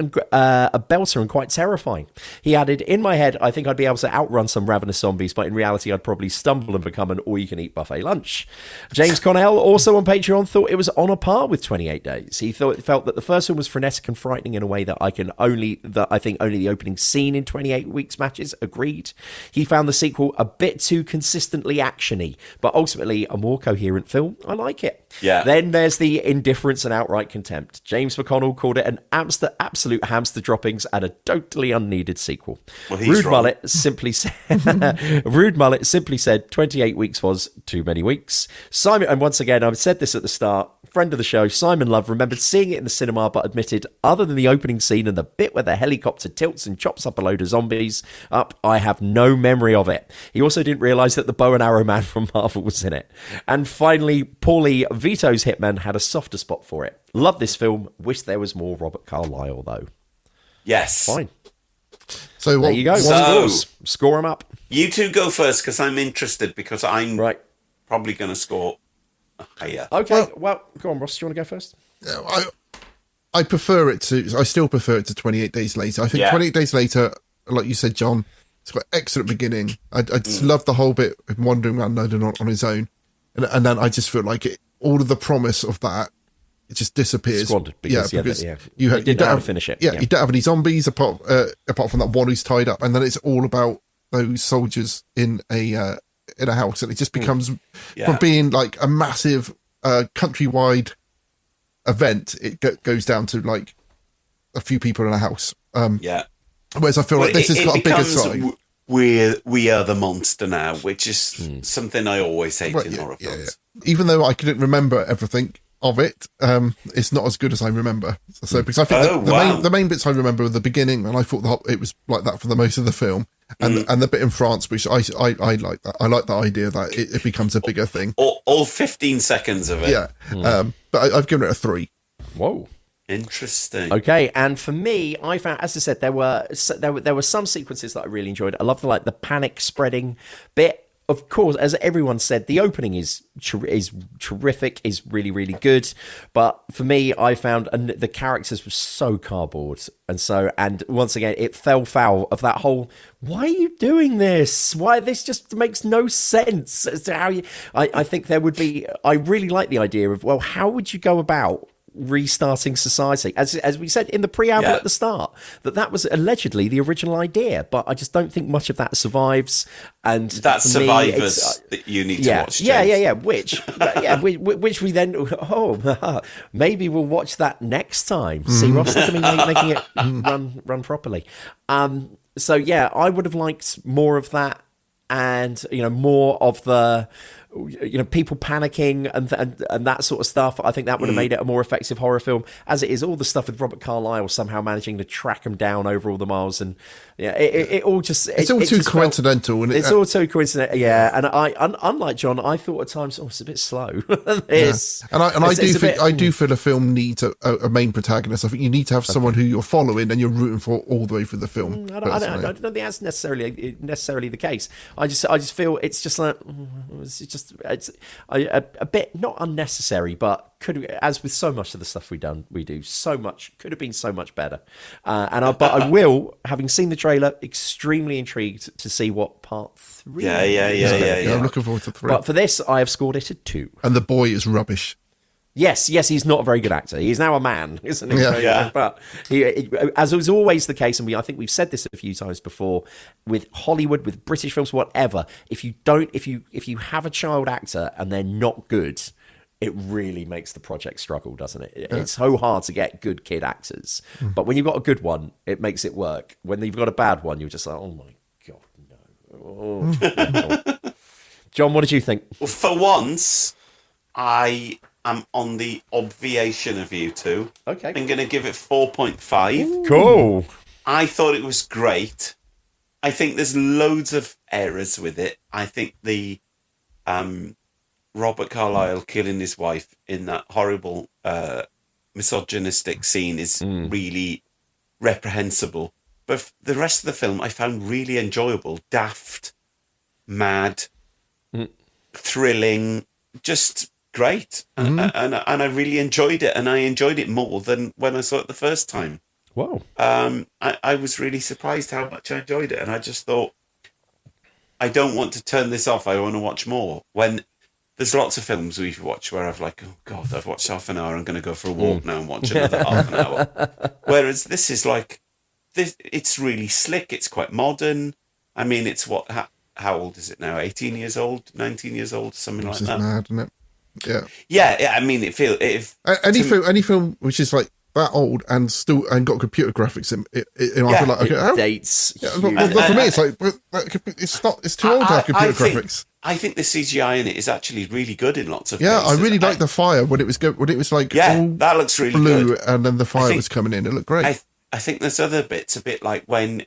S7: and quite terrifying. He added, in my head, I think I'd be able to outrun some ravenous zombies, but in reality I'd probably stumble and become an all-you-can-eat buffet lunch. James Connell, also on Patreon, thought it was on a par with 28 Days. He felt that the first one was frenetic and frightening in a way that I think only the opening scene in 28 Weeks matches. Agreed. He found the sequel a bit too consistently actiony, but ultimately a more coherent film. I like it.
S4: Yeah.
S7: Then there's the indifference and outright contempt. James McConnell called it an absolute hamster droppings and a totally unneeded sequel.
S4: Well, Rude
S7: Mullet simply said 28 weeks was too many weeks. Simon, and once again, I've said this at the start, friend of the show, Simon Love, remembered seeing it in the cinema, but admitted, other than the opening scene and the bit where the helicopter tilts and chops up a load of zombies up, I have no memory of it. He also didn't realise that the bow and arrow man from Marvel was in it. And finally, Paulie Vito's Hitman had a softer spot for it. Love this film. Wish there was more Robert Carlyle, though.
S4: Yes.
S7: Fine.
S5: So
S7: there you go. Score them up.
S4: You two go first, because I'm interested, because I'm probably going to score higher.
S7: Okay, well, go on, Ross. Do you want to go first?
S5: I still prefer it to 28 Days Later. I think 28 Days Later, like you said, John, it's got an excellent beginning. I just love the whole bit of wandering around London on his own. And then I just feel like all of the promise of that, it just disappears.
S7: Squandered because
S5: you
S7: didn't know how to finish it.
S5: Yeah, you don't have any zombies apart from that one who's tied up, and then it's all about those soldiers in a house, and it just becomes from being like a massive countrywide event, it goes down to like a few people in a house. Whereas I feel like this has got a bigger side.
S4: We are the monster now, which is something I always hate in horror films.
S5: Even though I couldn't remember everything of it, it's not as good as I remember. So because I think the main bits I remember are the beginning, and I thought it was like that for the most of the film, and the bit in France, which I like that. I like the idea that it becomes a bigger thing.
S4: All 15 seconds of it.
S5: Yeah, but I've given it a 3.
S7: Whoa.
S4: Interesting.
S7: Okay, and for me, I found, as I said, there were some sequences that I really enjoyed. I love the panic spreading bit. of course, as everyone said, the opening is terrific, is really, really good. But for me, I found the characters were so cardboard. And once again, it fell foul of that whole, why are you doing this? Why, this just makes no sense as to how you... I think there would be... I really like the idea of, well, how would you go about restarting society, as we said in the preamble at the start, that was allegedly the original idea, but I just don't think much of that survives. And
S4: that's Survivors that you need to watch, James.
S7: Which we then maybe we'll watch that next time. See Ross making it run properly. So yeah, I would have liked more of that, and more of the people panicking and that sort of stuff. I think that would have made it a more effective horror film. As it is, all the stuff with Robert Carlyle somehow managing to track him down over all the miles, and it all just...
S5: It's all too coincidental.
S7: It's all too coincidental, yeah. And unlike John, I thought at times, it's a bit slow.
S5: I do feel a film needs a main protagonist. I think you need to have someone who you're following and you're rooting for all the way through the film.
S7: I don't think that's necessarily the case. I just feel it's just like... It's a bit not unnecessary, but as with so much of the stuff we do so much could have been so much better. But I will, having seen the trailer, extremely intrigued to see what part 3.
S5: Yeah. I'm looking forward to 3.
S7: But for this, I have scored it a 2.
S5: And the boy is rubbish.
S7: Yes, he's not a very good actor. He's now a man, isn't he?
S5: Yeah.
S7: But as is always the case, and I think we've said this a few times before, with Hollywood, with British films, whatever, if you have a child actor and they're not good, it really makes the project struggle, doesn't it? It's so hard to get good kid actors. But when you've got a good one, it makes it work. When you've got a bad one, you're just like, oh my God, no. Oh. John, what did you think?
S4: Well, for once, I'm on the obviation of you two.
S7: Okay.
S4: I'm going to give it 4.5.
S7: Cool.
S4: I thought it was great. I think there's loads of errors with it. I think the Robert Carlyle killing his wife in that horrible misogynistic scene is really reprehensible. But the rest of the film I found really enjoyable, daft, mad, thrilling, just... great, and I really enjoyed it, and I enjoyed it more than when I saw it the first time.
S7: Wow!
S4: I was really surprised how much I enjoyed it, and I just thought, I don't want to turn this off. I want to watch more. When there's lots of films we've watched where I've like, oh God, I've watched half an hour. I'm going to go for a walk now and watch another half an hour. Whereas this is like, it's really slick. It's quite modern. I mean, it's how old is it now? 18 years old, 19 years old, something like that.
S5: This is mad, isn't it?
S4: Yeah. I mean,
S5: any film which is like that old and got computer graphics in I feel like
S7: it dates.
S5: For me, it's like it's too old to have computer graphics.
S4: I think the CGI in it is actually really good in lots of
S5: cases.
S4: I
S5: really like the fire when it was like
S4: that looks really
S5: blue,
S4: good.
S5: And then the fire was coming in. It looked great.
S4: I think there's other bits a bit like when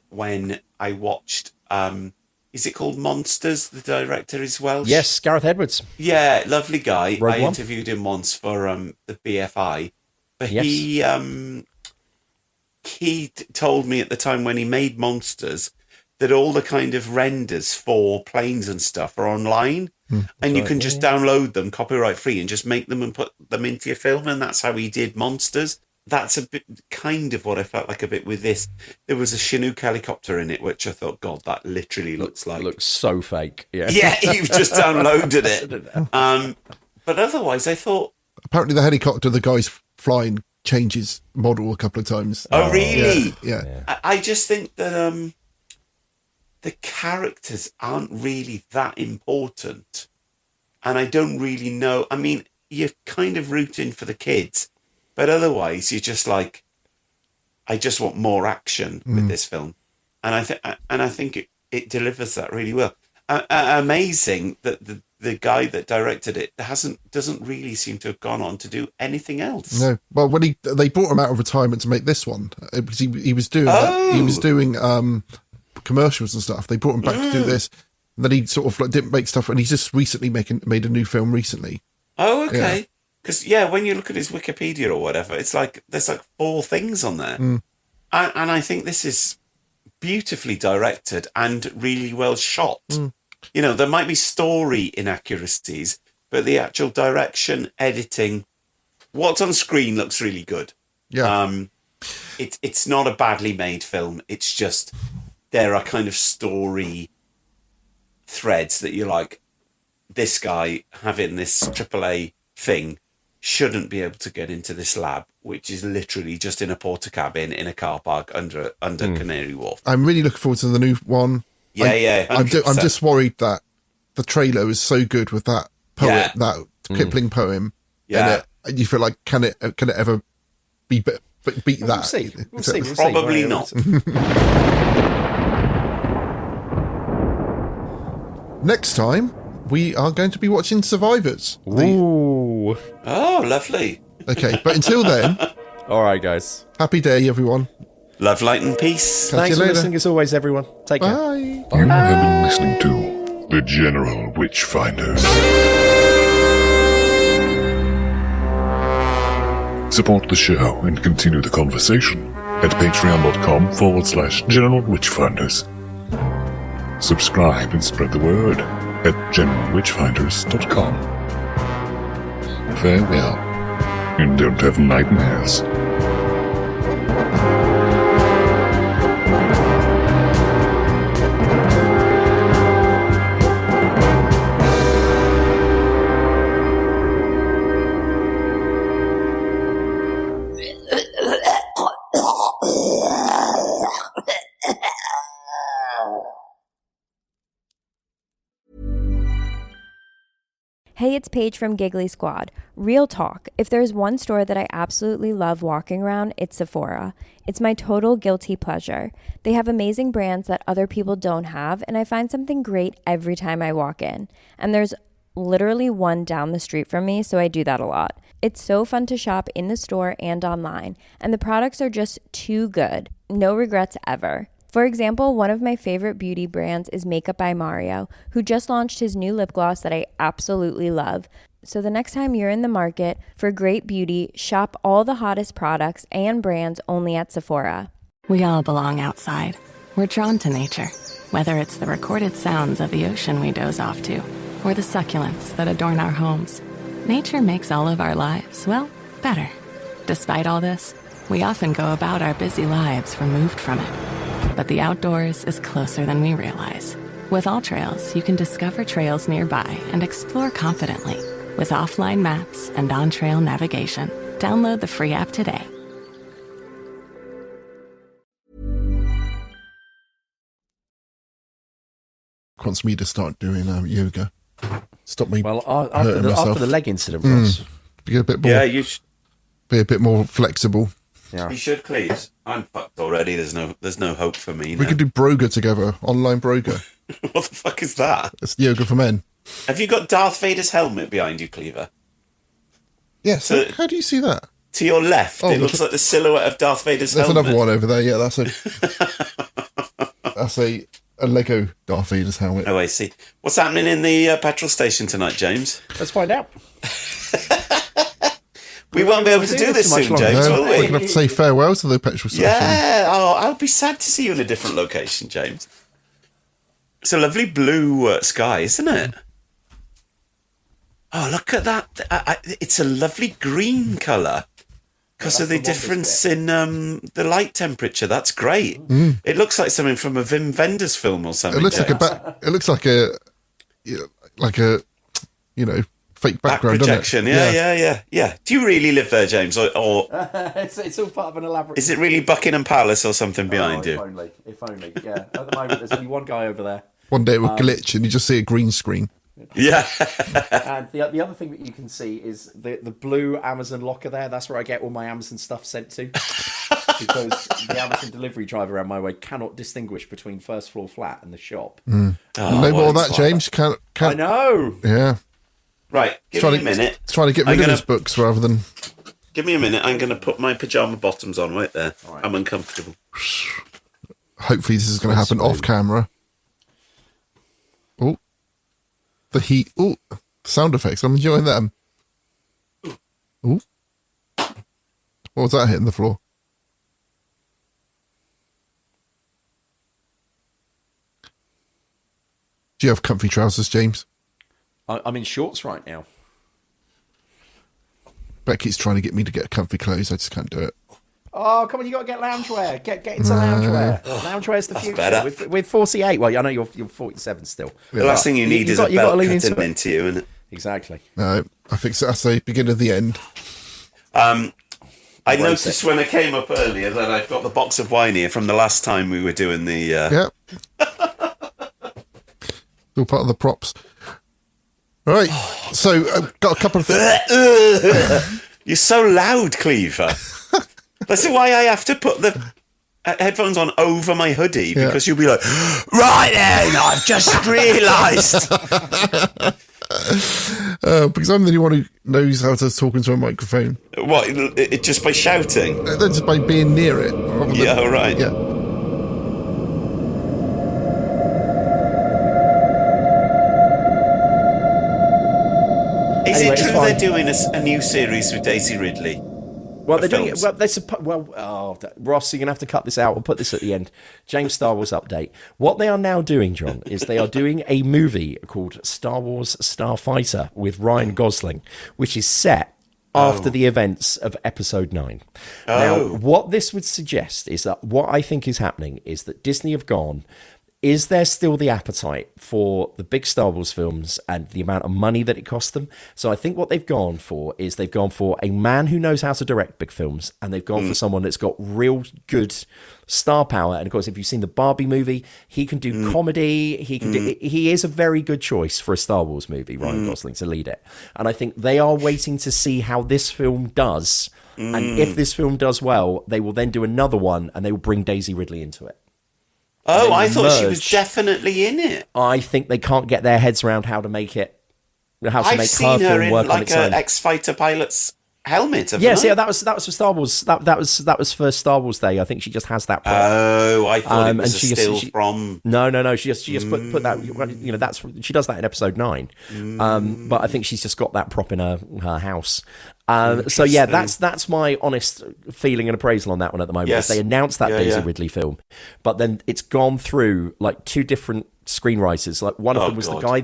S4: I watched. Is it called Monsters? The director is Welsh.
S7: Yes, Gareth Edwards.
S4: Yeah, lovely guy.
S7: Rogue
S4: I
S7: One.
S4: interviewed him once for the BFI. But
S7: yes.
S4: he told me at the time when he made Monsters that all the kind of renders for planes and stuff are online, and you can just download them copyright free and just make them and put them into your film, and that's how he did Monsters. That's a bit kind of what I felt like a bit with this. There was a Chinook helicopter in it, which I thought, God, that literally looks
S7: so fake. Yeah,
S4: you've just downloaded it. But otherwise, I thought
S5: apparently the helicopter the guy's flying changes model a couple of times.
S4: Oh, really?
S5: Yeah.
S4: I just think that the characters aren't really that important, and I don't really know. I mean, you're kind of rooting for the kids. But otherwise, you're just like, I just want more action with this film, and I think it delivers that really well. Amazing that the guy that directed it doesn't really seem to have gone on to do anything else.
S5: No, well, when they brought him out of retirement to make this one, because he was doing commercials and stuff. They brought him back to do this, and then he sort of like didn't make stuff, and he's just recently made a new film recently.
S4: Oh, okay. Yeah. Because, when you look at his Wikipedia or whatever, it's like there's like 4 things on there. And I think this is beautifully directed and really well shot. You know, there might be story inaccuracies, but the actual direction, editing, what's on screen looks really good.
S5: Yeah.
S4: It's not a badly made film. It's just there are kind of story threads that you're like, this guy having this AAA thing shouldn't be able to get into this lab, which is literally just in a porter cabin in a car park under Canary Wharf.
S5: I'm really looking forward to the new one.
S4: Yeah,
S5: I'm just worried that the trailer is so good with that poet, that Kipling poem.
S4: Yeah,
S5: and you feel like can it ever beat that?
S7: We'll see.
S4: Probably not.
S5: Next time, we are going to be watching Survivors.
S7: Ooh.
S4: Oh, lovely.
S5: Okay, but until then...
S7: All right, guys.
S5: Happy day, everyone.
S4: Love, light and peace.
S7: Thanks for listening as always, everyone. Take care.
S5: Bye.
S6: You have been listening to the General Witchfinders. Support the show and continue the conversation at patreon.com/General Witchfinders. Subscribe and spread the word at generalwitchfinders.com. Farewell, and don't have nightmares.
S2: Hey, it's Paige from Giggly Squad. Real talk. If there's one store that I absolutely love walking around, it's Sephora. It's my total guilty pleasure. They have amazing brands that other people don't have, and I find something great every time I walk in. And there's literally one down the street from me, so I do that a lot. It's so fun to shop in the store and online, and the products are just too good. No regrets ever. For example, one of my favorite beauty brands is Makeup by Mario, who just launched his new lip gloss that I absolutely love. So the next time you're in the market for great beauty, shop all the hottest products and brands only at Sephora.
S3: We all belong outside. We're drawn to nature, whether it's the recorded sounds of the ocean we doze off to, or the succulents that adorn our homes. Nature makes all of our lives, well, better. Despite all this, we often go about our busy lives removed from it. But the outdoors is closer than we realize. With All Trails, you can discover trails nearby and explore confidently. With offline maps and on-trail navigation, download the free app today.
S5: Wants me to start doing yoga. Stop me.
S7: Well, after the leg incident, Ross.
S5: Be a bit more.
S4: Yeah, you should
S5: be a bit more flexible.
S7: Yeah.
S4: You should, please. I'm fucked already. There's no hope for me now.
S5: We could do Broga together, online Broga.
S4: What the fuck is that?
S5: It's yoga for men.
S4: Have you got Darth Vader's helmet behind you, Cleaver?
S5: Yes. So, how do you see that?
S4: To your left, it looks like the silhouette of Darth Vader's helmet.
S5: There's another one over there. Yeah, that's a Lego Darth Vader's helmet.
S4: Oh, I see. What's happening in the petrol station tonight, James?
S7: Let's find out.
S4: We won't be able to do this soon, James, will we?
S5: We're going to have to say farewell to the petrol station.
S4: Yeah. Oh, I'll be sad to see you in a different location, James. It's a lovely blue sky, isn't it? Oh, look at that. It's a lovely green colour because of the difference in the light temperature. That's great. It looks like something from a Wim Wenders film or something.
S5: It looks like a fake background,
S4: projection. Yeah. Do you really live there, James? Or
S7: it's all part of an elaborate...
S4: Is it really Buckingham Palace or something behind you?
S7: If only, yeah. At the moment, there's only one guy over there.
S5: One day it will glitch and you just see a green screen.
S4: Yeah.
S7: And the other thing that you can see is the blue Amazon locker there. That's where I get all my Amazon stuff sent to. Because the Amazon delivery driver around my way cannot distinguish between first floor flat and the shop.
S5: No more of that, James. Can't.
S7: I know.
S5: Yeah.
S4: Right, give me a minute.
S5: Trying to get rid of his books rather than...
S4: Give me a minute. I'm going to put my pyjama bottoms on right there. Right. I'm uncomfortable.
S5: Hopefully this is going to happen off camera. Oh. The heat. Oh. Sound effects. I'm enjoying them. Oh. What was that hitting the floor? Do you have comfy trousers, James?
S7: I'm in shorts right now.
S5: Becky's trying to get me to get comfy clothes. I just can't do it.
S7: Oh, come on, you got to get loungewear. Get into loungewear. Loungewear's the future. With 48, well, I know you're 47 still.
S4: The last thing you need is a belt cutting into you, isn't it?
S7: Exactly.
S5: No, I think so. That's the beginning of the end.
S4: I noticed when I came up earlier that I've got the box of wine here from the last time we were doing the...
S5: Yeah. All part of the props. All right, so I've got a couple of things.
S4: You're so loud, Cleaver. That's why I have to put the headphones on over my hoodie, because you'll be like, right then, I've just realised.
S5: Because I'm the only one who knows how to talk into a microphone.
S4: What, just by shouting?
S5: Just by being near it.
S4: Yeah, right.
S5: Yeah.
S4: Is it true they're doing a new series with Daisy Ridley?
S7: Well, they're doing it. Well, Ross, you're going to have to cut this out. We'll put this at the end. James Star Wars update. What they are now doing, John, is they are doing a movie called Star Wars Starfighter with Ryan Gosling, which is set after the events of Episode 9. Now, what this would suggest is that what I think is happening is that Disney have gone... Is there still the appetite for the big Star Wars films and the amount of money that it costs them? So I think what they've gone for is they've gone for a man who knows how to direct big films, and they've gone for someone that's got real good star power. And of course, if you've seen the Barbie movie, he can do comedy. He is a very good choice for a Star Wars movie, Ryan Gosling, to lead it. And I think they are waiting to see how this film does. And if this film does well, they will then do another one, and they will bring Daisy Ridley into it.
S4: Oh, I thought she was definitely in it.
S7: I think they can't get their heads around how to make it.
S4: I've seen her in like an X-Fighter pilot's helmet.
S7: Yes, yeah, that was for Star Wars. That was for Star Wars Day. I think she just has that.
S4: Oh, I thought it was a still from.
S7: No. She just put that. You know, she does that in Episode 9. But I think she's just got that prop in her house. So yeah, that's my honest feeling and appraisal on that one at the moment. Yes. They announced that Daisy Ridley film, but then it's gone through like two different screenwriters. Like one of them was the guy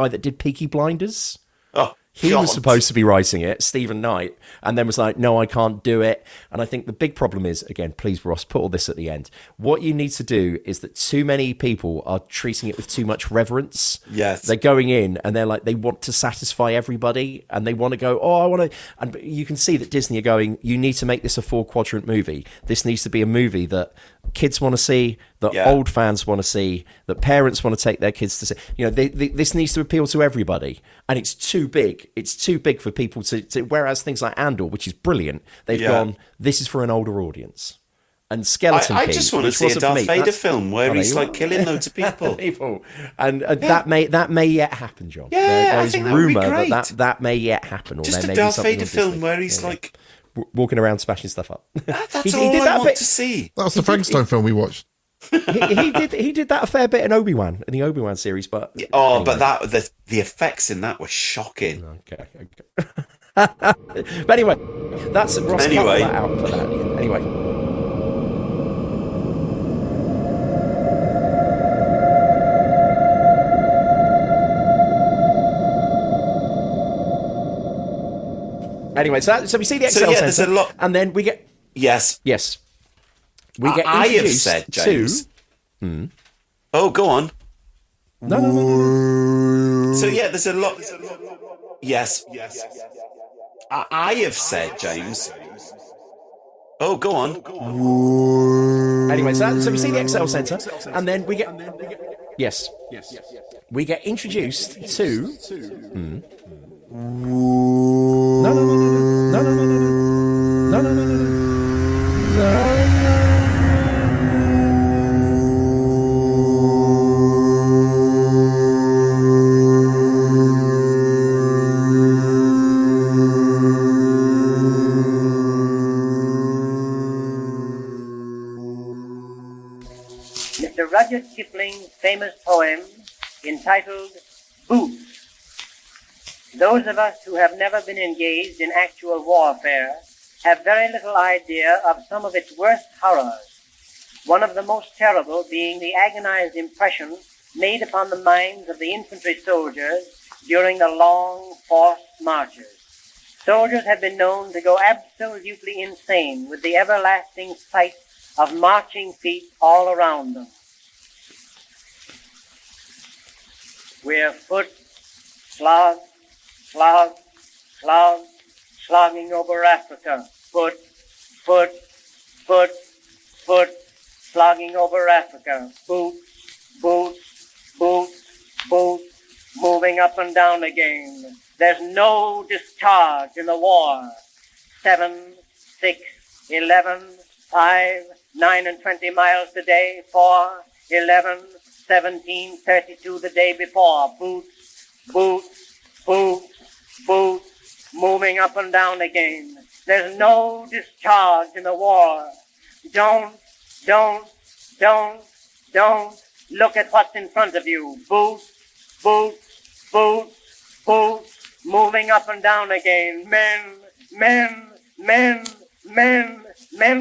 S7: that did Peaky Blinders.
S4: Oh.
S7: He was supposed to be writing it, Stephen Knight, and then was like, no, I can't do it. And I think the big problem is, again, please, Ross, put all this at the end. What you need to do is that too many people are treating it with too much reverence.
S4: Yes.
S7: They're going in and they're like, they want to satisfy everybody and they want to go, I want to. And you can see that Disney are going, you need to make this a 4-quadrant movie. This needs to be a movie that kids want to see, that old fans want to see, that parents want to take their kids to see. You know, this needs to appeal to everybody, and it's too big. It's too big for people to whereas things like Andor, which is brilliant, they've gone, this is for an older audience. And Skeleton Key,
S4: I just want to see a Darth Vader film where he's like killing loads of people.
S7: And that may yet happen, John.
S4: Yeah, I think that would be great.
S7: that may yet happen. Or
S4: just
S7: there
S4: a
S7: may
S4: Darth
S7: be
S4: Vader film where he's like
S7: walking around smashing stuff up.
S4: That's all I want to see.
S5: That was the Frankenstein film we watched.
S7: he did that a fair bit in Obi-Wan, in the Obi-Wan series, but
S4: anyway. But the effects in that were shocking.
S7: Okay. But anyway, that's Ross.
S4: Anyway,
S7: cut that out for that. Anyway. Anyway, so we see the Excel Centre,
S4: there's a lot,
S7: and then we get
S4: yes.
S7: We get
S4: I have
S7: introduced
S4: said, James.
S7: to.
S4: Oh, go on.
S7: No.
S4: So yeah, there's a lot. Yes. I have said, James. Oh, go on.
S7: Anyway, so we see the Excel Centre, and then we get. Yes. We get introduced to. No.
S15: Mr. Rudyard Kipling's famous poem entitled Boots. Those of us who have never been engaged in actual warfare have very little idea of some of its worst horrors, one of the most terrible being the agonized impression made upon the minds of the infantry soldiers during the long forced marches. Soldiers have been known to go absolutely insane with the everlasting sight of marching feet all around them. We're foot, slog, slog, slog, slogging over Africa. Foot, foot, foot, foot, slogging over Africa. Boots, boots, boots, boots, moving up and down again. There's no discharge in the war. 7, 6, 11, 5, 9 and 20 miles today. 4, 11, 17, 32 the day before. Boots, boots, boots, boots, moving up and down again. There's no discharge in the war. Don't look at what's in front of you. Boots, boots, boots, boots, moving up and down again. Men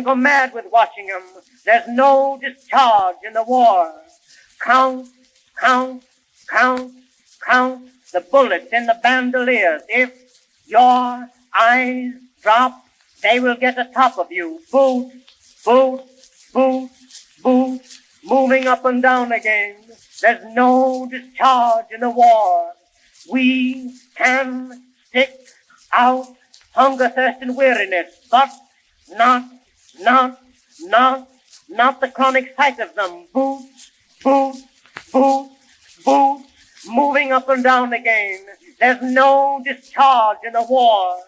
S15: go mad with watching them. There's no discharge in the war. Count the bullets in the bandoliers. If your eyes drop, they will get atop of you. Boots, boots, boots, boots, moving up and down again. There's no discharge in the war. We can stick out hunger, thirst, and weariness, but not the chronic sight of them. Boots, boots, boots, boots, moving up and down again. There's no discharge in the war.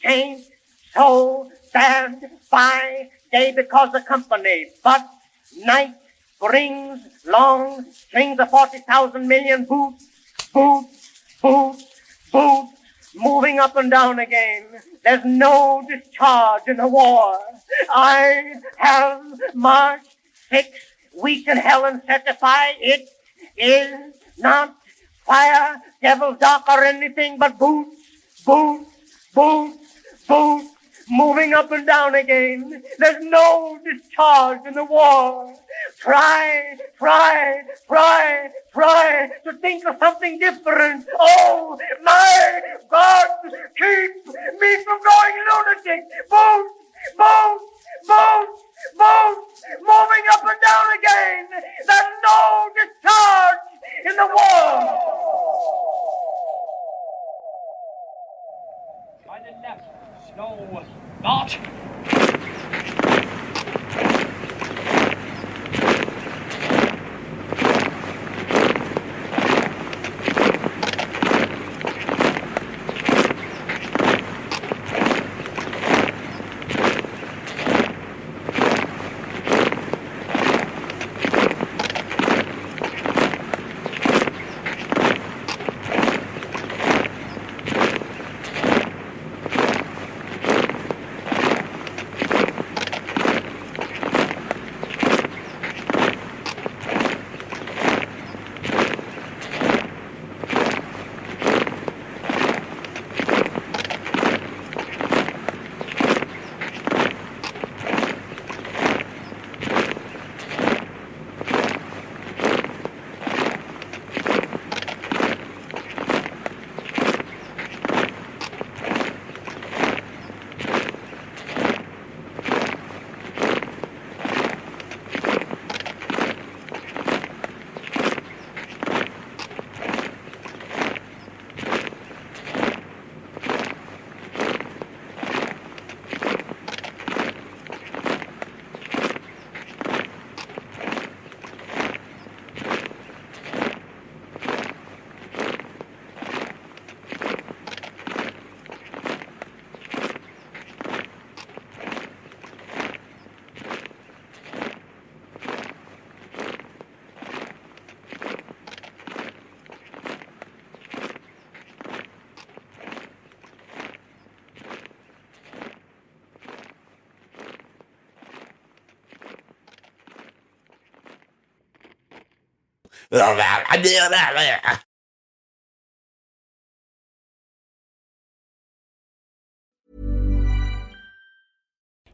S15: Tain't so bad by day because of company, but night brings long strings of 40,000 million boots, boots, boots, boots, moving up and down again. There's no discharge in the war. I have marched 6 weeks in hell and certify it is not fire, devil, dark, or anything but boots, boots, boots, boots, moving up and down again. There's no discharge in the war. Try to think of something different. Oh, my God, keep me from going lunatic. Boots, boots, boots, boots, moving up and down again. There's no discharge in the war.
S13: By the left, slow, march.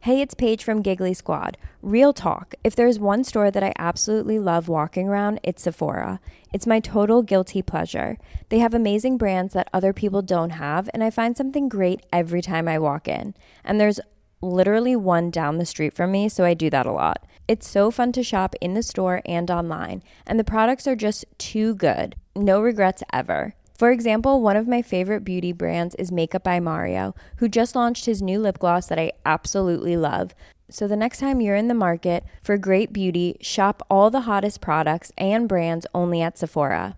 S2: Hey, it's Paige from Giggly Squad. Real talk. If there's one store that I absolutely love walking around, it's Sephora. It's my total guilty pleasure. They have amazing brands that other people don't have, and I find something great every time I walk in. And there's literally one down the street from me, so I do that a lot. It's so fun to shop in the store and online, and the products are just too good. No regrets ever. For example, one of my favorite beauty brands is Makeup by Mario, who just launched his new lip gloss that I absolutely love. So the next time you're in the market for great beauty, shop all the hottest products and brands only at Sephora.